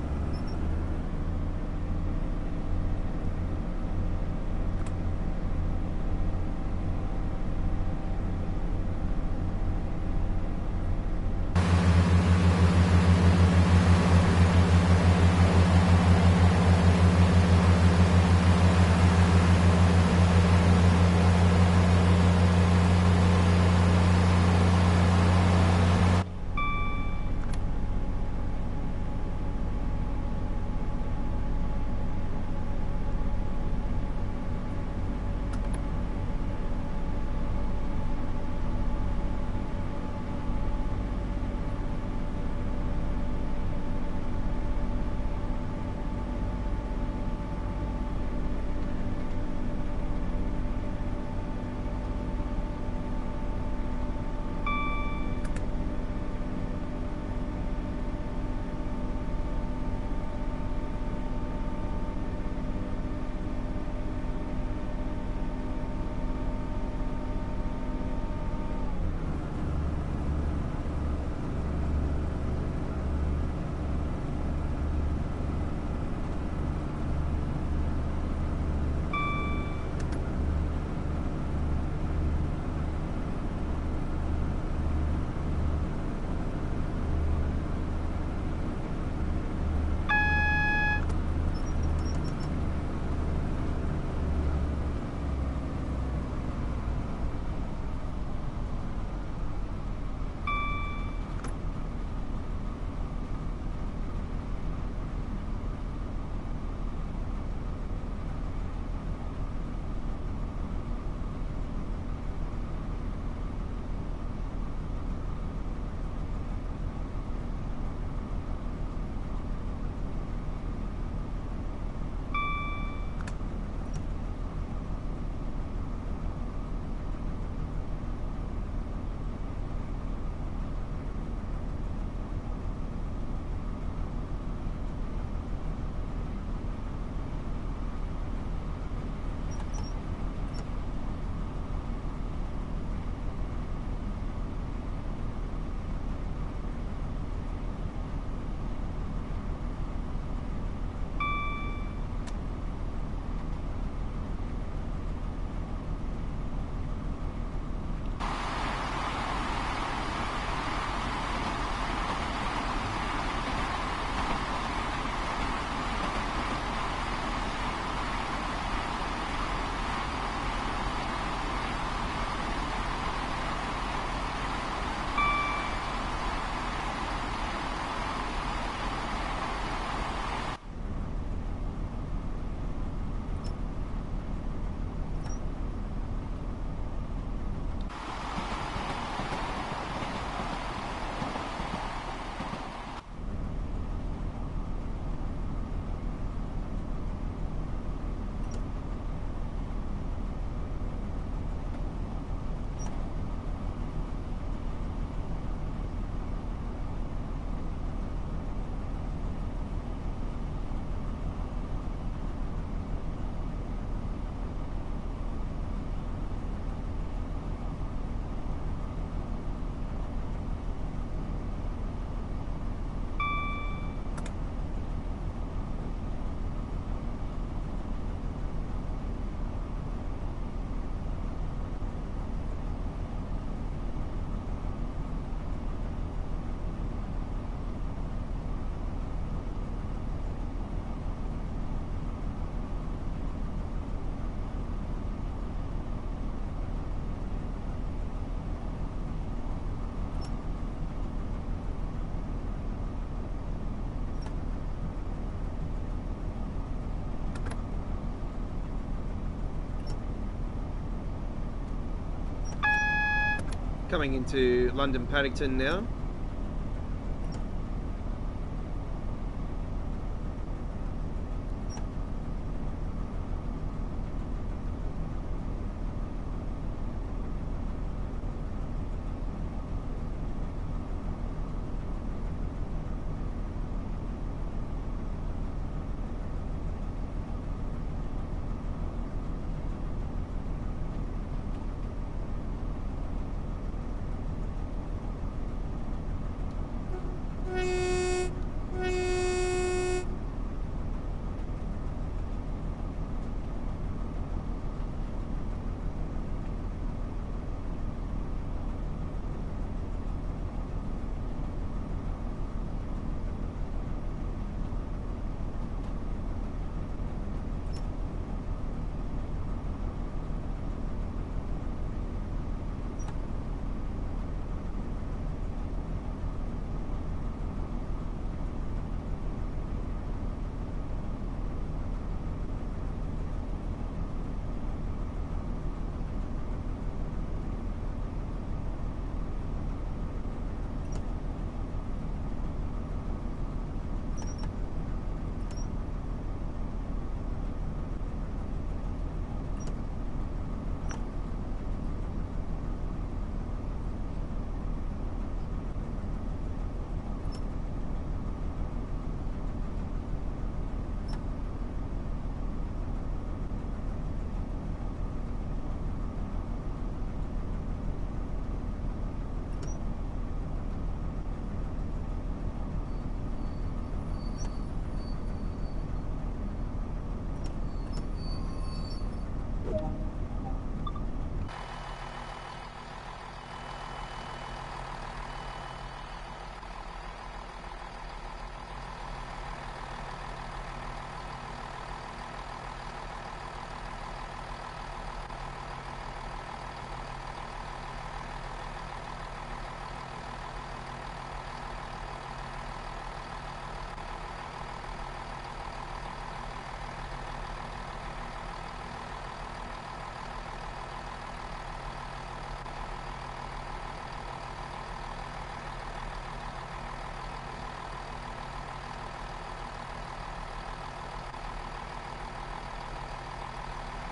[SPEAKER 1] coming into London Paddington now.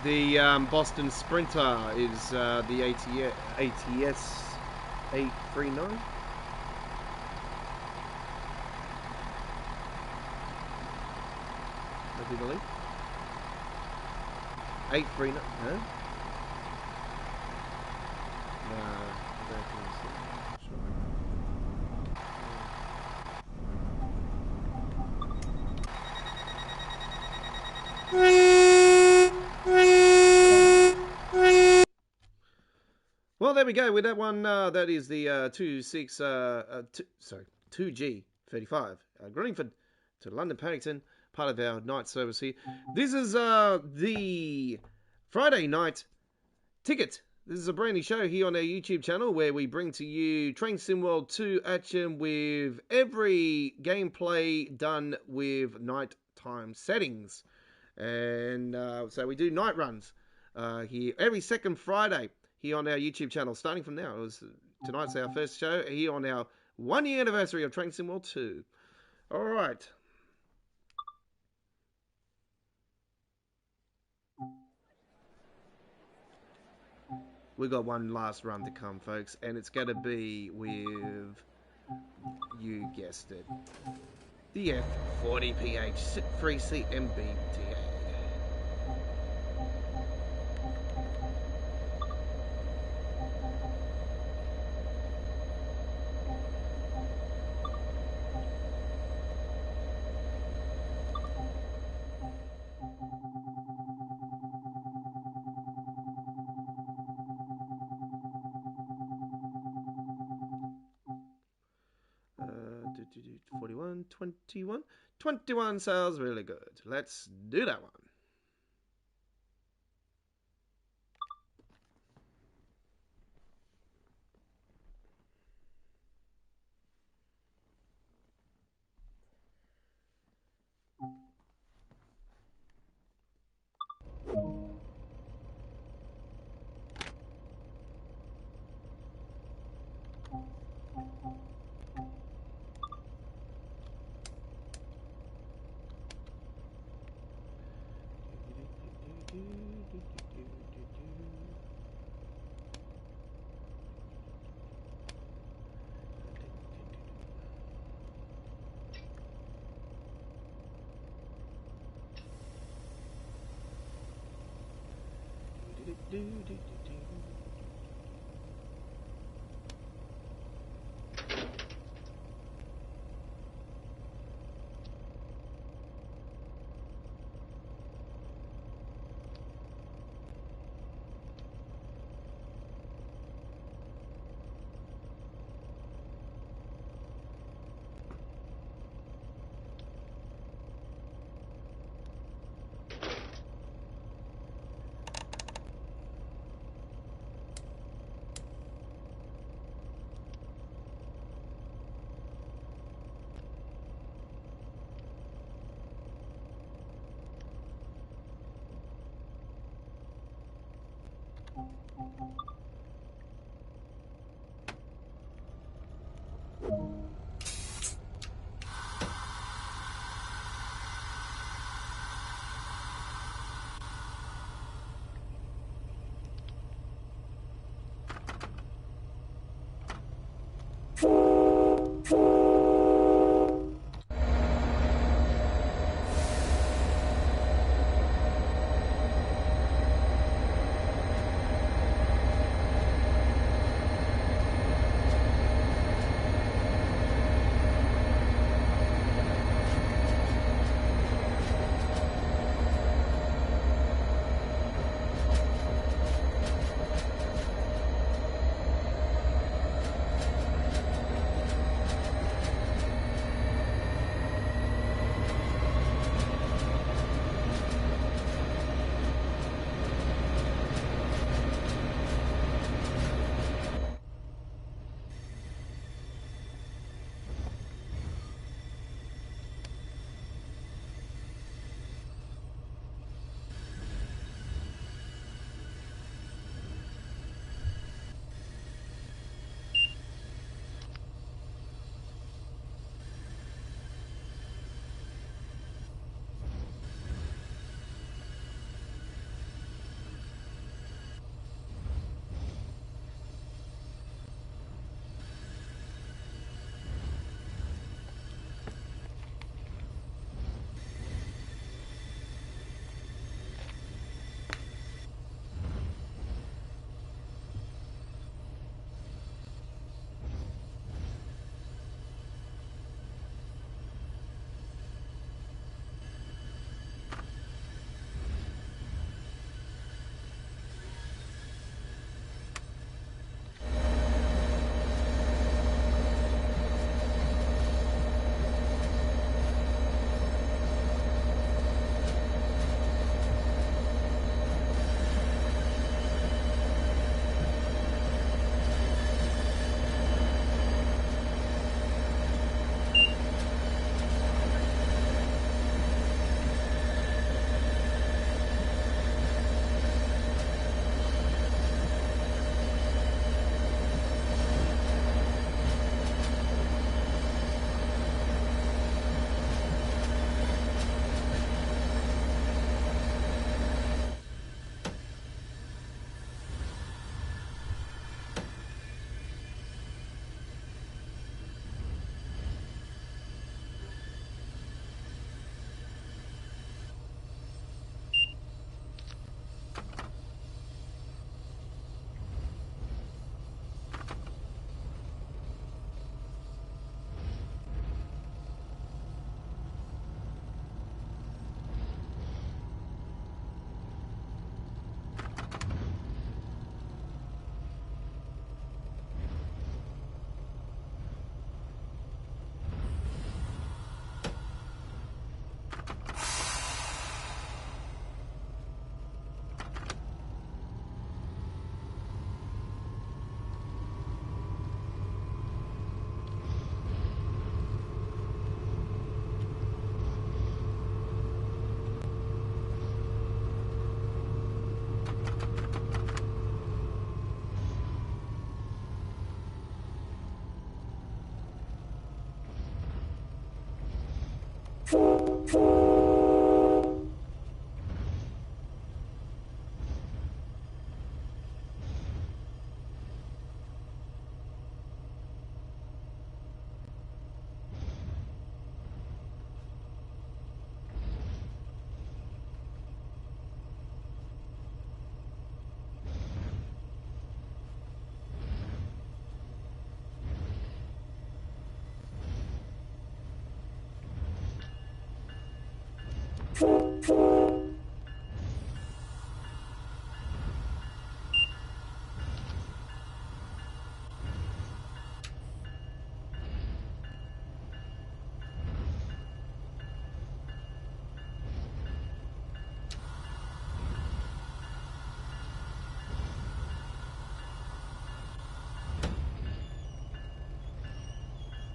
[SPEAKER 1] The Boston Sprinter is the ATS 839. I do believe 839. Huh? No, I don't think so. Sure. Well, there we go with that one. That is the 2G35 Greenford to London Paddington, part of our night service here. This is the Friday night ticket. This is a brand new show here on our YouTube channel where we bring to you Train Sim World 2 action with every gameplay done with nighttime settings. And so we do night runs here every second Friday here on our YouTube channel. Starting from now, tonight's our first show here on our 1 year anniversary of Train Sim World 2. All right. We got one last run to come, folks, and it's going to be with, you guessed it, the F40PH 3CMBTA. Do 41, 21. 21 sounds really good. Let's do that one.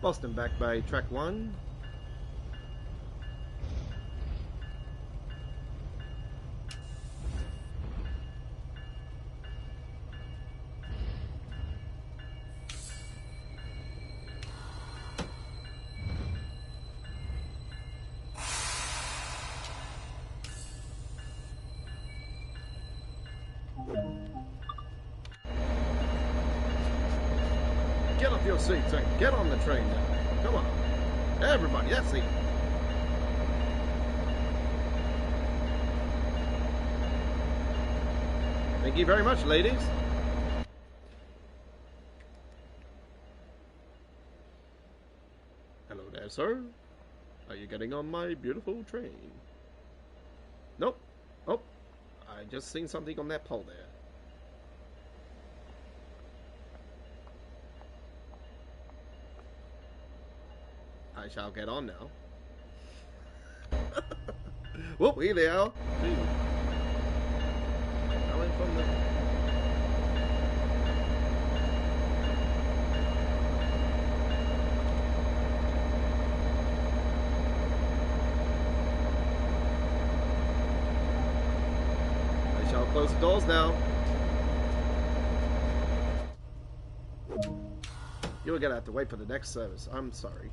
[SPEAKER 1] Boston Back Bay, track 1. Get off your seats and get on the train now. Come on. Everybody, that's it. Thank you very much, ladies. Hello there, sir. Are you getting on my beautiful train? Nope. Oh, I just seen something on that pole there. I shall get on now. Whoop, here they are. Coming from the... I shall close the doors now. You're gonna have to wait for the next service. I'm sorry.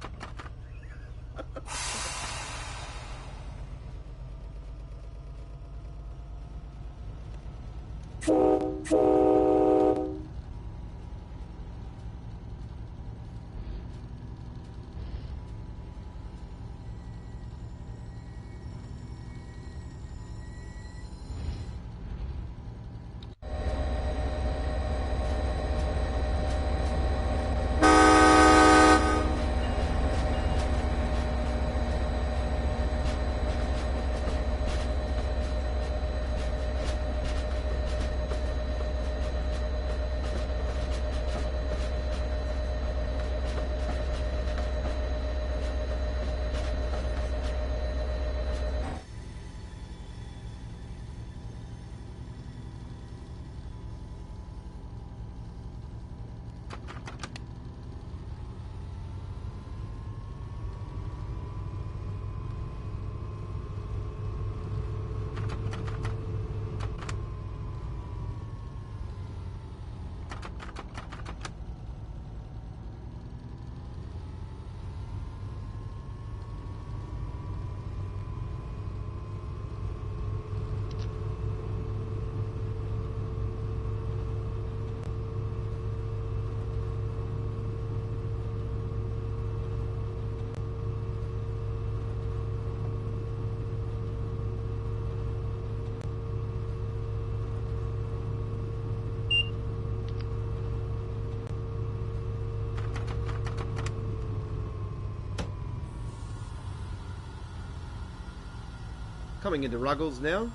[SPEAKER 1] Coming into Ruggles now.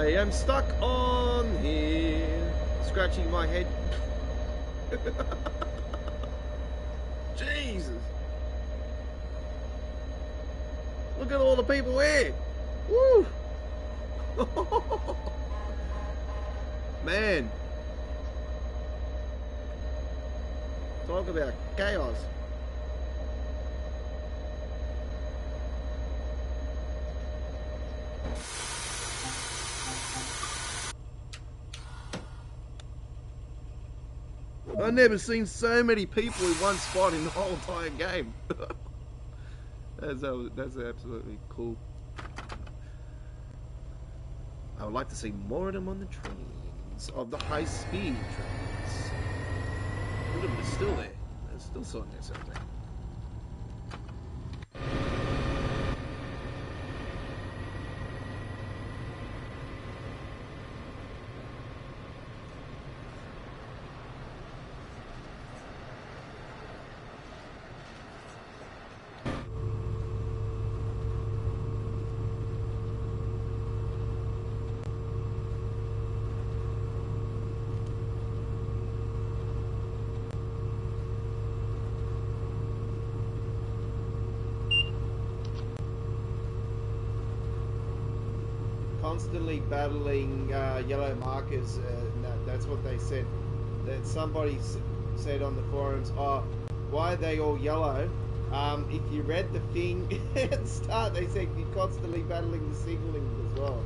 [SPEAKER 1] I am stuck on here, scratching my head. Jesus. Look at all the people here. Woo. Man. Talk about chaos. I've never seen so many people in one spot in the whole entire game. That's absolutely cool. I would like to see more of them on the trains, of the high-speed trains. Look at them, they're still there. They're still sorting themselves out. Constantly battling yellow markers. That's what they said. That somebody said on the forums, oh, why are they all yellow? If you read the thing at the start, they said you're constantly battling the signaling as well.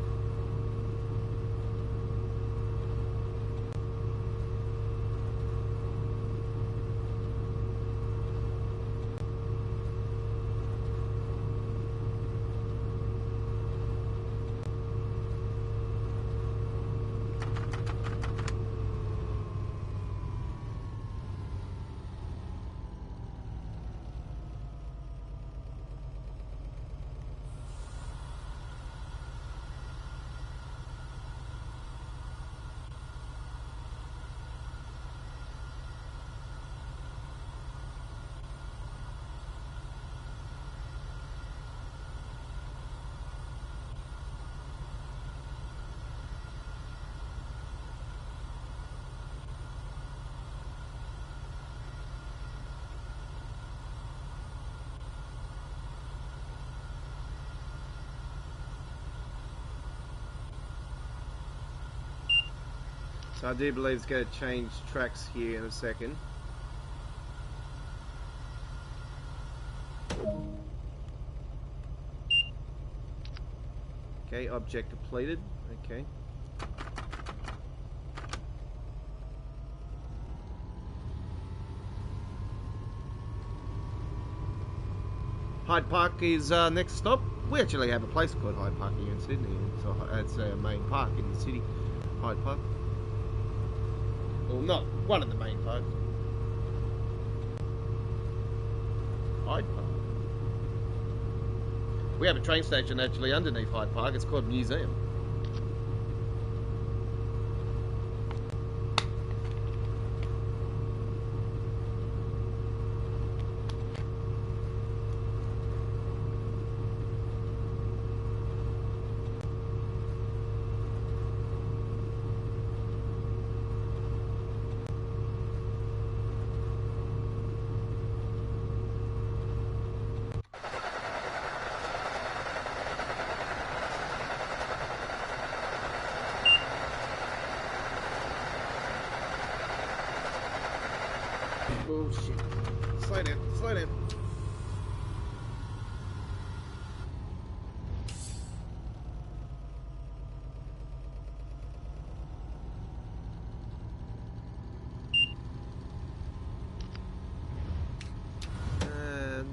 [SPEAKER 1] So I do believe it's going to change tracks here in a second. Okay, object completed. Okay. Hyde Park is next stop. We actually have a place called Hyde Park here in Sydney. So it's a main park in the city, Hyde Park. Well, not one of the main parks. Hyde Park. We have a train station actually underneath Hyde Park. It's called Museum. Bullshit. Slow down, slow down.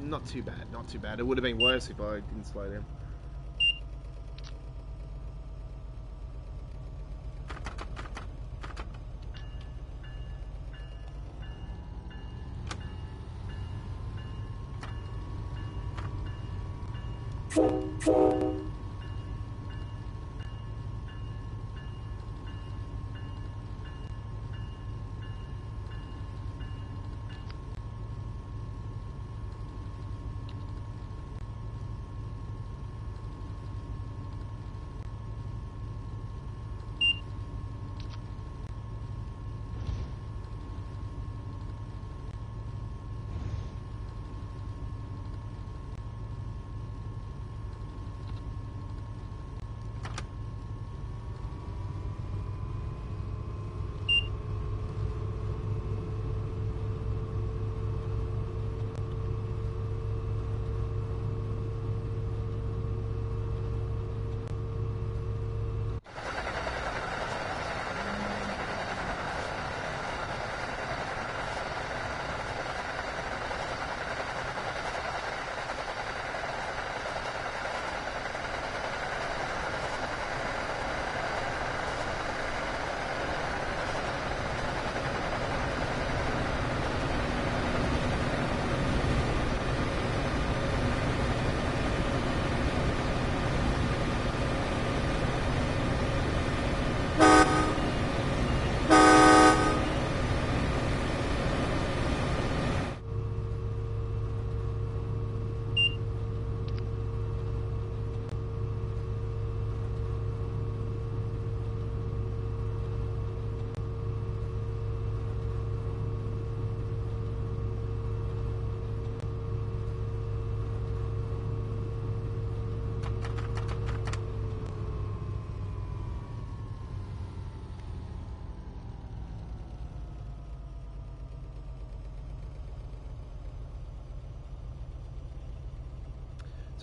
[SPEAKER 1] Not too bad, not too bad. It would have been worse if I didn't slow down.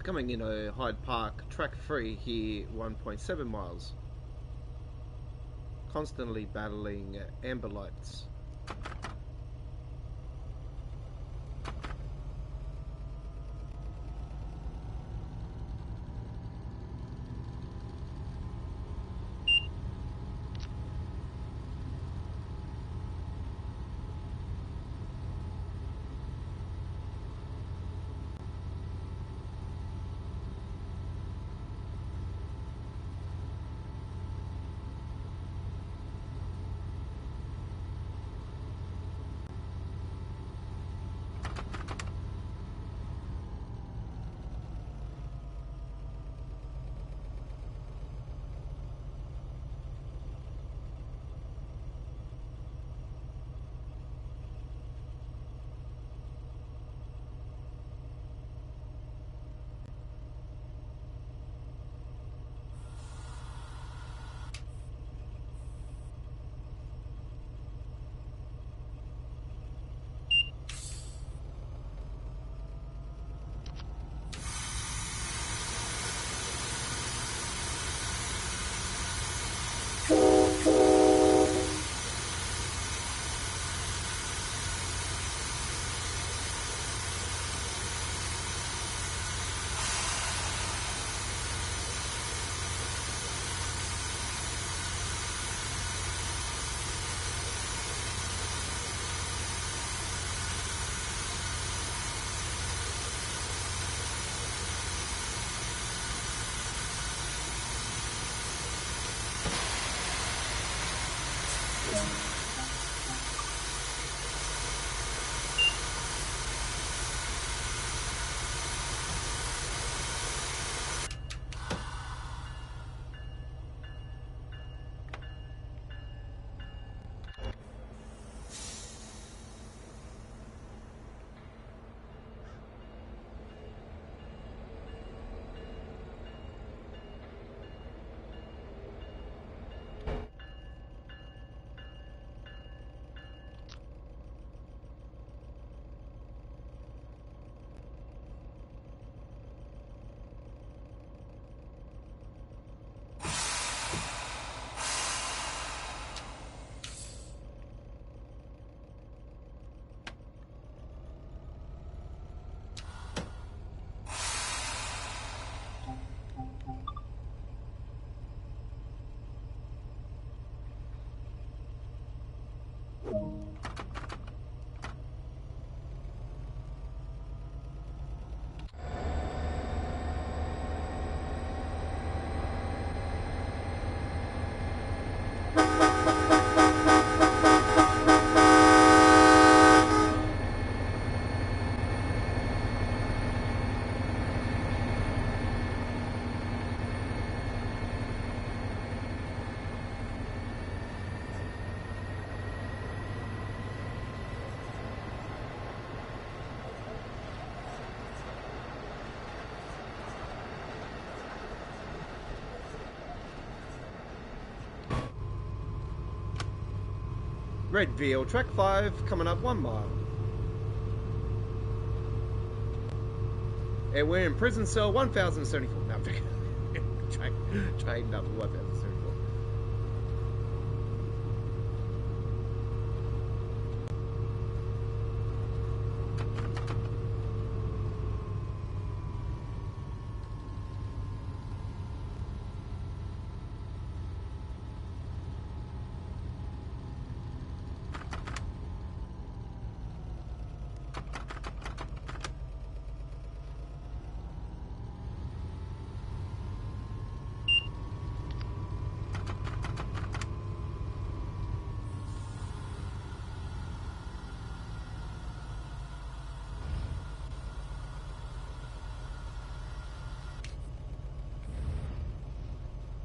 [SPEAKER 1] coming in Hyde Park, track 3 here, 1.7 miles. Constantly battling amber lights. Redville, track 5, coming up 1 mile. And we're in prison cell 1074. No, I'm joking. Train number 1074.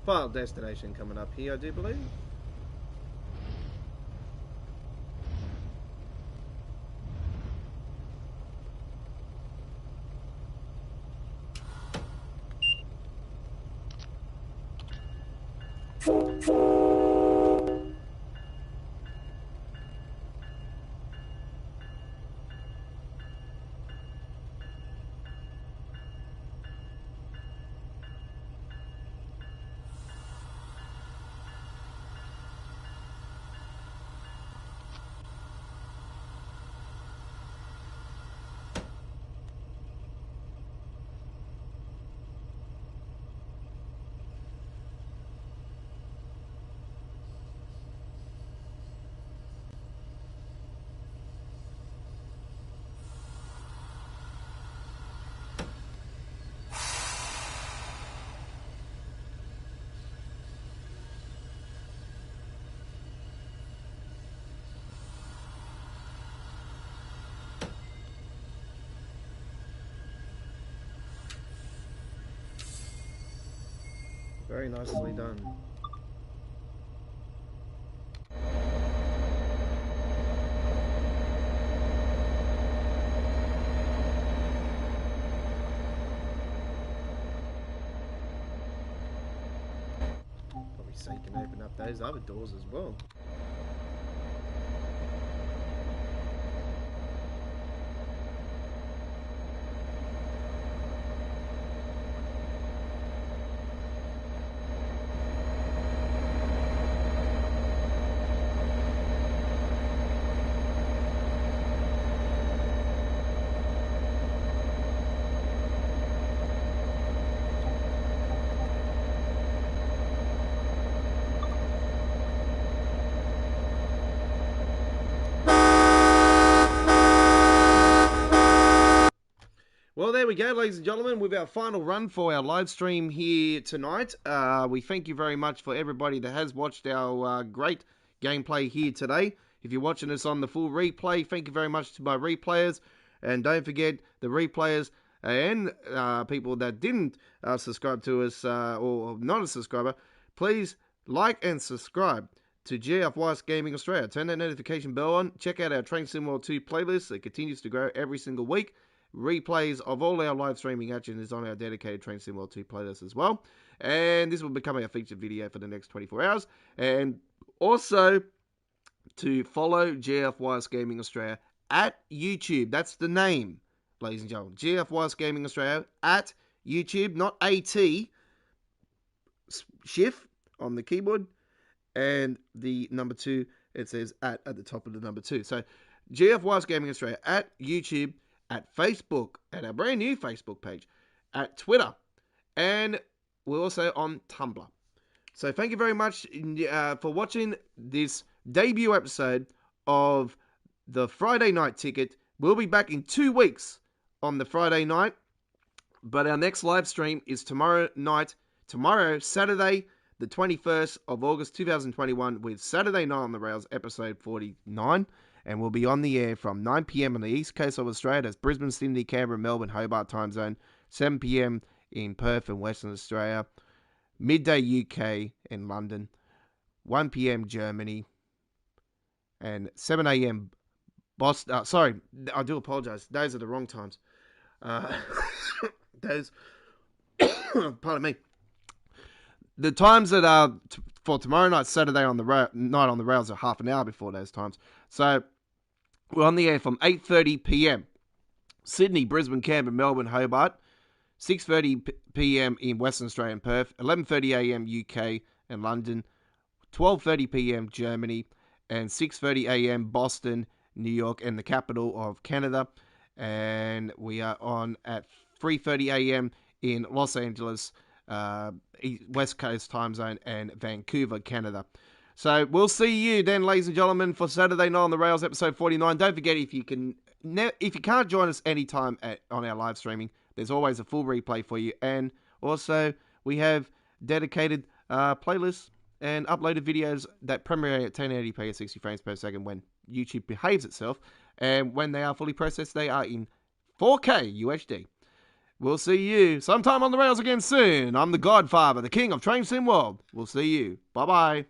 [SPEAKER 1] Final destination coming up here, I do believe. Very nicely done. Probably so you can open up those other doors as well. Well, there we go, ladies and gentlemen, with our final run for our live stream here tonight. We thank you very much for everybody that has watched our great gameplay here today. If you're watching us on the full replay, thank you very much to my replayers. And don't forget, the replayers and people that didn't subscribe to us or not a subscriber, please like and subscribe to GFYS Gaming Australia. Turn that notification bell on. Check out our Train Sim World 2 playlist. It continues to grow every single week. Replays of all our live streaming action is on our dedicated Train Sim World 2 playlist as well. And this will become our featured video for the next 24 hours. And also to follow GFYS Gaming Australia at YouTube. That's the name, ladies and gentlemen. GFYS Gaming Australia at YouTube, not AT. Shift on the keyboard. And the number 2, it says at the top of the number 2. So GFYS Gaming Australia at YouTube, at Facebook, at our brand new Facebook page, at Twitter, and we're also on Tumblr. So thank you very much for watching this debut episode of the Friday Night Ticket. We'll be back in 2 weeks on the Friday night, but our next live stream is tomorrow, Saturday, the 21st of August 2021, with Saturday Night on the Rails, episode 49. And we'll be on the air from 9 p.m. on the east coast of Australia. That's Brisbane, Sydney, Canberra, Melbourne, Hobart time zone. 7 p.m. in Perth and Western Australia. Midday UK in London. 1 p.m. Germany. And 7 a.m. Boston. Sorry, I do apologise. Those are the wrong times. Those, pardon me. The times that are for tomorrow night, Saturday night on the rails, are half an hour before those times. So we're on the air from 8:30 p.m. Sydney, Brisbane, Canberra, Melbourne, Hobart. 6:30 p.m. in Western Australia and Perth. 11:30 a.m. UK and London. 12:30 p.m. Germany. And 6:30 a.m. Boston, New York, and the capital of Canada. And we are on at 3:30 a.m. in Los Angeles, West Coast time zone, and Vancouver, Canada. So we'll see you then, ladies and gentlemen, for Saturday Night on the Rails, episode 49. Don't forget, if you can't join us anytime on our live streaming, there's always a full replay for you. And also, we have dedicated playlists and uploaded videos that premiere at 1080p at 60 frames per second when YouTube behaves itself. And when they are fully processed, they are in 4K UHD. We'll see you sometime on the rails again soon. I'm the Godfather, the King of Train Sim World. We'll see you. Bye-bye.